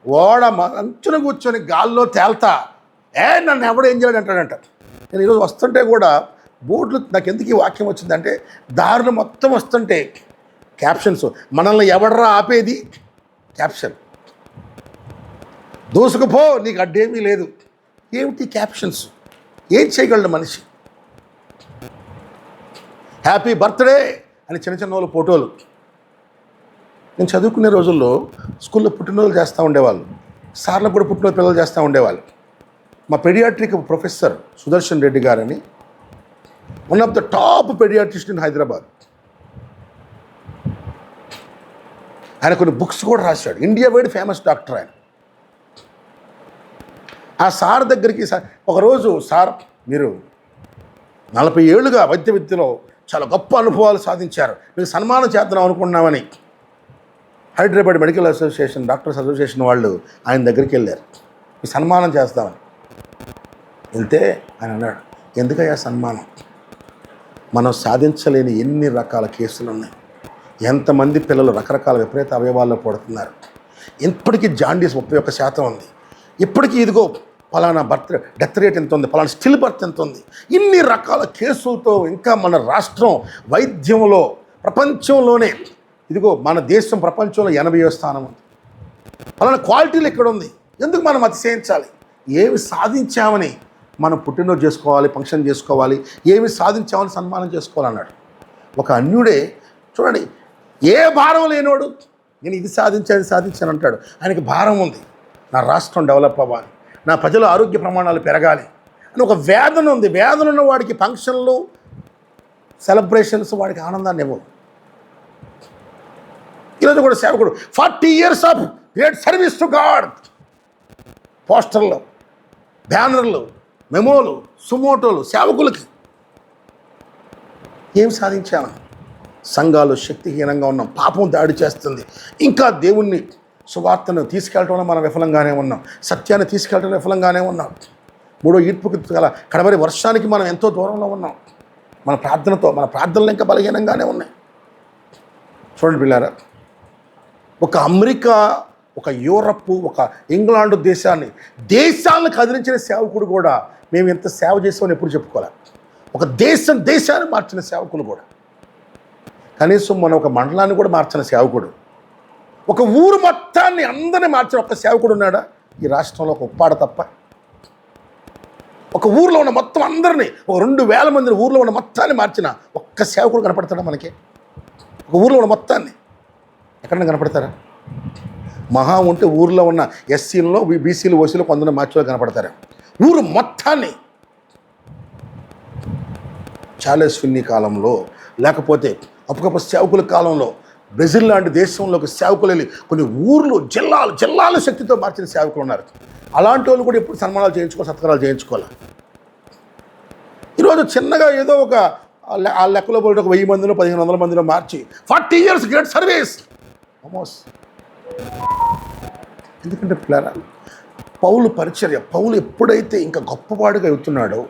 ఓడ అంచున కూర్చొని గాల్లో తేల్తా, నన్ను ఎవడేం చేయలేడు అంటాడంట. నేను ఈరోజు వస్తుంటే కూడా బోర్డులు, నాకు ఎందుకు ఈ వాక్యం వచ్చిందంటే, దారులు మొత్తం వస్తుంటే క్యాప్షన్స్, మనల్ని ఎవడరా ఆపేది, క్యాప్షన్, దూసుకుపో నీకు అడ్డేమీ లేదు. ఏమిటి క్యాప్షన్స్? ఏం చేయగలడు మనిషి? హ్యాపీ బర్త్డే అని చిన్న చిన్న వాళ్ళు ఫోటోలు. నేను చదువుకునే రోజుల్లో స్కూల్లో పుట్టినరోజులు చేస్తూ ఉండేవాళ్ళు, సార్లకు కూడా పుట్టినరోజు పిల్లలు చేస్తూ ఉండేవాళ్ళు. మా పెడియాట్రిక్ ప్రొఫెసర్ సుదర్శన్ రెడ్డి గారని, one of the top pediatrist in Hyderabad, ఆయన కొన్ని బుక్స్ కూడా రాశాడు. ఇండియా వైడ్ ఫేమస్ డాక్టర్ ఆయన. ఆ సార్ దగ్గరికి ఒకరోజు, సార్ మీరు 40 ఏళ్ళుగా వైద్య విద్యలో చాలా గొప్ప అనుభవాలు సాధించారు, మీకు సన్మానం చేద్దాం అనుకున్నామని Hyderabad medical association, doctors association వాళ్ళు ఆయన దగ్గరికి వెళ్ళారు, మీకు సన్మానం చేస్తామని వెళ్తే ఆయన అన్నాడు, ఎందుకయ్యా సన్మానం, మనం సాధించలేని ఎన్ని రకాల కేసులు ఉన్నాయి, ఎంతమంది పిల్లలు రకరకాల విపరీత అవయవాల్లో పడుతున్నారు, ఇప్పటికీ జాండీస్ 31% ఉంది, ఇప్పటికీ ఇదిగో పలానా డెత్ రేట్ ఎంత ఉంది, పలానా స్టిల్ బర్త్ ఎంత ఉంది, ఇన్ని రకాల కేసులతో ఇంకా మన రాష్ట్రం వైద్యంలో ప్రపంచంలోనే, ఇదిగో మన దేశం ప్రపంచంలో 80వ స్థానం ఉంది, పలానా క్వాలిటీలు ఎక్కడ ఉంది, ఎందుకు మనం అతిశయించాలి, ఏమి సాధించామని మనం పుట్టినరోజు చేసుకోవాలి, ఫంక్షన్ చేసుకోవాలి, ఏమి సాధించామని సన్మానం చేసుకోవాలన్నాడు. ఒక అన్యుడే చూడండి, ఏ భారం లేనోడు నేను ఇది సాధించాను అంటాడు. ఆయనకి భారం ఉంది, నా రాష్ట్రం డెవలప్ అవ్వాలి, నా ప్రజల ఆరోగ్య ప్రమాణాలు పెరగాలి అని ఒక వేదన ఉంది. వేదన ఉన్న వాడికి ఫంక్షన్లు, సెలబ్రేషన్స్ వాడికి ఆనందాన్ని ఇవ్వవు. ఈరోజు కూడా సేవకుడు 40 years of great service to God, పోస్టర్లు, బ్యానర్లు, మెమోలు, సుమోటోలు సేవకులకి. ఏం సాధించాము? సంఘాలు శక్తిహీనంగా ఉన్నాం, పాపం దాడి చేస్తుంది. ఇంకా దేవుణ్ణి సువార్తను తీసుకెళ్ళటంలో మనం విఫలంగానే ఉన్నాం, సత్యాన్ని తీసుకెళ్ళటంలో విఫలంగానే ఉన్నాం. మూడో ఈడ్పుకి గల కడవరి వర్షానికి మనం ఎంతో దూరంలో ఉన్నాం. మన ప్రార్థనలు ఇంకా బలహీనంగానే ఉన్నాయి. చూడండి పిల్లారా, ఒక అమెరికా, ఒక యూరప్, ఒక ఇంగ్లాండ్ దేశాలను కదిలించిన సేవకుడు కూడా మేము ఎంత సేవ చేసామని ఎప్పుడు చెప్పుకోవాలి. ఒక దేశాన్ని మార్చిన సేవకులు కూడా, కనీసం మన ఒక మండలాన్ని కూడా మార్చిన సేవకుడు, ఒక ఊరు మొత్తాన్ని అందరినీ మార్చిన ఒక్క సేవకుడు ఉన్నాడా ఈ రాష్ట్రంలో? ఒక ఉప్పాడ తప్ప. ఒక ఊరిలో ఉన్న మొత్తం అందరినీ, ఒక 2000 మందిని ఊరిలో ఉన్న మొత్తాన్ని మార్చిన ఒక్క సేవకుడు కనపడతాడా మనకి? ఒక ఊరిలో ఉన్న మొత్తాన్ని ఎక్కడైనా కనపడతారా? మహా ఉంటే ఊరిలో ఉన్న ఎస్సీలలో, బీసీలు, ఓసీలు కొందరు మార్చిలో కనపడతారా? ఊరు మొత్తాన్ని చార్లెస్ ఫిన్నీ కాలంలో, లేకపోతే అప్పకప్ప సేవకుల కాలంలో బ్రెజిల్ లాంటి దేశంలోకి సేవకులు వెళ్ళి కొన్ని ఊర్లు, జిల్లాల శక్తితో మార్చిన సేవకులు ఉన్నారు. అలాంటి వాళ్ళు కూడా ఎప్పుడు సన్మానాలు చేయించుకోవాలి, సత్కారాలు చేయించుకోవాలి. ఈరోజు చిన్నగా ఏదో ఒక ఆ లెక్కలో పోయి ఒక 1000 మందిలో 1500 మందిలో మార్చి 40 years గ్రేట్ సర్వీస్ ఆల్మోస్ట్. ఎందుకంటే పిల్లరా, పౌలు పరిచర్య, పౌలు ఎప్పుడైతే ఇంకా గొప్పవాడిగా అవుతున్నాడో,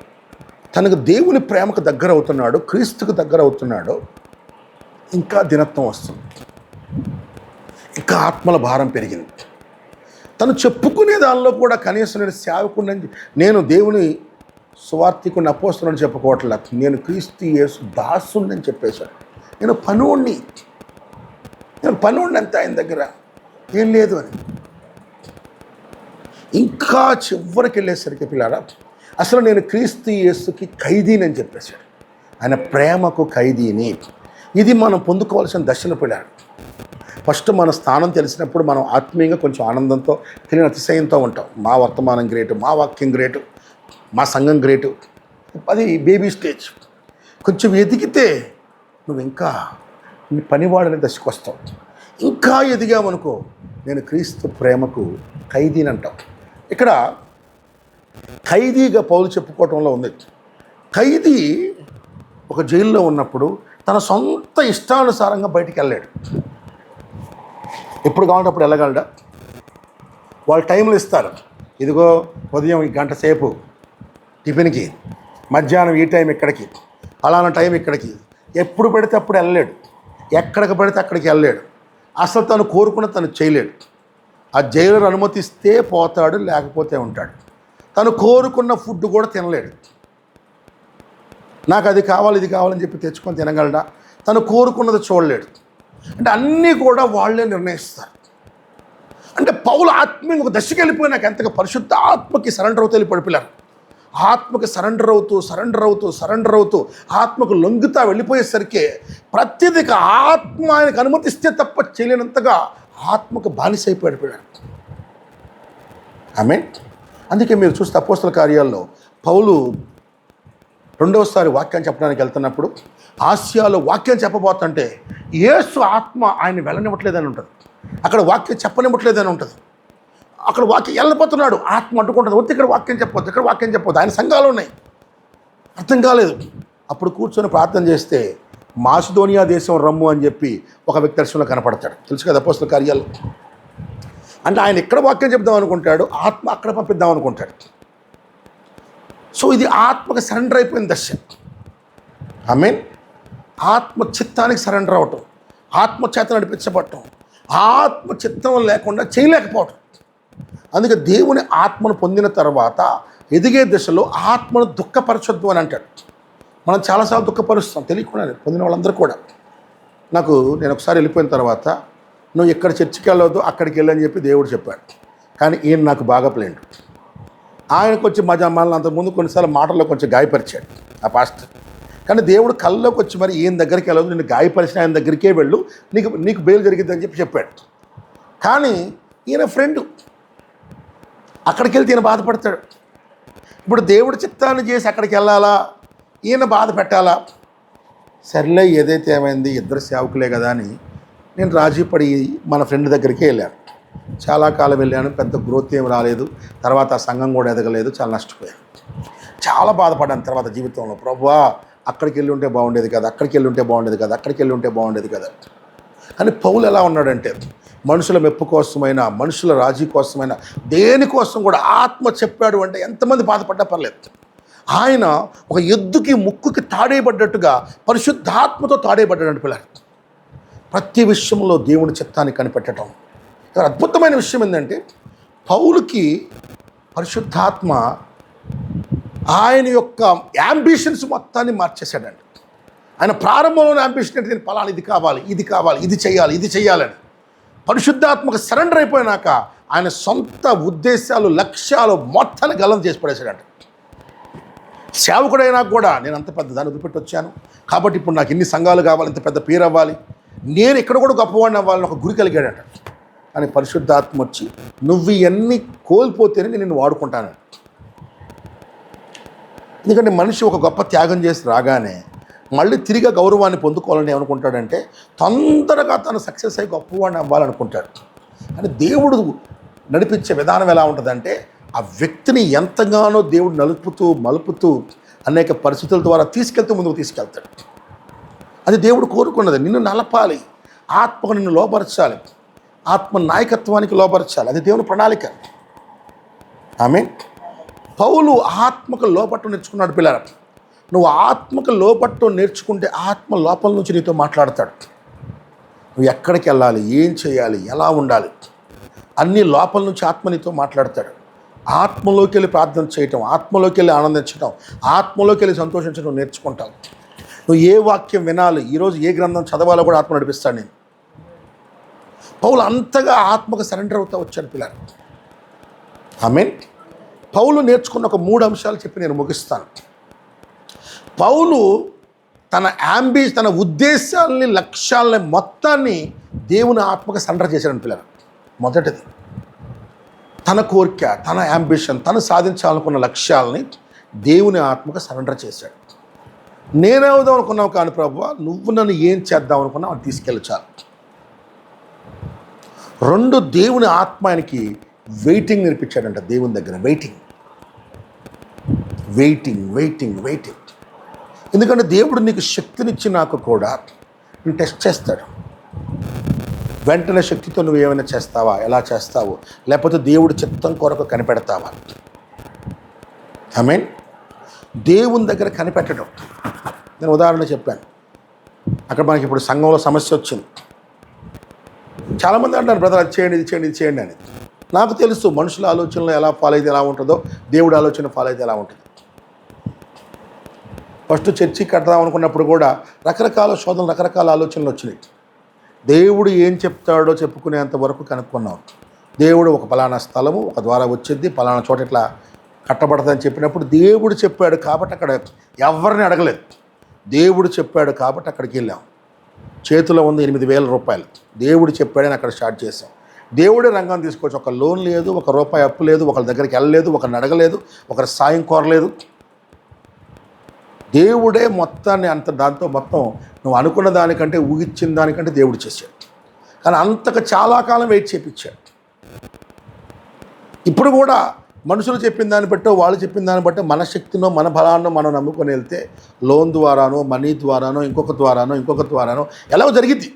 తనకు దేవుని ప్రేమకు దగ్గర అవుతున్నాడో, క్రీస్తుకు దగ్గర అవుతున్నాడో, ఇంకా దినత్వం వస్తుంది, ఇంకా ఆత్మల భారం పెరిగింది. తను చెప్పుకునే దానిలో కూడా కనీసం నేను సేవకుడిని, నేను దేవుని సువార్థికుని, అపోస్తలుని చెప్పుకోవట్లేదు, నేను క్రీస్తు యేసు దాసుని చెప్పేశాడు. నేను పనుడిని అంతే, ఆయన దగ్గర ఏం లేదు అని. ఇంకా చివరికి వెళ్ళేసరికి పిల్లారా, అసలు నేను క్రీస్తు యేసుకి ఖైదీని అని చెప్పేశాడు. ఆయన ప్రేమకు ఖైదీని. ఇది మనం పొందుకోవాల్సిన దశను పిల్లాడు. ఫస్ట్ మన స్థానం తెలిసినప్పుడు మనం ఆత్మీయంగా కొంచెం ఆనందంతో, తెలియని అతిశయంతో ఉంటాం. మా వర్తమానం గ్రేటు, మా వాక్యం గ్రేటు, మా సంఘం గ్రేటు. అది బేబీ స్టేజ్. కొంచెం ఎదిగితే నువ్వు ఇంకా నీ పనివాడని దశకు వస్తావు. ఇంకా ఎదిగావనుకో, నేను క్రీస్తు ప్రేమకు ఖైదీని అంటావు. ఇక్కడ ఖైదీగా పౌలు చెప్పుకోవటంలో ఉంది. ఖైదీ ఒక జైల్లో ఉన్నప్పుడు తన సొంత ఇష్టానుసారంగా బయటికి వెళ్ళాడు. ఎప్పుడు కావాలంటే అప్పుడు వెళ్ళగలడా? వాళ్ళు టైంలు ఇస్తారు. ఇదిగో ఉదయం ఈ గంట సేపు టిఫిన్కి, మధ్యాహ్నం ఈ టైం ఇక్కడికి, ఫలానా టైం ఇక్కడికి. ఎప్పుడు పడితే అప్పుడు వెళ్ళలేడు, ఎక్కడికి పడితే అక్కడికి వెళ్ళలేడు. అసలు తను కోరుకున్న తను చేయలేడు. ఆ జైలర్ అనుమతిస్తే పోతాడు, లేకపోతే ఉంటాడు. తను కోరుకున్న ఫుడ్ కూడా తినలేడు. నాకు అది కావాలి, ఇది కావాలని చెప్పి తెచ్చుకొని తినగలడా? తను కోరుకున్నది చూడలేడు. అంటే అన్నీ కూడా వాళ్ళే నిర్ణయిస్తారు. అంటే పౌలు ఆత్మీయంగా ఒక దశకి వెళ్ళిపోయినాక ఎంతగా పరిశుద్ధ ఆత్మకి సరెండర్ అవుతూ వెళ్ళిపోయారు. ఆత్మకి సరెండర్ అవుతూ ఆత్మకు లొంగుతా వెళ్ళిపోయేసరికి ప్రతిదిగా ఆత్మ ఆయనకు అనుమతిస్తే తప్ప చేయలేనంతగా ఆత్మకు బానిస అయిపోయాడు. ఆమేన్. అందుకే మీరు చూస్తే అపోస్తల కార్యాల్లో పౌలు రెండవసారి వాక్యాన్ని చెప్పడానికి వెళ్తున్నప్పుడు, ఆసియాలో వాక్యం చెప్పబోతుంటే యేసు ఆత్మ ఆయన వెళ్ళనివ్వట్లేదని ఉంటుంది, అక్కడ వాక్యం చెప్పనివ్వట్లేదని ఉంటుంది. అక్కడ వాక్యం వెళ్ళిపోతున్నాడు, ఆత్మ అడ్డుకుంటుంది. వద్దు, ఇక్కడ వాక్యం చెప్పొద్దు, ఆయన సంఘాలు ఉన్నాయి. అర్థం కాలేదు. అప్పుడు కూర్చొని ప్రార్థన చేస్తే మాసిదోనియా దేశం రమ్ము అని చెప్పి ఒక వ్యక్తి దర్శనంలో కనపడతాడు. తెలుసు కదా అపోస్తల కార్యాలు. అంటే ఆయన ఇక్కడ వాక్యం చెప్దాం అనుకుంటాడు, ఆత్మ అక్కడ పంపిద్దాం అనుకుంటాడు. సో ఇది ఆత్మకి సరెండర్ అయిపోయిన దశ. ఆమేన్. ఆత్మ చిత్తానికి సరెండర్ అవ్వటం, ఆత్మ చేత నడిపించబడటం, ఆత్మ చిత్తం లేకుండా చేయలేకపోవటం. అందుకే దేవుని ఆత్మను పొందిన తర్వాత ఎదిగే దశలో ఆత్మను దుఃఖపరచొద్దు అని అంటాడు. మనం చాలాసార్లు దుఃఖపరుస్తాం తెలియకుండా, పొందిన వాళ్ళందరూ కూడా. నేను ఒకసారి వెళ్ళిపోయిన తర్వాత, నువ్వు ఎక్కడ చర్చికి వెళ్ళవద్దు, అక్కడికి వెళ్ళని చెప్పి దేవుడు చెప్పాడు. కానీ ఈయన నాకు బాగా ప్లేండు. ఆయనకు వచ్చి మనల్ని అంతకుముందు కొన్నిసార్లు మాటల్లో కొంచెం గాయపరిచాడు ఆ పాస్టర్. కానీ దేవుడు కళ్ళలోకి వచ్చి మరి ఈయన దగ్గరికి వెళ్ళదు, నిన్ను గాయపరిచిన ఆయన దగ్గరికే వెళ్ళు, నీకు బెయిల్ జరిగిద్దని చెప్పాడు. కానీ ఈయన ఫ్రెండు, అక్కడికి వెళ్తే ఈయన బాధపడతాడు. ఇప్పుడు దేవుడు చిత్తాన్ని చేసి అక్కడికి వెళ్ళాలా, ఈయన బాధ పెట్టాలా? సర్లే ఏదైతే ఏమైంది, ఇద్దరు సేవకులే కదా అని నేను రాజీ పడి మన ఫ్రెండ్ దగ్గరికి వెళ్ళాను. చాలా కాలం వెళ్ళాను, పెద్ద గ్రోత్ ఏమి రాలేదు. తర్వాత ఆ సంఘం కూడా ఎదగలేదు, చాలా నష్టపోయాను. చాలా బాధపడ్డాను తర్వాత జీవితంలో. ప్రభువా, అక్కడికి వెళ్ళి ఉంటే బాగుండేది కదా, అక్కడికి వెళ్ళి ఉంటే బాగుండేది కదా, అక్కడికి వెళ్ళి ఉంటే బాగుండేది కదా అని. పౌలు ఎలా ఉన్నాడంటే, మనుషుల మెప్పు కోసమైనా, మనుషుల రాజీ కోసమైనా, దేనికోసం కూడా ఆత్మ చెప్పాడు అంటే ఎంతమంది బాధపడ్డా పర్లేదు. ఆయన ఒక ఎద్దుకి ముక్కుకి తాడేయబడ్డట్టుగా పరిశుద్ధాత్మతో తాడేయబడ్డాడు పిల్లలు. ప్రతి విషయంలో దేవుని చిత్తాన్ని కనిపెట్టడం. అద్భుతమైన విషయం ఏంటంటే, పౌలుకి పరిశుద్ధాత్మ ఆయన యొక్క యాంబిషన్స్ మొత్తాన్ని మార్చేశాడండి. ఆయన ప్రారంభంలోనే యాంబిషన్ అంటే నేను పలానా ఇది కావాలి, ఇది కావాలి, ఇది చేయాలి, ఇది చేయాలని. పరిశుద్ధాత్మకు సరెండర్ అయిపోయినాక ఆయన సొంత ఉద్దేశాలు, లక్ష్యాలు మొత్తాన్ని గల్లం చేసి పడేశాడంట. సేవకుడైనా కూడా నేను అంత పెద్ద దాన్ని వదిలిపెట్టి వచ్చాను కాబట్టి ఇప్పుడు నాకు ఇన్ని సంఘాలు కావాలి, ఇంత పెద్ద పేరు అవ్వాలి, నేను ఇక్కడ కూడా గొప్పవాడిని అవ్వాలని ఒక గురి కలిగాడట. కానీ పరిశుద్ధాత్మ వచ్చి నువ్వు ఇవన్నీ కోల్పోతేనే నేను నిన్ను వాడుకుంటాను. ఎందుకంటే మనిషి ఒక గొప్ప త్యాగం చేసి రాగానే మళ్ళీ తిరిగి గౌరవాన్ని పొందుకోవాలని ఏమనుకుంటాడంటే, తొందరగా తను సక్సెస్ అయ్యి గొప్పవాడిని అవ్వాలనుకుంటాడు. కానీ దేవుడు నడిపించే విధానం ఎలా ఉంటుందంటే, ఆ వ్యక్తిని ఎంతగానో దేవుడు నలుపుతూ మలుపుతూ అనేక పరిస్థితుల ద్వారా తీసుకెళ్తూ ముందుకు తీసుకెళ్తాడు. అది దేవుడు కోరుకున్నది. నిన్ను నలపాలి, ఆత్మకు నిన్ను లోపరచాలి, ఆత్మ నాయకత్వానికి లోపరచాలి. అది దేవుని ప్రణాళిక. ఆమేన్. పౌలు ఆత్మకు లోపట్టు నేర్చుకున్నాడు పిల్లల. నువ్వు ఆత్మకు లోపట్టు నేర్చుకుంటే ఆత్మ లోపల నుంచి నీతో మాట్లాడతాడు. నువ్వు ఎక్కడికి వెళ్ళాలి, ఏం చేయాలి, ఎలా ఉండాలి, అన్నీ లోపల నుంచి ఆత్మ నీతో మాట్లాడతాడు. ఆత్మలోకి వెళ్ళి ప్రార్థన చేయటం, ఆత్మలోకి వెళ్ళి ఆనందించడం, ఆత్మలోకి వెళ్ళి సంతోషించడం నేర్చుకుంటావు. నువ్వు ఏ వాక్యం వినాలి, ఈరోజు ఏ గ్రంథం చదవాలో కూడా ఆత్మ నడిపిస్తాడు. నేను పౌలు అంతగా ఆత్మకు సరెండర్ అవుతా వచ్చాను పిల్లలు. ఆమేన్. పౌలు నేర్చుకున్న ఒక 3 అంశాలు చెప్పి నేను ముగిస్తాను. పౌలు తన ఉద్దేశాలని, లక్ష్యాలని మొత్తాన్ని దేవుని ఆత్మకు సరెండర్ చేశాడని పిల్లలు. మొదటిది, తన కోరిక, తన యాంబిషన్, తను సాధించాలనుకున్న లక్ష్యాలని దేవుని ఆత్మకు సరెండర్ చేశాడు. నేనేవుదాం అనుకున్నావు కానీ ప్రభువా, నువ్వు నన్ను ఏం చేద్దాం అనుకున్నావు అది తీసుకెళ్ళి చాలు. 2, దేవుని ఆత్మ ఆయనకి వెయిటింగ్ నేర్పించాడంట. దేవుని దగ్గర వెయిటింగ్. ఎందుకంటే దేవుడు నీకు శక్తినిచ్చినాక కూడా నేను టెస్ట్ చేస్తాడు. వెంటనే శక్తితో నువ్వు ఏమైనా చేస్తావా, ఎలా చేస్తావు, లేకపోతే దేవుడి చిత్తం కొరకు కనిపెడతావా. ఆమేన్. దేవుని దగ్గర కనిపెట్టడం. నేను ఉదాహరణ చెప్పాను. అక్కడ మనకి ఇప్పుడు సంఘంలో సమస్య వచ్చింది. చాలామంది అంటారు, బ్రదర్ అది చేయండి, ఇది చేయండి, ఇది చేయండి అని. నాకు తెలుసు మనుషుల ఆలోచనలో ఎలా ఫాలో అయితే ఎలా ఉంటుందో, దేవుడి ఆలోచన ఫాలో అయితే ఎలా ఉంటుంది. ఫస్ట్ చర్చి కడదాం అనుకున్నప్పుడు కూడా రకరకాల శోధనలు, రకరకాల ఆలోచనలు వచ్చినాయి. దేవుడు ఏం చెప్తాడో చెప్పుకునేంత వరకు కనుక్కున్నాం. దేవుడు ఒక పలానా స్థలము, ఒక ద్వారా వచ్చింది, పలానా చోట ఇట్లా కట్టబడదని చెప్పినప్పుడు దేవుడు చెప్పాడు కాబట్టి అక్కడ ఎవరిని అడగలేదు. దేవుడు చెప్పాడు కాబట్టి అక్కడికి వెళ్ళాం. చేతిలో ఉంది 8,000 రూపాయలు. దేవుడు చెప్పాడని అక్కడ స్టార్ట్ చేసాం. దేవుడే రంగం తీసుకోవచ్చు. ఒక లోన్ లేదు, ఒక రూపాయి అప్పు లేదు, ఒకరి దగ్గరికి వెళ్ళలేదు, ఒకరిని అడగలేదు, ఒకరి సాయం కోరలేదు. దేవుడే మొత్తాన్ని దాంతో మొత్తం నువ్వు అనుకున్న దానికంటే, ఊహించిన దానికంటే దేవుడు చేశాడు. కానీ అంతకు చాలా కాలం వెయిట్ చేయించాడు. ఇప్పుడు కూడా మనుషులు చెప్పిన దాన్ని బట్టో, వాళ్ళు చెప్పిన దాన్ని బట్టి మన శక్తినో, మన బలాన్నో మనం నమ్ముకొని వెళ్తే లోన్ ద్వారానో, మనీ ద్వారానో, ఇంకొక ద్వారానో ఎలా జరిగింది.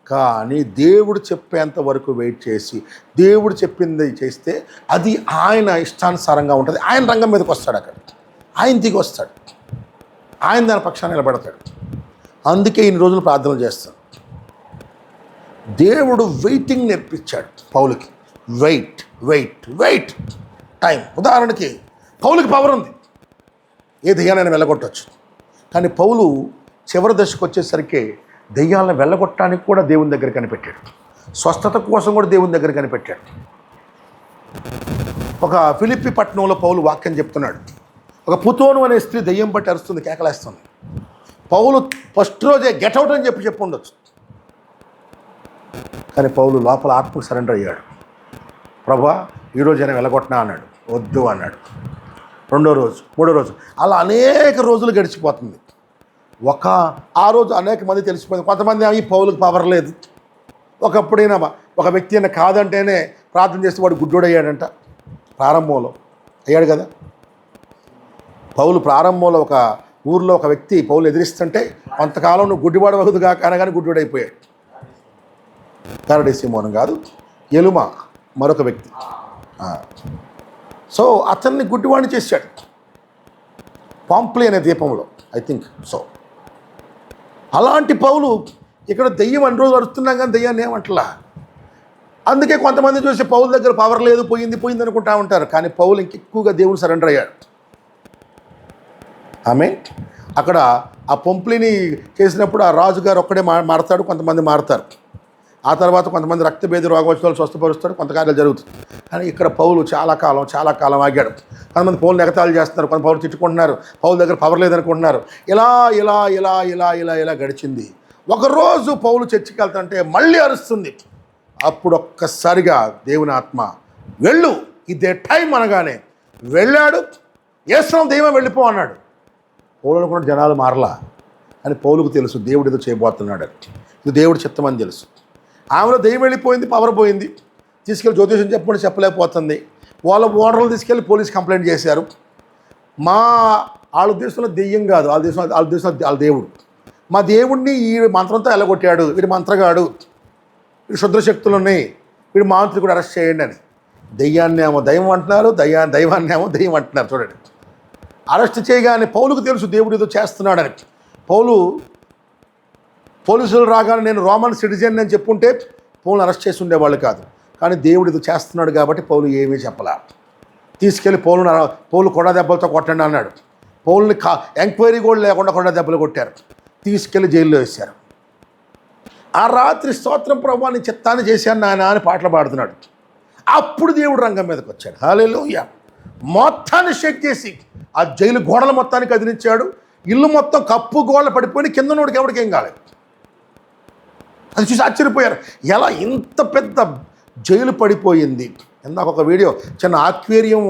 కానీ దేవుడు చెప్పేంత వరకు వెయిట్ చేసి దేవుడు చెప్పింది చేస్తే అది ఆయన ఇష్టానుసారంగా ఉంటుంది. ఆయన రంగం మీదకి వస్తాడు, అక్కడ ఆయన దిగి వస్తాడు, ఆయన దాని పక్షాన్ని నిలబడతాడు. అందుకే ఇన్ని రోజులు ప్రార్థనలు చేస్తాను. దేవుడు వెయిటింగ్ నేర్పించాడు పౌలుకి. Wait time. ఉదాహరణకి పౌలుకి పవర్ ఉంది, ఏ దెయ్యాన్ని వెళ్ళగొట్టవచ్చు. కానీ పౌలు చివరి దశకు వచ్చేసరికి దెయ్యాలను వెళ్ళగొట్టడానికి కూడా దేవుని దగ్గర కనిపెట్టాడు. స్వస్థత కోసం కూడా దేవుని దగ్గర కనిపెట్టాడు. ఒక ఫిలిప్పి పట్టణంలో పౌలు వాక్యం చెప్తున్నాడు. ఒక పుతోను అనే స్త్రీ దెయ్యం బట్టి అరుస్తుంది, కేకలేస్తుంది. పౌలు ఫస్ట్ రోజే గెట్అవుట్ అని చెప్పి ఉండొచ్చు. కానీ పౌలు లోపల ఆత్మకు సరెండర్ అయ్యాడు. ప్రభువా, ఈరోజు నేను వెళ్ళగొట్టినా అన్నాడు. వద్దు అన్నాడు. 2వ రోజు, 3వ రోజు, అలా అనేక రోజులు గడిచిపోతుంది. ఆ రోజు అనేక మంది తెలిసిపోయింది. కొంతమంది ఈ పౌలుకు పవర్ లేదు. ఒకప్పుడైనా ఒక వ్యక్తి అయినా కాదంటేనే ప్రార్థన చేస్తే వాడు గుడ్డోడయ్యాడంట. ప్రారంభంలో అయ్యాడు కదా. పౌలు ప్రారంభంలో ఒక ఊర్లో ఒక వ్యక్తి పౌలు ఎదిరిస్తుంటే కొంతకాలం నువ్వు గుడ్డివాడు వదుగా అనగానే గుడ్డివాడైపోయాడు. కరడి సిమోను కాదు, ఎలుమా మరొక వ్యక్తి. సో అతన్ని గుడ్డివాడిని చేశాడు పాంప్లీ అనే దీపంలో, ఐ థింక్ సో. అలాంటి పౌలు ఇక్కడ దెయ్యం అన్ని రోజులు అరుస్తున్నాం కానీ దెయ్యాన్ని ఏమంటలా. అందుకే కొంతమంది చూసి పౌలు దగ్గర పవర్ లేదు, పోయింది అనుకుంటా ఉంటారు. కానీ పౌలు ఇంకెక్కువగా దేవుడు సరెండర్ అయ్యాడు. ఆమె అక్కడ ఆ పంప్లిని చేసినప్పుడు ఆ రాజుగారు ఒక్కడే మారతాడు, కొంతమంది మారతారు. ఆ తర్వాత కొంతమంది రక్తభేది రోగవచ్చులు స్వస్థపరుస్తాడు, కొంతకాలం జరుగుతుంది. కానీ ఇక్కడ పౌలు చాలా కాలం ఆగాడు. కొంతమంది పౌలు ఎగతాళి చేస్తున్నారు, కొంత పౌలు తిట్టుకుంటున్నారు, పౌలు దగ్గర పవర్ లేదనుకుంటున్నారు. ఇలా గడిచింది. ఒకరోజు పౌలు చర్చికి వెళ్తుంటే మళ్ళీ అరుస్తుంది. అప్పుడు ఒక్కసారిగా దేవుని ఆత్మ వెళ్ళు, ఇదే టైం అనగానే వెళ్ళాడు. యేసు దెయ్యం వెళ్ళిపో అన్నాడు. పౌలు అనుకున్న జనాలు మారలా. అని పౌలుకు తెలుసు దేవుడు ఏదో చేయబోతున్నాడు, ఇది దేవుడు చిత్తమని తెలుసు. ఆమెలో దెయ్యం వెళ్ళిపోయింది, పవర్ పోయింది. తీసుకెళ్ళి జ్యోతిషం చెప్పలేకపోతుంది. వాళ్ళ ఓనర్లు తీసుకెళ్ళి పోలీస్ కంప్లైంట్ చేశారు. వాళ్ళ ఉద్దేశంలో దెయ్యం కాదు, వాళ్ళ ఉద్దేశంలో వాళ్ళ దేవుడు. మా దేవుడిని ఈ మంత్రంతో ఎల్లగొట్టాడు, వీడి మంత్రగాడు, వీడి శుద్రశక్తులు ఉన్నాయి, వీడి మాంత్రికుడు అరెస్ట్ చేయండి అని. దెయ్యాన్ని ఏమో దయ్యం అంటున్నారు, దైవాన్ని ఏమో దెయ్యం అంటున్నారు. చూడండి, అరెస్ట్ చేయగానే పౌలుకు తెలుసు దేవుడు ఏదో చేస్తున్నాడని. పోలీసులు రాగానే నేను రోమన్ సిటిజన్ అని చెప్పుంటే పౌలు అరెస్ట్ చేసి ఉండేవాళ్ళు కాదు. కానీ దేవుడు ఏదో చేస్తున్నాడు కాబట్టి పౌలు ఏమీ చెప్పలా. తీసుకెళ్ళి పౌలు కొండ దెబ్బలతో కొట్టండి అన్నాడు. పౌలుని ఎంక్వైరీ కూడా లేకుండా కొండ దెబ్బలు కొట్టారు, తీసుకెళ్ళి జైల్లో వేశారు. ఆ రాత్రి స్తోత్రం ప్రభువా నీ చిత్తాన్ని చేశాను నాయన అని పాటలు పాడుతున్నాడు. అప్పుడు దేవుడు రంగం మీదకి వచ్చాడు. హల్లెలూయా. మొత్తాన్ని షేక్ చేసి ఆ జైలు గోడల మొత్తానికి కదిలించాడు. ఇల్లు మొత్తం కప్పు గోడలు పడిపోయి కింద నోడికి ఎవరికేం కాలేదు. అది చూసి ఆశ్చర్యపోయారు, ఎలా ఇంత పెద్ద జైలు పడిపోయింది. ఇందాక ఒక వీడియో, చిన్న ఆక్వేరియం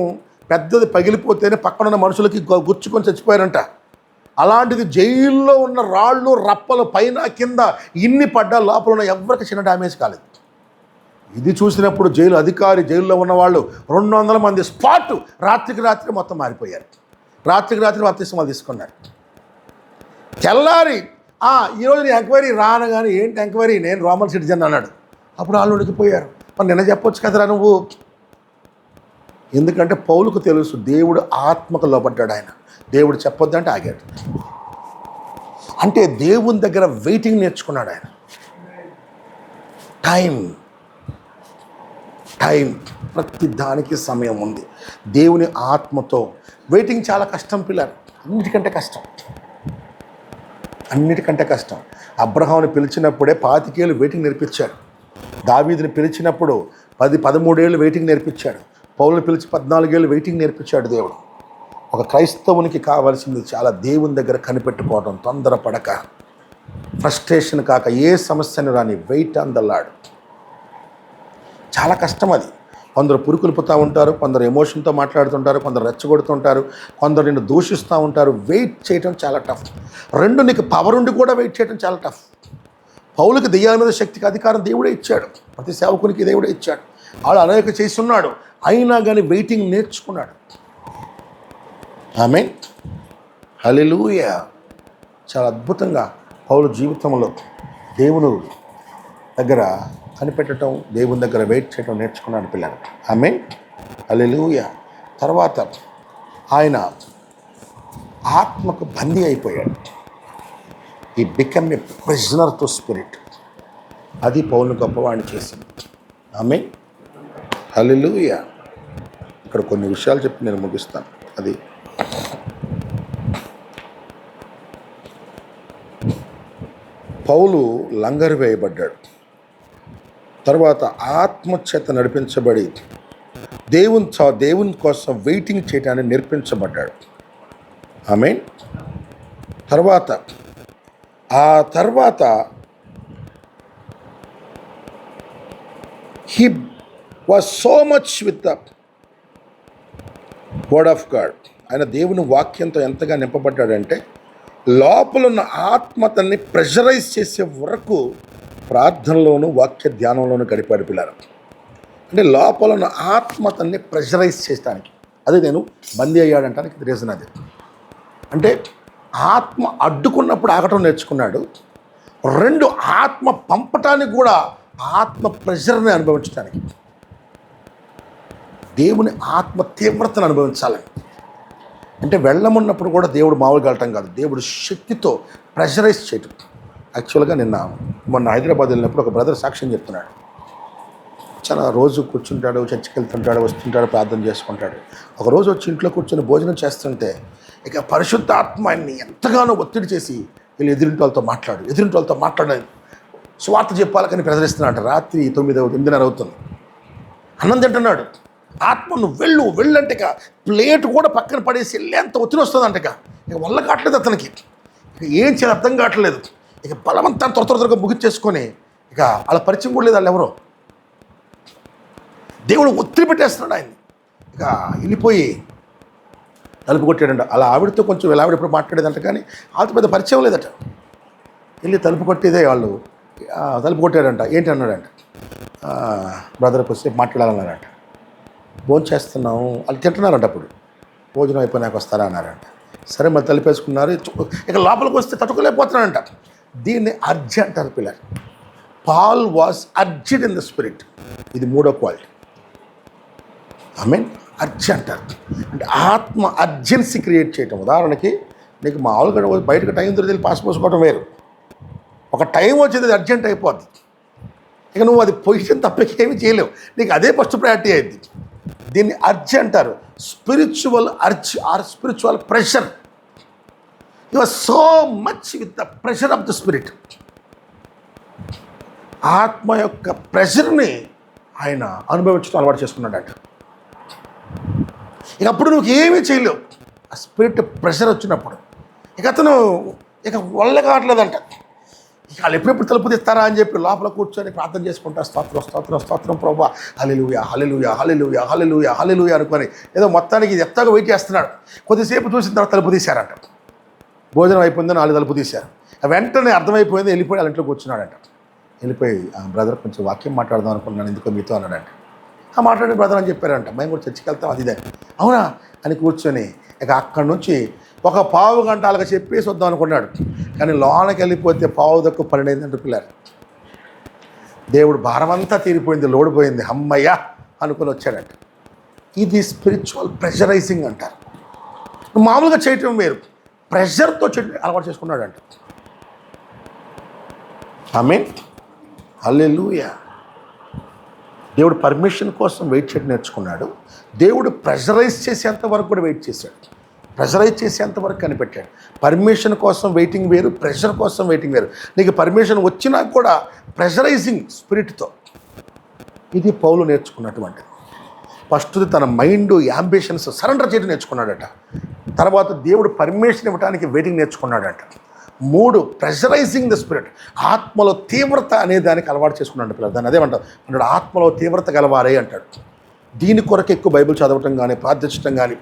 పెద్దది పగిలిపోతేనే పక్కన ఉన్న మనుషులకి గుచ్చుకొని చచ్చిపోయారంట. అలాంటిది జైల్లో ఉన్న రాళ్ళు రప్పలు పైన కింద ఇన్ని పడ్డా లోపల ఉన్న ఎవరికి చిన్న డ్యామేజ్ కాలేదు. ఇది చూసినప్పుడు జైలు అధికారి, జైల్లో ఉన్న వాళ్ళు 200 మంది స్పాట్ రాత్రికి రాత్రి మొత్తం మారిపోయారు. రాత్రికి రాత్రి బాప్తిస్మాలు తీసుకున్నారు. తెల్లారి ఈరోజు నీ ఎంక్వైరీ రానగానే ఏంటి ఎంక్వైరీ, నేను రోమన్ సిటిజన్ అన్నాడు. అప్పుడు వాళ్ళు ఉడికిపోయారు. మరి నిన్న చెప్పొచ్చు కదరా నువ్వు. ఎందుకంటే పౌలుకు తెలుసు దేవుడు ఆత్మకు లోపడ్డాడు. ఆయన దేవుడు చెప్పొద్దంటే ఆగాడు. అంటే దేవుని దగ్గర వెయిటింగ్ నేర్చుకున్నాడు ఆయన. టైం ప్రతి దానికి సమయం ఉంది. దేవుని ఆత్మతో వెయిటింగ్ చాలా కష్టం పిల్లలు, అన్నిటికంటే కష్టం. అబ్రహాముని పిలిచినప్పుడే 25 ఏళ్ళు వెయిటింగ్ నేర్పించాడు. దావీదుని పిలిచినప్పుడు 13 ఏళ్ళు వెయిటింగ్ నేర్పించాడు. పౌలుని పిలిచి 14 ఏళ్ళు వెయిటింగ్ నేర్పించాడు దేవుడు. ఒక క్రైస్తవునికి కావాల్సింది చాలా దేవుని దగ్గర కనిపెట్టుకోవడం, తొందరపడక, ఫ్రస్ట్రేషన్ కాక, ఏ సమస్యను రాని వెయిట్ ఆన్ ద లార్డ్. చాలా కష్టం అది. కొందరు పురుకులుపుతూ ఉంటారు, కొందరు ఎమోషన్తో మాట్లాడుతుంటారు, కొందరు రెచ్చగొడుతుంటారు, కొందరు నిన్ను దూషిస్తూ ఉంటారు. వెయిట్ చేయడం చాలా టఫ్. నీకు పవర్ ఉండి కూడా వెయిట్ చేయడం చాలా టఫ్. పౌలుకి దెయ్యాల మీద శక్తికి అధికారం దేవుడే ఇచ్చాడు, ప్రతి సేవకునికి దేవుడే ఇచ్చాడు. వాళ్ళు అనేక చేస్తున్నాడు, అయినా కానీ వెయిటింగ్ నేర్చుకున్నాడు. ఆమేన్, హల్లెలూయా. చాలా అద్భుతంగా పౌలు జీవితంలో దేవుని దగ్గర కనిపెట్టడం, దేవుని దగ్గర వెయిట్ చేయడం నేర్చుకున్నాడు పిల్లలు. ఆమేన్, హల్లెలూయా. తర్వాత ఆయన ఆత్మకు బందీ అయిపోయాడు. ఈ become a prisoner to spirit. అది పౌలుని గొప్పవాడిని చేసింది. ఆమేన్, హల్లెలూయా. ఇక్కడ కొన్ని విషయాలు చెప్పి నేను ముగిస్తాను. అది పౌలు లంగరు వేయబడ్డాడు. తర్వాత ఆత్మచేత నడిపించబడి దేవుని కోసం వెయిటింగ్ చేయడానికి నేర్పించబడ్డాడు. ఆమేన్. ఆ తర్వాత he was so much with the word of God. ఆయన దేవుని వాక్యంతో ఎంతగా నింపబడ్డాడంటే లోపల ఉన్న ఆత్మ తన్ని ప్రెషరైజ్ చేసే వరకు ప్రార్థనలోను వాక్య ధ్యానంలోనూ గడిపాడు పిల్లలు. అంటే లోపల ఉన్న ఆత్మ తన్ని ప్రెషరైజ్ చేయడానికి, అదే నేను బందీ అయ్యాడంటానికి రీజన్ అది. అంటే ఆత్మ అడ్డుకున్నప్పుడు ఆగటం నేర్చుకున్నాడు. 2 ఆత్మ పంపటానికి కూడా ఆత్మ ప్రెషర్ని అనుభవించడానికి, దేవుని ఆత్మ తీవ్రతను అనుభవించాలని. అంటే వెళ్ళమున్నప్పుడు కూడా దేవుడు మామూలుగా వెళ్ళటం కాదు, దేవుడు శక్తితో ప్రెషరైజ్ చేయటం. యాక్చువల్గా మొన్న హైదరాబాద్ వెళ్ళినప్పుడు ఒక బ్రదర్ సాక్ష్యం చెప్తున్నాడు. చాలా రోజు కూర్చుంటాడు, చర్చికి వెళ్తుంటాడు, వస్తుంటాడు, ప్రార్థన చేసుకుంటాడు. ఒకరోజు వచ్చి ఇంట్లో కూర్చొని భోజనం చేస్తుంటే ఇక పరిశుద్ధ ఆత్మ ఆయన్ని ఎంతగానో ఒత్తిడి చేసి వీళ్ళు ఎదురింటి వాళ్ళతో మాట్లాడాలి, స్వార్థ చెప్పాలని ప్రజరిస్తున్నాడు. రాత్రి 9-8:30 అవుతుంది. అన్నం తింటున్నాడు. ఆత్మ నువ్వు వెళ్ళంటే ఇక ప్లేట్ కూడా పక్కన పడేసి వెళ్ళేంత ఒత్తిడి వస్తుంది ఇక వల్ల కావట్లేదు అతనికి. ఇక ఏం చేయాలి అర్థం కావట్లేదు. ఇక బలవంతా త్వరగా ముగిచ్చేసుకొని ఇక వాళ్ళ పరిచయం కూడా లేదు, వాళ్ళు ఎవరో. దేవుడు ఒత్తిడి పెట్టేస్తున్నాడు ఆయన్ని. ఇక వెళ్ళిపోయి తలుపు కొట్టాడంట. అలా ఆవిడతో కొంచెం ఆవిడ ఎప్పుడు మాట్లాడేదంట, కానీ వాళ్ళతో పెద్ద పరిచయం లేదట. వెళ్ళి తలుపు కొట్టేదే వాళ్ళు. తలుపు కొట్టాడంట. ఏంటి అన్నాడంట, బ్రదర్కి వస్తే మాట్లాడాలన్నారంట. భోజనం చేస్తున్నాము, వాళ్ళు తింటున్నారంట. అప్పుడు భోజనం అయిపోయినాక వస్తారా అన్నారంట. సరే మరి తలుపేసుకున్నారు. ఇక లోపలికి వస్తే తట్టుకోలేకపోతున్నాడంట. దీన్ని అర్జీ అంటారు పిల్లలు. Paul was urged in the spirit. ఇది 3వ క్వాలిటీ. అర్జీ అంటారు. అంటే ఆత్మ అర్జెన్సీ క్రియేట్ చేయటం. ఉదాహరణకి నీకు మామూలుగా బయటకు టైం దొరికి పాస్ పోసుకోవడం వేరు, ఒక టైం వచ్చేది అది అర్జెంట్ అయిపోద్ది. ఇక నువ్వు అది పొజిషన్ తప్పకేమీ చేయలేవు, నీకు అదే ఫస్ట్ ప్రయారిటీ అయింది. దీన్ని అర్జీ అంటారు. Spiritual urge or spiritual pressure. You are so much with the pressure of the spirit. ఆత్మ యొక్క ప్రెషర్ని ఆయన అనుభవించడం అలవాటు చేసుకున్నాడట. ఇక అప్పుడు నువ్వు ఏమీ చేయలేవు. ఆ స్పిరిట్ ప్రెషర్ వచ్చినప్పుడు ఇక అతను ఇక వల్ల కావట్లేదంట. ఇక వాళ్ళు ఎప్పుడెప్పుడు తలుపు తీస్తారా అని చెప్పి లోపల కూర్చొని ప్రార్థన చేసుకుంటా, స్తోత్రం ప్రభువా, హల్లెలూయా హల్లెలూయా హల్లెలూయా హల్లెలూయా హల్లెలూయా అనుకొని ఏదో మొత్తానికి ఎత్తగా వెయిట్ చేస్తున్నాడు. కొద్దిసేపు చూసిన తర్వాత తలుపు తీశారంట. భోజనం అయిపోయిందని వాళ్ళు తలుపు తీశారు. వెంటనే అర్థమైపోయింది, వెళ్ళిపోయి వాళ్ళ ఇంట్లో కూర్చున్నాడంట. వెళ్ళిపోయి బ్రదర్ కొంచెం వాక్యం మాట్లాడదాం అనుకున్నాను ఎందుకో మీతో అన్నాడంట. మాట్లాడే బ్రదర్ అని చెప్పారంట. మేము కూడా చర్చికి వెళ్తాం అది ఇదే. అవునా అని కూర్చొని ఇక అక్కడి నుంచి ఒక పావు గంట అలాగ చెప్పేసి వద్దాం అనుకున్నాడు. కానీ లోనకి వెళ్ళిపోతే పావు దక్కు 12 పిల్లలు. దేవుడు భారమంతా తీరిపోయింది, లోడిపోయింది, అమ్మయ్య అనుకుని వచ్చాడంట. ఇది స్పిరిచువల్ ప్రెషరైజింగ్ అంటారు. మామూలుగా చేయటం వేరు, ప్రెషర్తో చేయడం అలవాటు చేసుకున్నాడంట. ఆమేన్, హల్లెలూయా. దేవుడు పర్మిషన్ కోసం వెయిట్ చేయడం నేర్చుకున్నాడు. దేవుడు ప్రెషరైజ్ చేసేంత వరకు కూడా వెయిట్ చేశాడు. ప్రెషరైజ్ చేసేంత వరకు కనిపెట్టాడు. పర్మిషన్ కోసం వెయిటింగ్ వేరు, ప్రెషర్ కోసం వెయిటింగ్ వేరు. నీకు పర్మిషన్ వచ్చినా కూడా ప్రెషరైజింగ్ స్పిరిట్తో. ఇది పౌలు నేర్చుకున్నటువంటిది. ఫస్ట్ తన మైండ్ యాంబిషన్స్ సరెండర్ చేయడం నేర్చుకున్నాడట. తర్వాత దేవుడు పర్మిషన్ ఇవ్వడానికి వెయిటింగ్ నేర్చుకున్నాడట. 3 pressurising the spirit. ఆత్మలో తీవ్రత అనే దానికి అలవాటు చేసుకున్నాడు పిల్లలు. దాన్ని అదేమంటాడు, ఆత్మలో తీవ్రత గలవారే అంటాడు. దీని కొరకు ఎక్కువ బైబిల్ చదవటం కానీ ప్రార్థించటం కానీ.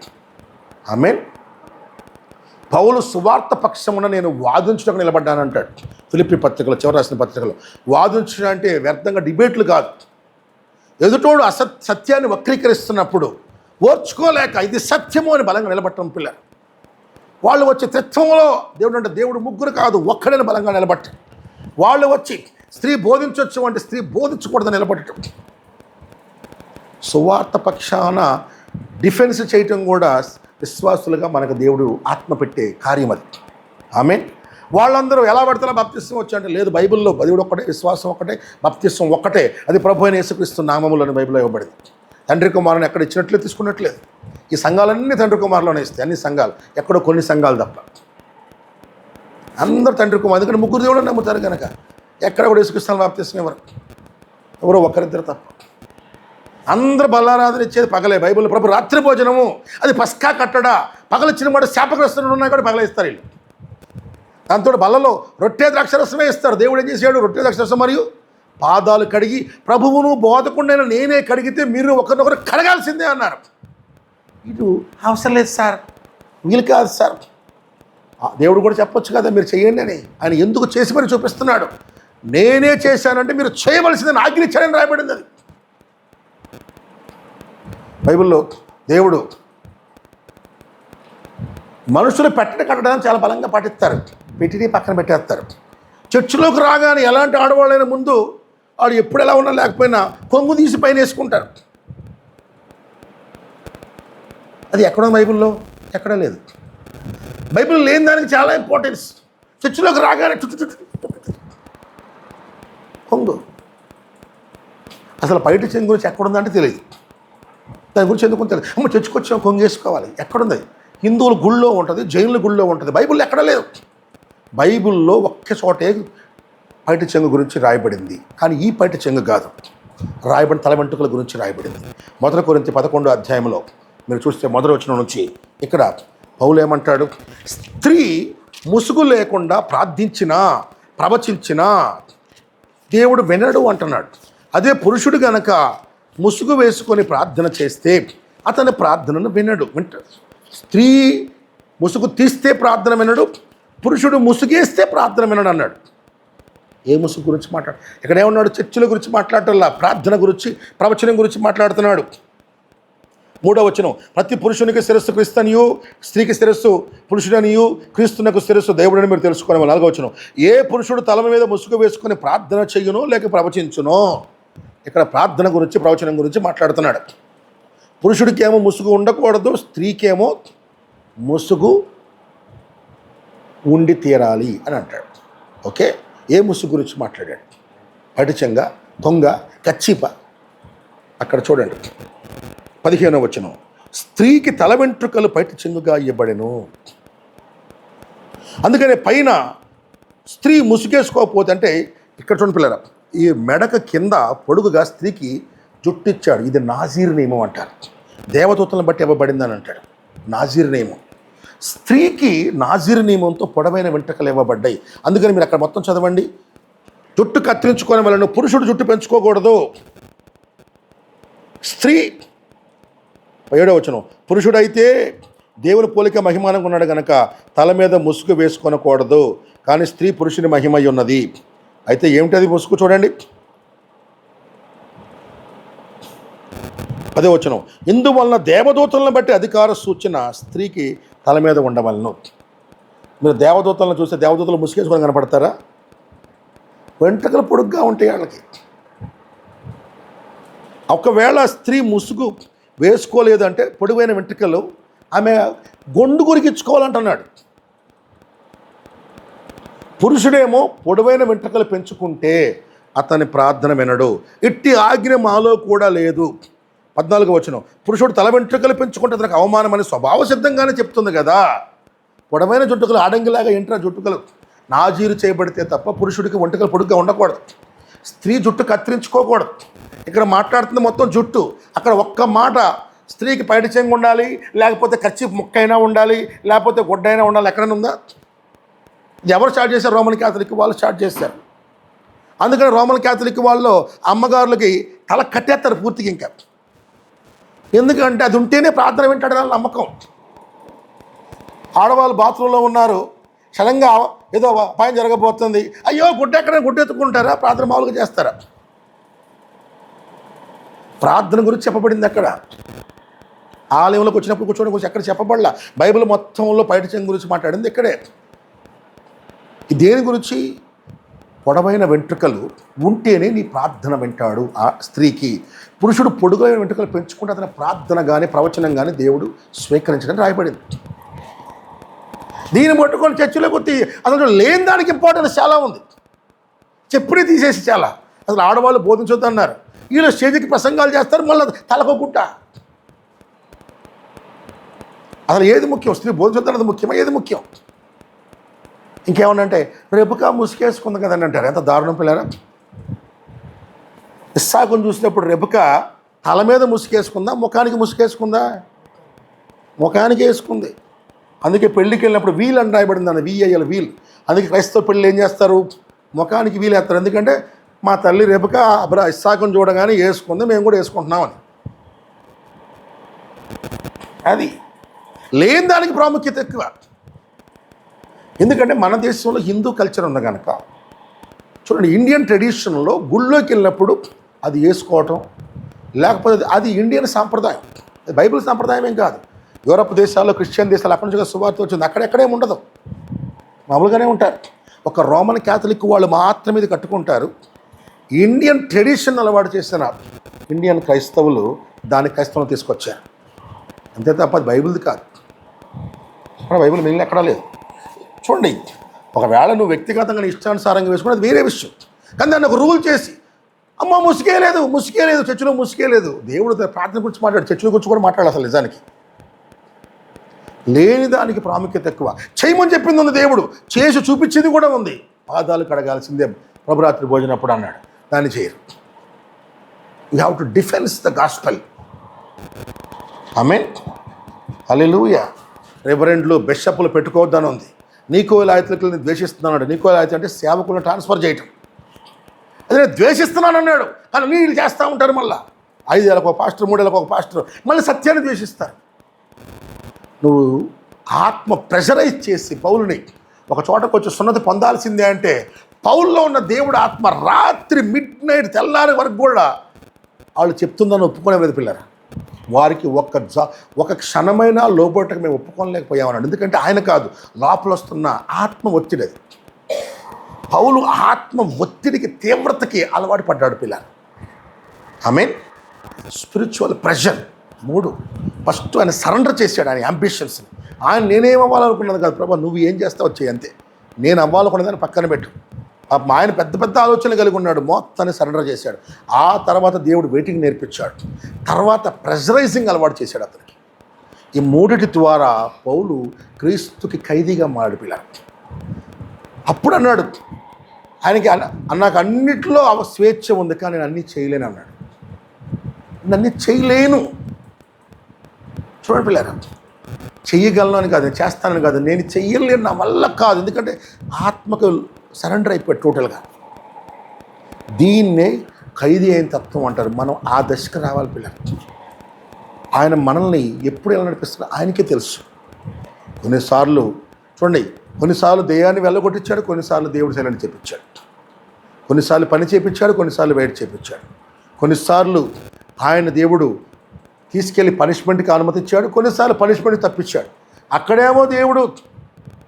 ఆమేన్. పౌలు సువార్త పక్షమున నేను వాదించడానికి నిలబడ్డానంటాడు. ఫిలిప్పీ పత్రికలో, చివరి రాసిన పత్రికలో. వాదించడం అంటే వ్యర్థంగా డిబేట్లు కాదు. ఎదుటోడు సత్యాన్ని వక్రీకరిస్తున్నప్పుడు ఓర్చుకోలేక ఇది సత్యము అని బలంగా నిలబట్టడం పిల్లలు. వాళ్ళు వచ్చి తత్వంలో దేవుడు అంటే దేవుడు 3 కాదు ఒక్కడని బలంగా నిలబట్టడం. వాళ్ళు వచ్చి స్త్రీ బోధించవచ్చు అంటే స్త్రీ బోధించకూడదని నిలబడటం. సువార్త పక్షాన డిఫెన్స్ చేయటం కూడా విశ్వాసులుగా మనకు దేవుడు ఆత్మ పెట్టే కార్యం అది. ఆమేన్. వాళ్ళందరూ ఎలా పడతారో బాప్తిస్వం వచ్చి అంటే లేదు, బైబిల్లో దేవుడు ఒక్కటే, విశ్వాసం ఒక్కటే, బాప్తిస్వం ఒక్కటే, అది ప్రభు అయిన యేసుక్రీస్తు నామములోని బైబిల్లో ఇవ్వబడింది. తండ్రి కుమారుని ఎక్కడ ఇచ్చినట్లే తీసుకున్నట్లేదు. ఈ సంఘాలన్నీ తండ్రి కుమారులోనే ఇస్తాయి, అన్ని సంఘాలు, ఎక్కడో కొన్ని సంఘాలు తప్ప. అందరూ తండ్రి కుమారు, ఎందుకంటే 3 దేవుడు నమ్ముతారు కనుక ఎక్కడ కూడా యేసుక్రీస్తు బాప్తిస్వం ఎవరో ఒకరిద్దరు తప్ప. అందరూ బల్లారాధన ఇచ్చేది పగలే. బైబిల్ ప్రభు రాత్రి భోజనము అది పస్కా కట్టడా, పగలిచ్చిన మాట శాపగ్రస్తులు ఉన్నాయి కూడా పగలే ఇస్తారు వీళ్ళు. దాంతో బల్లలో రొట్టె ద్రాక్షరసమే ఇస్తారు. దేవుడు ఏం చేశాడు, రొట్టె ద్రాక్షరసం మరియు పాదాలు కడిగి ప్రభువును బోధకుండైన నేనే కడిగితే మీరు ఒకరినొకరు కడగాల్సిందే అన్నారు. ఇది అవసరం లేదు సార్, వీలు కాదు సార్. దేవుడు కూడా చెప్పొచ్చు కదా మీరు చేయండి అని. ఆయన ఎందుకు చేసి మరి చూపిస్తున్నాడు. నేనే చేశానంటే మీరు చేయవలసిందని ఆజ్ఞించాడని రాయబడింది. అది బైబిల్లో దేవుడు మనుషులు పెట్టడం కట్టడానికి చాలా బలంగా పాటిస్తారు. పెట్టిని పక్కన పెట్టేస్తారు. చర్చిలోకి రాగానే ఎలాంటి ఆడవాళ్ళైనా ముందు వాడు ఎప్పుడు ఎలా ఉన్నా లేకపోయినా కొంగు తీసి పైన వేసుకుంటారు. అది ఎక్కడో బైబిల్లో ఎక్కడా లేదు. బైబిల్ లేని దానికి చాలా ఇంపార్టెన్స్. చర్చిలోకి రాగానే కొంగు. అసలు బయట చెంగు గురించి ఎక్కడుందంటే తెలియదు. దాని గురించి ఎందుకు తెలియదు. చర్చికి వచ్చాం కొంగు వేసుకోవాలి. ఎక్కడుంది? హిందువుల గుళ్ళో ఉంటుంది, జైనుల గుళ్ళో ఉంటుంది. బైబిల్లో ఎక్కడ లేదు. బైబిల్లో ఒక్క చోటే పైట చెంగు గురించి రాయబడింది. కానీ ఈ పైట చెంగు కాదు, రాయబడిన తల వెంట్రుకల గురించి రాయబడింది. 1 కొరింథీ 11వ అధ్యాయంలో మీరు చూస్తే మొదటి వచనం నుంచి ఇక్కడ పౌలు ఏమంటాడు? స్త్రీ ముసుగు లేకుండా ప్రార్థించినా ప్రవచించినా దేవుడు వినడు అంటున్నాడు. అదే పురుషుడు గనక ముసుగు వేసుకొని ప్రార్థన చేస్తే అతని ప్రార్థనను వింటాడు. స్త్రీ ముసుగు తీస్తే ప్రార్థన వినడు, పురుషుడు ముసుగేస్తే ప్రార్థన వినడు అన్నాడు. ఏ ముసుగు గురించి మాట్లాడు? ఇక్కడ ఏమన్నాడు? చర్చిల గురించి మాట్లాడటల్లా, ప్రార్థన గురించి, ప్రవచనం గురించి మాట్లాడుతున్నాడు. 3వ వచనం, ప్రతి పురుషునికి శిరస్సు క్రీస్తనియు, స్త్రీకి శిరస్సు పురుషుడనియు, క్రీస్తునకు శిరస్సు దేవుడని మీరు తెలుసుకోవాలి. 4వ వచనం, ఏ పురుషుడు తల మీద ముసుగు వేసుకొని ప్రార్థన చెయ్యునో లేక ప్రవచించునో. ఇక్కడ ప్రార్థన గురించి, ప్రవచనం గురించి మాట్లాడుతున్నాడు. పురుషుడికేమో ముసుగు ఉండకూడదు, స్త్రీకేమో ముసుగు ఉండి తీరాలి అని అంటాడు. ఓకే, ఏ ముసుగు గురించి మాట్లాడాడు? పటిచంగ, దొంగ, కచ్చిప. అక్కడ చూడండి 15వ వచనం, స్త్రీకి తల వెంట్రుకలు పైటి చెంగుగా ఇవ్వబడెను. అందుకనే పైన స్త్రీ ముసుగేసుకోకపోతే, అంటే ఇక్కడ చూడండి పిల్లరా, ఈ మెడక కింద పొడుగుగా స్త్రీకి జుట్టు ఇచ్చాడు. ఇది నాజీర్ నియమం అంటారు. దేవదూతలను బట్టి ఇవ్వబడిందని అంటాడు. నాజీర్ నియమం. స్త్రీకి నాజీర్ నియమంతో పొడవైన వెంట్రుకలు ఇవ్వబడ్డాయి. అందుకని మీరు అక్కడ మొత్తం చదవండి. జుట్టు కత్తిరించుకోవడం వలన పురుషుడు జుట్టు పెంచుకోకూడదు. స్త్రీ 7వ వచనం, పురుషుడైతే దేవుని పోలిక మహిమానంగా ఉన్నాడు కనుక తల మీద ముసుగు వేసుకొనకూడదు, కానీ స్త్రీ పురుషుని మహిమై ఉన్నది. అయితే ఏమిటది ముసుగు? చూడండి 10వ వచనం, ఇందువలన దేవదూతలను బట్టి అధికార సూచన స్త్రీకి తల మీద ఉండవలను. మీరు దేవదూతలను చూస్తే దేవదూతలు ముసుగేసుకొని కనపడతారా? వెంట్రుకలు పొడుగ్గా ఉంటాయి వాళ్ళకి. ఒకవేళ స్త్రీ ముసుగు వేసుకోలేదంటే పొడువైన వెంట్రుకలు ఆమె గొండు గురికించుకోవాలంటున్నాడు. పురుషుడేమో పొడవైన వెంట్రుకలు పెంచుకుంటే అతని ప్రార్థన వినడు. ఇట్టి ఆజ్ఞ మాలో కూడా లేదు. 14వ వచనం, పురుషుడు తల వెంట్రుకలు పెంచుకుంటే అతనికి అవమానం అని స్వభావ సిద్ధంగానే చెప్తుంది కదా. పొడవైన జుట్టుకలు ఆడంగిలాగా ఏంట్రా జుట్టుకలు? నాజీరు చేయబడితే తప్ప పురుషుడికి వెంట్రుకలు పొడుగ్గా ఉండకూడదు. స్త్రీ జుట్టు కత్తిరించుకోకూడదు. ఇక్కడ మాట్లాడుతుంది మొత్తం జుట్టు. అక్కడ ఒక్క మాట, స్త్రీకి పైట చెంగు ఉండాలి, లేకపోతే కర్చీఫ్ ముక్కైనా ఉండాలి, లేకపోతే గుడ్డైనా ఉండాలి, ఎక్కడైనా ఉందా? ఎవరు స్టార్ట్ చేశారు? రోమన్ క్యాథలిక్ వాళ్ళు స్టార్ట్ చేశారు. అందుకని రోమన్ క్యాథలిక్ వాళ్ళు అమ్మగారులకి తల కట్టేస్తారు పూర్తిగా. ఇంకా ఎందుకంటే అది ఉంటేనే ప్రార్థన వింటాడని నమ్మకం. ఆడవాళ్ళు బాత్రూంలో ఉన్నారు, సడన్గా ఏదో అపాయం జరగబోతుంది, అయ్యో గుడ్డ ఎక్కడైనా గుడ్డ ఎత్తుకుంటారా? ప్రార్థన మామూలుగా చేస్తారా? ప్రార్థన గురించి చెప్పబడింది అక్కడ. ఆలయంలోకి వచ్చినప్పుడు కూర్చోవడం గురించి ఎక్కడ చెప్పబడలా. బైబిల్ మొత్తంలో పైట చెంగు గురించి మాట్లాడింది ఇక్కడే. దేని గురించి? పొడవైన వెంట్రుకలు ఉంటేనే నీ ప్రార్థన వింటాడు ఆ స్త్రీకి. పురుషుడు పొడుగైన వెంట్రుకలు పెంచుకుంటే అతని ప్రార్థన కానీ ప్రవచనం కానీ దేవుడు స్వీకరించడం రాయబడింది. దీన్ని పట్టుకొని చర్చిలోకి వచ్చి అసలు లేని దానికి ఇంపార్టెన్స్ చాలా ఉంది. చెప్పుడే తీసేసి చాలా. అసలు ఆడవాళ్ళు బోధించొద్దు అన్నారు. వీళ్ళు స్టేజ్కి ప్రసంగాలు చేస్తారు, మళ్ళీ తలకోకుంట. అసలు ఏది ముఖ్యం? స్త్రీ బోధించొద్దు అన్నది ముఖ్యమా? ఏది ముఖ్యం? ఇంకేమన్నంటే రెబెకా ముసుగేసుకుంది కదండి అంటారు. ఎంత దారుణం పిల్లరా! ఇస్సాకును చూసినప్పుడు రెబెకా తల మీద ముసుగేసుకుందా, ముఖానికి ముసుగేసుకుందా? ముఖానికి వేసుకుంది. అందుకే పెళ్ళికి వెళ్ళినప్పుడు వీల్ అని రాయబడింది అన్న, VIL వీల్. అందుకే క్రైస్తవ పెళ్ళి ఏం చేస్తారు? ముఖానికి వీలు వేస్తారు. ఎందుకంటే మా తల్లి రెబెకా ఇస్సాకును చూడగానే వేసుకుంది, మేము కూడా వేసుకుంటున్నామని. అది లేని దానికి ప్రాముఖ్యత ఎక్కువ. ఎందుకంటే మన దేశంలో హిందూ కల్చర్ ఉంది కనుక. చూడండి, ఇండియన్ ట్రెడిషన్లో గుళ్ళోకి వెళ్ళినప్పుడు అది వేసుకోవటం, లేకపోతే అది ఇండియన్ సాంప్రదాయం, బైబిల్ సాంప్రదాయం ఏం కాదు. యూరప్ దేశాల్లో, క్రిస్టియన్ దేశాలు అక్కడి నుంచి సువార్త వచ్చింది, అక్కడెక్కడేమి ఉండదు, మామూలుగానే ఉంటారు. ఒక రోమన్ క్యాథలిక్ వాళ్ళు మాత్రమే ఇది కట్టుకుంటారు. ఇండియన్ ట్రెడిషన్ అలవాటు చేసిన ఇండియన్ క్రైస్తవులు దాని క్రైస్తవం తీసుకొచ్చారు, అంతే తప్ప అది బైబిల్ది కాదు. అక్కడ బైబిల్ మిగిలిన ఎక్కడా లేదు. చూడండి, ఒకవేళ నువ్వు వ్యక్తిగతంగా నీ ఇష్టానుసారంగా వేసుకుని అది వేరే విషయం, కానీ దాన్ని ఒక రూల్ చేసి అమ్మ ముసుగే లేదు చర్చిలో ముసుగే లేదు. దేవుడు ప్రార్థన గురించి మాట్లాడు, చర్చిల గురించి కూడా మాట్లాడాలి. అసలు నిజానికి లేని దానికి ప్రాముఖ్యత ఎక్కువ. చేయమని చెప్పింది ఉంది దేవుడు, చేసి చూపించింది కూడా ఉంది. పాదాలు కడగాల్సిందే ప్రభురాత్రి భోజనప్పుడు అన్నాడు, దాన్ని చేయరు. You have to defence the gospel. Amen, hallelujah. రెవరెండ్లు, బిషప్లు పెట్టుకోవద్దని ఉంది. నీకోలాయితీలను ద్వేషిస్తున్నాడు. నీకోలాయితీ అంటే సేవకులను ట్రాన్స్ఫర్ చేయటం. అదే నేను ద్వేషిస్తున్నాను అన్నాడు, కానీ నీళ్ళు చేస్తూ ఉంటారు. మళ్ళీ 5 ఏళ్ళకు ఒక పాస్టర్, 3 ఏళ్ళకు ఒక పాస్టర్, మళ్ళీ సత్యాన్ని ద్వేషిస్తారు. నువ్వు ఆత్మ ప్రెషరైజ్ చేసి పౌలుని ఒక చోటకు వచ్చి సున్నతి పొందాల్సిందే అంటే, పౌల్లో ఉన్న దేవుడు ఆత్మ రాత్రి మిడ్-నైట్ తెల్లారి వరకు కూడా వాళ్ళు చెప్తుందని ఒప్పుకునేది పిల్లరా. వారికి ఒక క్షణమైనా లోబట్టకు మేము ఒప్పుకోలేకపోయామన్నాడు. ఎందుకంటే ఆయన కాదు, లోపల వస్తున్న ఆత్మ ఒత్తిడి. అది పౌలు ఆత్మ ఒత్తిడికి, తీవ్రతకి అలవాటు పడ్డాడు పిల్లలు. ఆమేన్. Spiritual pressure. 3, ఫస్ట్ ఆయన సరెండర్ చేశాడు ఆయన అంబిషన్స్ని. ఆయన నేనేం అవ్వాలనుకున్నది కాదు, ప్రభా నువ్వు ఏం చేస్తావు వచ్చేయి అంతే, నేను అవ్వాలనుకున్నదాన్ని పక్కన పెట్టు. ఆయన పెద్ద పెద్ద ఆలోచనలు కలిగి ఉన్నాడు, మొత్తాన్ని సరెండర్ చేశాడు. ఆ తర్వాత దేవుడు వెయిటింగ్ నేర్పించాడు, తర్వాత ప్రెషరైజింగ్ అలవాటు చేశాడు అతనికి. ఈ 3 ద్వారా పౌలు క్రీస్తుకి ఖైదీగా మారాడు పిల్లలు. అప్పుడు అన్నాడు ఆయనకి, నాకు అన్నిట్లో స్వేచ్ఛ ఉంది, కానీ నేను అన్నీ చేయలేను అన్నాడు. నేను అన్నీ చేయలేను. చూడండి పిల్లరా, చెయ్యగలను అని కాదు, చేస్తానని కాదు, నేను చెయ్యలేను, నా వల్ల కాదు. ఎందుకంటే ఆత్మకు సరెండర్ అయిపోయాడు టోటల్గా. దీన్నే ఖైదీ అయిన తత్వం అంటారు. మనం ఆ దశకు రావాలి పిల్లలు. ఆయన మనల్ని ఎప్పుడు ఎలా నడిపిస్తారో ఆయనకే తెలుసు. కొన్నిసార్లు చూడండి, కొన్నిసార్లు దెయ్యాన్ని వెళ్ళగొట్టించాడు, కొన్నిసార్లు దేవుడు శైలిని చేపించాడు, కొన్నిసార్లు పని చేపించాడు, కొన్నిసార్లు వెయిట్ చేపించాడు, కొన్నిసార్లు ఆయన దేవుడు తీసుకెళ్ళి పనిష్మెంట్కి అనుమతించాడు, కొన్నిసార్లు పనిష్మెంట్ తప్పించాడు. అక్కడేమో దేవుడు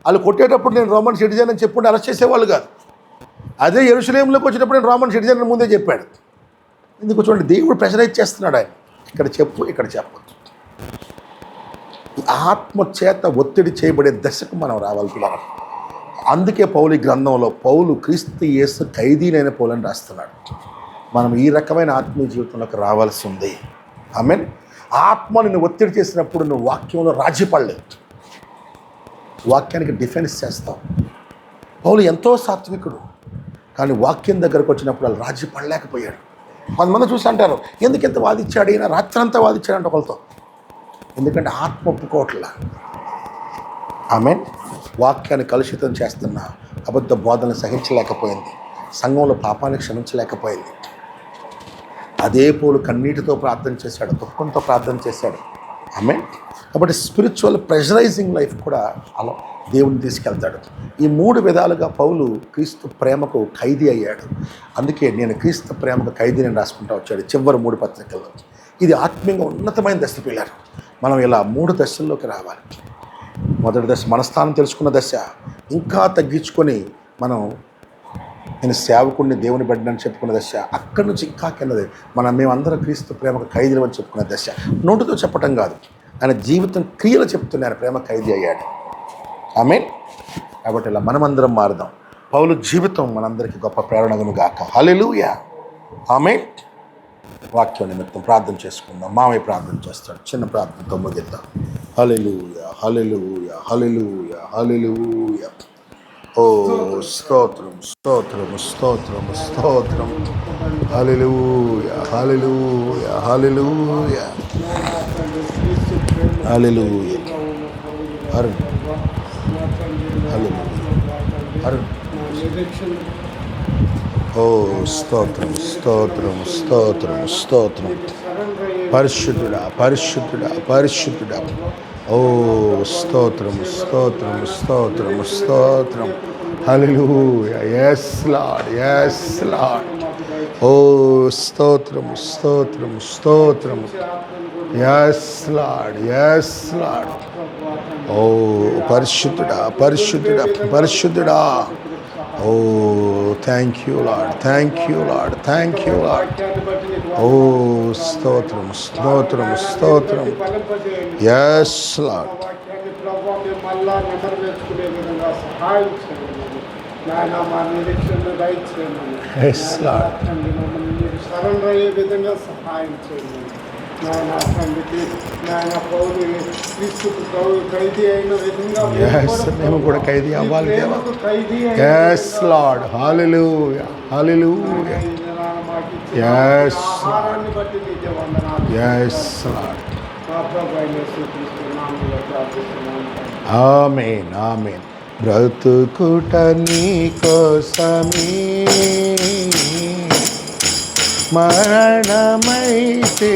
వాళ్ళు కొట్టేటప్పుడు నేను రోమన్ సిటిజన్ అని చెప్పుకుంటే అరెస్ట్ చేసేవాళ్ళు కాదు. అదే యెరూషలేములోకి వచ్చేటప్పుడు నేను రోమన్ సిటిజన్ అని ముందే చెప్పాడు. ఎందుకు చూడండి, దేవుడు ప్రెషరైజ్ చేస్తున్నాడు ఆయన. ఇక్కడ చెప్పు, ఇక్కడ చెప్పొద్దు. ఆత్మ చేత ఒత్తిడి చేయబడే దశకు మనం రావాలి పిల్లలు. అందుకే పౌలు గ్రంథంలో పౌలు క్రీస్తు యేసు ఖైదీనైన పౌలని రాస్తున్నాడు. మనం ఈ రకమైన ఆత్మీయ జీవితంలోకి రావాల్సి ఉంది. ఆమేన్. ఆత్మ నిన్ను ఒత్తిడి చేసినప్పుడు నువ్వు వాక్యంలో రాజీ పడలేదు, వాక్యానికి డిఫెన్స్ చేస్తావు. పౌలు ఎంతో సాత్వికుడు, కానీ వాక్యం దగ్గరకు వచ్చినప్పుడు వాళ్ళు రాజీ పడలేకపోయాడు. కొంతమంది చూసి అంటారు, ఎందుకు ఎంత వాదించాడు ఈయన, రాత్రంతా వాదించాడంట ఒకరితో. ఎందుకంటే ఆత్మ ఒప్పుకోవట్లా. ఆమేన్. వాక్యాన్ని కలుషితం చేస్తున్న అబద్ధ బోధనలు సహించలేకపోయింది, సంఘంలో పాపాన్ని క్షమించలేకపోయింది. అదే పౌలు కన్నీటితో ప్రార్థన చేశాడు, దుఃఖంతో ప్రార్థన చేశాడు. ఆమేన్. కాబట్టి స్పిరిచువల్ ప్రెషరైజింగ్ లైఫ్ కూడా అలా దేవుని తీసుకెళ్తాడు. ఈ 3 విధాలుగా పౌలు క్రీస్తు ప్రేమకు ఖైదీ అయ్యాడు. అందుకే నేను క్రీస్తు ప్రేమకు ఖైదీని రాసుకుంటూ వచ్చాడు చివరి 3 పత్రికల్లో. ఇది ఆత్మీయంగా ఉన్నతమైన దశ పిల్లలు. మనం ఇలా 3 దశల్లోకి రావాలి. మొదటి దశ మనస్థానం తెలుసుకున్న దశ, ఇంకా తగ్గించుకొని మనం నేను సేవకుడిని, దేవుని బిడ్డని చెప్పుకున్న దశ. అక్కడి నుంచి ఇంకా కిందది మేమందరం క్రీస్తు ప్రేమకు ఖైదీలు అని చెప్పుకున్న దశ. నోటితో చెప్పటం కాదు, ఆయన జీవితం క్రియలు చెప్తున్నారు, ప్రేమ ఖైదీ అయ్యాడు. ఆమేన్. కాబట్టి ఇలా మనమందరం మారుదాం. పౌలు జీవితం మనందరికీ గొప్ప ప్రేరణను గాక. హల్లెలూయా. ఆమేన్. వాక్యం నిమిత్తం ప్రార్థన చేసుకుందాం. మామయ్య ప్రార్థన చేస్తాడు, చిన్న ప్రార్థనతో ముగిద్దాం. హల్లెలూయా, హల్లెలూయా, హల్లెలూయా, హల్లెలూయా. ఓ స్తోత్రం, స్తోత్రం, స్తోత్రం, స్తోత్రం. హల్లెలూయా, హల్లెలూయా, హల్లెలూయా, హల్లెలూయా. అరుణ్, హల్లెలూయా, అరుణ్. ఓ స్తోత్రం, స్తోత్రం, స్తోత్రం, స్తోత్రం. పరిశుద్ధుడా, పరిశుద్ధుడా, పరిశుద్ధుడా. ఓ స్తోత్రం స్తోత్రం స్తోత్రం స్తోత్రం. హల్లెలూయా. yes lord, yes lord. ఓ స్తోత్రం స్తోత్రం స్తోత్రం. yes lord, yes lord. ఓ పరిశుద్ధుడా పరిశుద్ధుడా పరిశుద్ధుడా. ఓ thank you Lord, thank you Lord, thank you Lord. ఓ స్తోత్రం స్తోత్రం స్తోత్రం. Yes Lord. Yes Lord. Surrender అయ్యే విధంగా సహాయం చేయండి నాయన. తండ్రికి నాయన పౌరు క్రీస్తుకు ఖైదీ అయిన విధంగా మేము కూడా ఖైదీ అవ్వాలి దేవా. ఖైదీ yes lord. Hallelujah hallelujah. Yes ఆహారాన్ని బట్టి నీకే వందనాలు. Yes lord. మా ప్రభు అయిన యేసుక్రీస్తు నామములో ప్రార్థిస్తున్నాను. ఆమేన్ ఆమేన్. బ్రతుకుట నీ కోసమే, మరణమైతే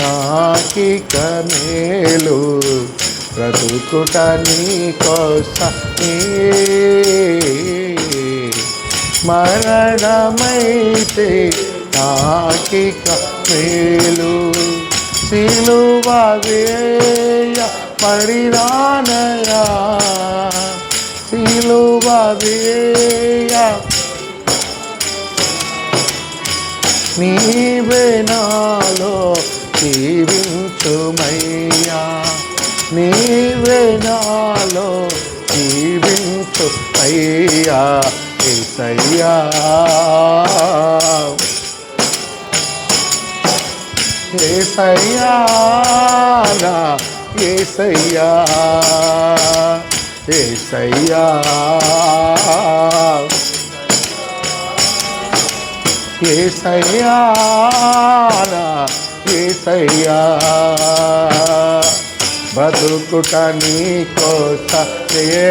నాకిక మేలు. బ్రతుకుట నీ కోసమే, మరణమైతే నాకిక మేలు. సిలువ వేయ పడినానయా, సిలువ వేయ నీవే నాలో జీవించుమయ్యా, నీవే నాలో జీవించుమయ్యా. యేసయ్యా యేసయ్యా నా యేసయ్యా యేసయ్యా యేసయ్యా నా యేసయ్యా. బ్రతుకుట నీ కోసమే,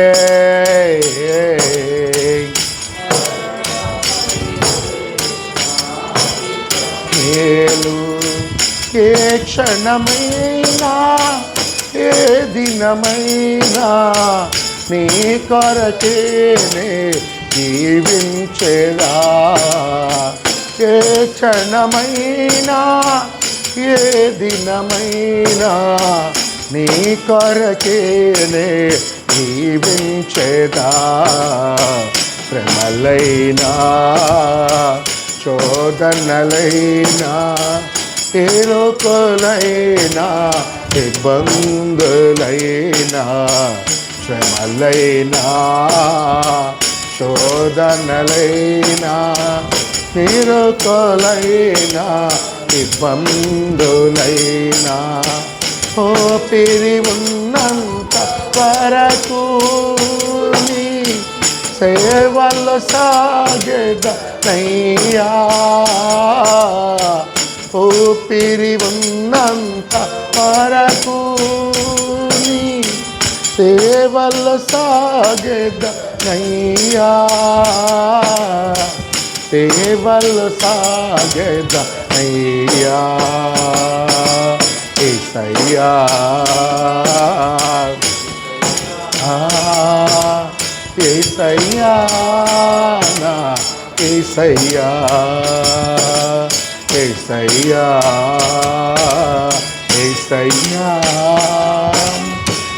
మేలు. ఏ క్షణమైనా ఏ దినమైనా నీ కొరకేనే జీవించేదా. ఏ క్షణమైనా ఏ దినమైనా నీ కొరకేనే జీవించేదా. శ్రమలైనా శోధనలైనా ఇరుకులైనా ఇబ్బందులైనా, శ్రమలైనా శోధనలైనా ఇరుకులైనా ఇబ్బందులైనా, ఊపిరి ఉన్నంత వరకు నీ సేవలో సాగేదనయ్యా. ఊపిరి ఉన్నంత వరకు నీ సేవలో సాగేదనయ్యా, సేవలో సాగేదనయ్యా. యేసయ్యా యేసయ్యా నా యేసయ్యా యేసయ్యా యేసయ్యా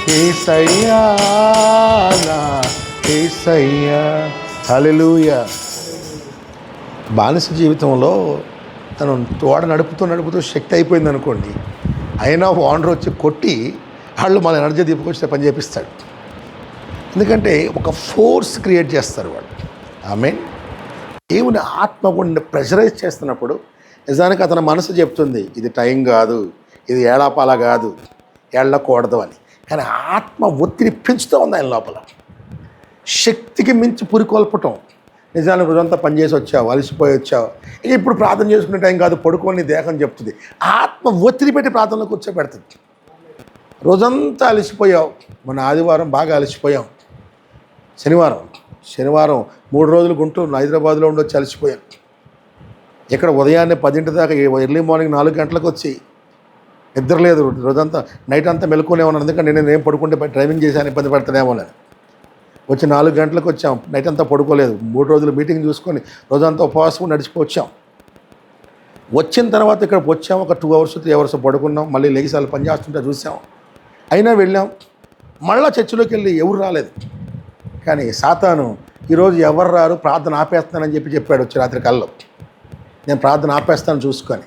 యేసయ్యా నా యేసయ్యా. హల్లెలూయా. బానిస జీవితంలో తను తోడ నడుపుతూ శక్తి అయిపోయింది అనుకోండి, అయినా ఓనర్ వచ్చి కొట్టి వాళ్ళు మన ఎనర్జీ దీపుకొచ్చి పని చేపిస్తాడు. ఎందుకంటే ఒక ఫోర్స్ క్రియేట్ చేస్తారు వాళ్ళు. ఆమేన్. దేవుని ఆత్మ కూడా ప్రెషరైజ్ చేస్తున్నప్పుడు నిజానికి అతని మనసు చెప్తుంది ఇది టైం కాదు, ఇది ఏడాపాల కాదు, ఏళ్ళకూడదు అని. కానీ ఆత్మ ఒత్తిడి పెంచుతూ ఉంది ఆయన లోపల. శక్తికి మించి పురికొల్పటం. నిజానికి రోజంతా పనిచేసి వచ్చావు, అలసిపోయి వచ్చావు, ఇక ఇప్పుడు ప్రార్థన చేసుకునే టైం కాదు, పడుకొని దేహం చెప్తుంది. ఆత్మ ఒత్తిడి పెట్టి ప్రార్థనలో కూర్చోబెడుతుంది. రోజంతా అలసిపోయావు, మన ఆదివారం బాగా అలసిపోయాం, శనివారం 3 రోజులు గుంటూరు హైదరాబాద్లో ఉండొచ్చి అలసిపోయాం. ఇక్కడ ఉదయాన్నే 10 దాకా ఎర్లీ మార్నింగ్ 4 గంటలకు వచ్చి నిద్ర లేదు, రోజంతా నైట్ అంతా మెలుకునే ఉన్నాను. ఎందుకంటే నేను ఏం పడుకుంటే డ్రైవింగ్ చేశాను, ఇబ్బంది పడతానేమో అని. వచ్చి 4 గంటలకు వచ్చాం, నైట్ అంతా పడుకోలేదు. 3 రోజులు మీటింగ్ చూసుకొని రోజంతా ఉపవాసం నడిచిపోవచ్చాం. వచ్చిన తర్వాత ఇక్కడికి వచ్చాం, ఒక 2 అవర్స్ 3 అవర్స్ పడుకున్నాం. మళ్ళీ లెగిసాలు పని చేస్తుంటే చూసాం. అయినా వెళ్ళాం. మళ్ళీ చర్చిలోకి వెళ్ళి ఎవరు రాలేదు. కానీ సాతాను ఈరోజు ఎవరు రారు, ప్రార్థన ఆపేస్తానని చెప్పాడు వచ్చి రాత్రి కల్లో. నేను ప్రార్థన ఆపేస్తాను చూసుకొని.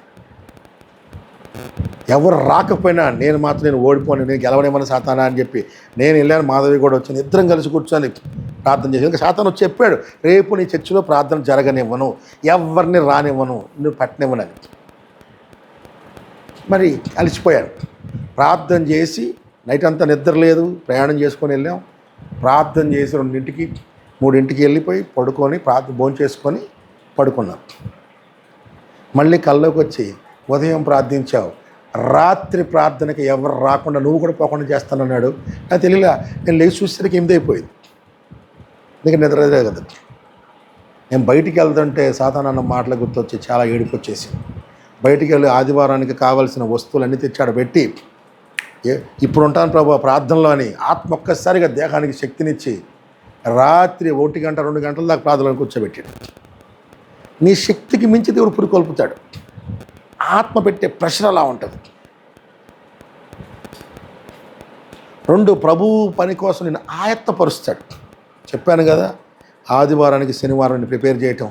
ఎవరు రాకపోయినా నేను ఓడిపోను, నేను గెలవనేమని సాతానా అని చెప్పి నేను వెళ్ళాను. మాధవి కూడా వచ్చింది. ఇద్దరం కలిసి కూర్చొని ప్రార్థన చేసి, ఇంకా సాతాను వచ్చి చెప్పాడు, రేపు నీ చర్చిలో ప్రార్థన జరగనివ్వను, ఎవరిని రానివ్వను, నువ్వు పట్టనివ్వనని. మరి అలసిపోయాను. ప్రార్థన చేసి నైట్ అంతా నిద్ర లేదు, ప్రయాణం చేసుకొని వెళ్ళాం. ప్రార్థన చేసి 2ంటికి 3ంటికి వెళ్ళిపోయి పడుకొని భోజనం చేసుకొని పడుకున్నాం. మళ్ళీ కల్లోకి వచ్చి ఉదయం ప్రార్థించావు, రాత్రి ప్రార్థనకి ఎవరు రాకుండా నువ్వు కూడా పోకుండా చేస్తానన్నాడు. నాకు తెలియలా. నేను లేచి చూసేసరికి 8 అయిపోయింది. నీకు నిద్ర కదా. నేను బయటికి వెళ్తుంటే సాతానన్న మాటలు గుర్తొచ్చి చాలా ఏడుపు వచ్చేసి, బయటికి వెళ్ళి ఆదివారానికి కావాల్సిన వస్తువులన్నీ తెచ్చాడు పెట్టి, ఇప్పుడు ఉంటాను ప్రభు ప్రార్థనలో అని ఆత్మ ఒక్కసారిగా దేహానికి శక్తినిచ్చి రాత్రి 1 గంట 2 గంటల దాకా ప్రార్థనలో కూర్చోబెట్టాడు. నీ శక్తికి మించి దేవుడు పురికొల్పుతాడు. ఆత్మ పెట్టే ప్రెషర్ అలా ఉంటుంది. 2 ప్రభువు పని కోసం నేను ఆయత్తపరుస్తాడు. చెప్పాను కదా, ఆదివారానికి శనివారాన్ని ప్రిపేర్ చేయటం.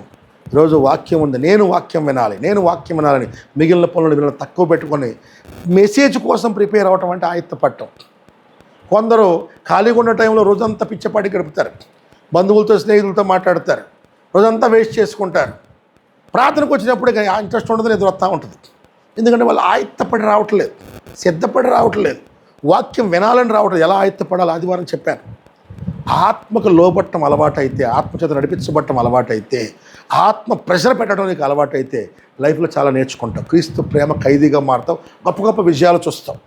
ఈరోజు వాక్యం ఉంది, నేను వాక్యం వినాలని మిగిలిన పనులను వీళ్ళని తక్కువ పెట్టుకొని మెసేజ్ కోసం ప్రిపేర్ అవ్వటం అంటే ఆయత్తపడటం. కొందరు ఖాళీగా ఉన్న టైంలో రోజంతా పిచ్చపాటి గడుపుతారు, బంధువులతో స్నేహితులతో మాట్లాడతారు, రోజంతా వేస్ట్ చేసుకుంటారు. ప్రార్థనకు వచ్చినప్పుడు ఇంట్రెస్ట్ ఉండదు, నిద్ర వస్తూ ఉంటుంది. ఎందుకంటే వాళ్ళు ఆయత్తపడి రావట్లేదు, సిద్ధపడి రావట్లేదు, వాక్యం వినాలని రావట్లేదు. ఎలా ఆయత్తపడాలి ఆదివారం చెప్పాను. ఆత్మకు లోబట్టం అలవాటైతే, ఆత్మచేత నడిపించబట్టం అలవాటైతే, ఆత్మ ప్రెషర్ పెట్టడం నీకు అలవాటైతే లైఫ్లో చాలా నేర్చుకుంటావు. క్రీస్తు ప్రేమ ఖైదీగా మారుతావు, గొప్ప గొప్ప విజయాలు చూస్తావు.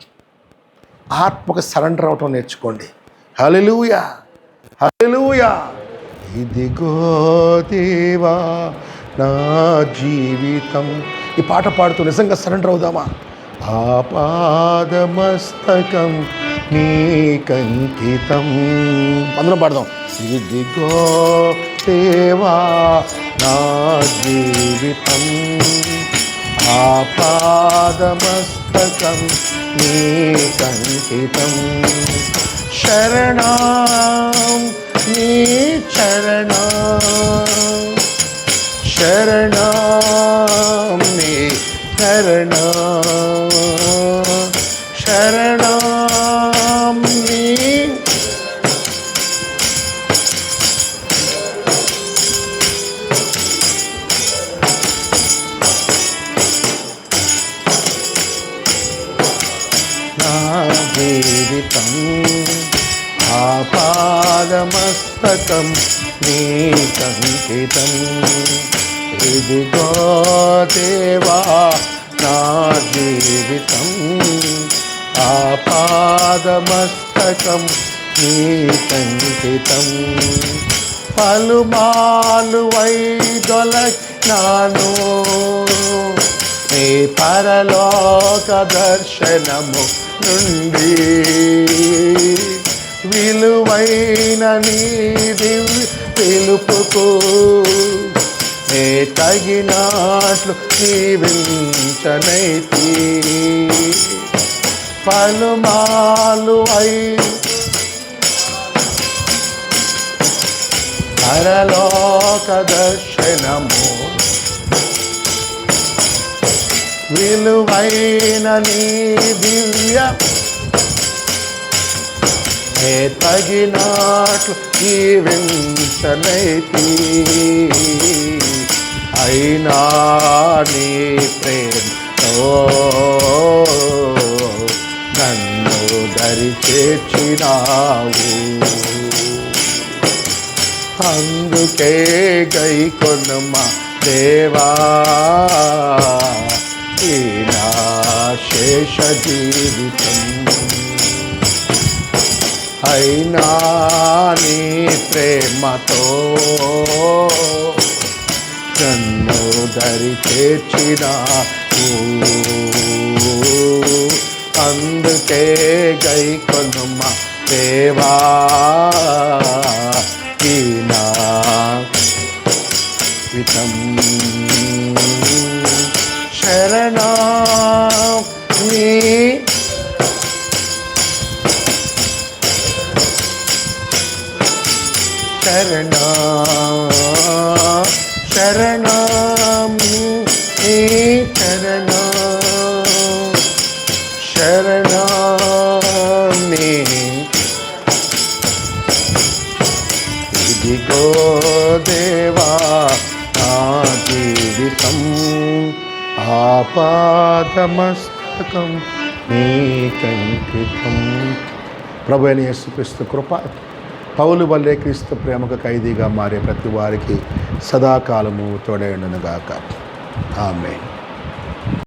ఆత్మకు సరెండర్ అవటం నేర్చుకోండి. హల్లెలూయా, హల్లెలూయా. ఇదిగో దేవా నా జీవితం. ఈ పాట పాడుతూ నిజంగా సరెండర్ అవుదామా? ఆపాదమస్తకం నీకంకితం. అందరం పాడదాం. ఇదిగో దేవా నా జీవితం, ఆపాదమస్తకం నీకంకితం. శరణం నీ చరణం, శరణం నీ శరణం, శరణం నీ. నా జీవితం ఆపాదమస్తకం నీకంకితం. ఇదిగో దేవా నా జీవితం, ఆపాదమస్తకం నీకంకితం. పలుమాలు వైదొలగినాను నీ పరలోక దర్శనము నుండి, విలువైన నీ దివ్య పిలుపుకు నే తగినట్లు జీవించనైతి. పలుమాలు పరలోక దర్శనము, విలువైన నీ దివ్య నే తగినట్లు జీవించనైతి. అయినా నీ ప్రేమతో నన్ను దరి చేర్చినావు, అందుకే గైకొనుమా దేవా ఈ నా శేష జీవితం. అయినా నీ ప్రేమతో నన్ను దరి చేర్చినావు, అందుకే గైకొనుమా దేవా ఈ నా వితం శరణా నీ శరణా శరణం నీ శరణా శరణం నీ ఇదిగో దేవా నా జీవితం ఆపాదమస్తకం నీకంకితం. ప్రభు అయిన యేసుక్రీస్తు కృప, పౌలు వల్లే క్రీస్తు ప్రేమకు ఖైదీగా మారే ప్రతి వారికి సదాకాలము తోడైండునుగాక. ఆమేన్.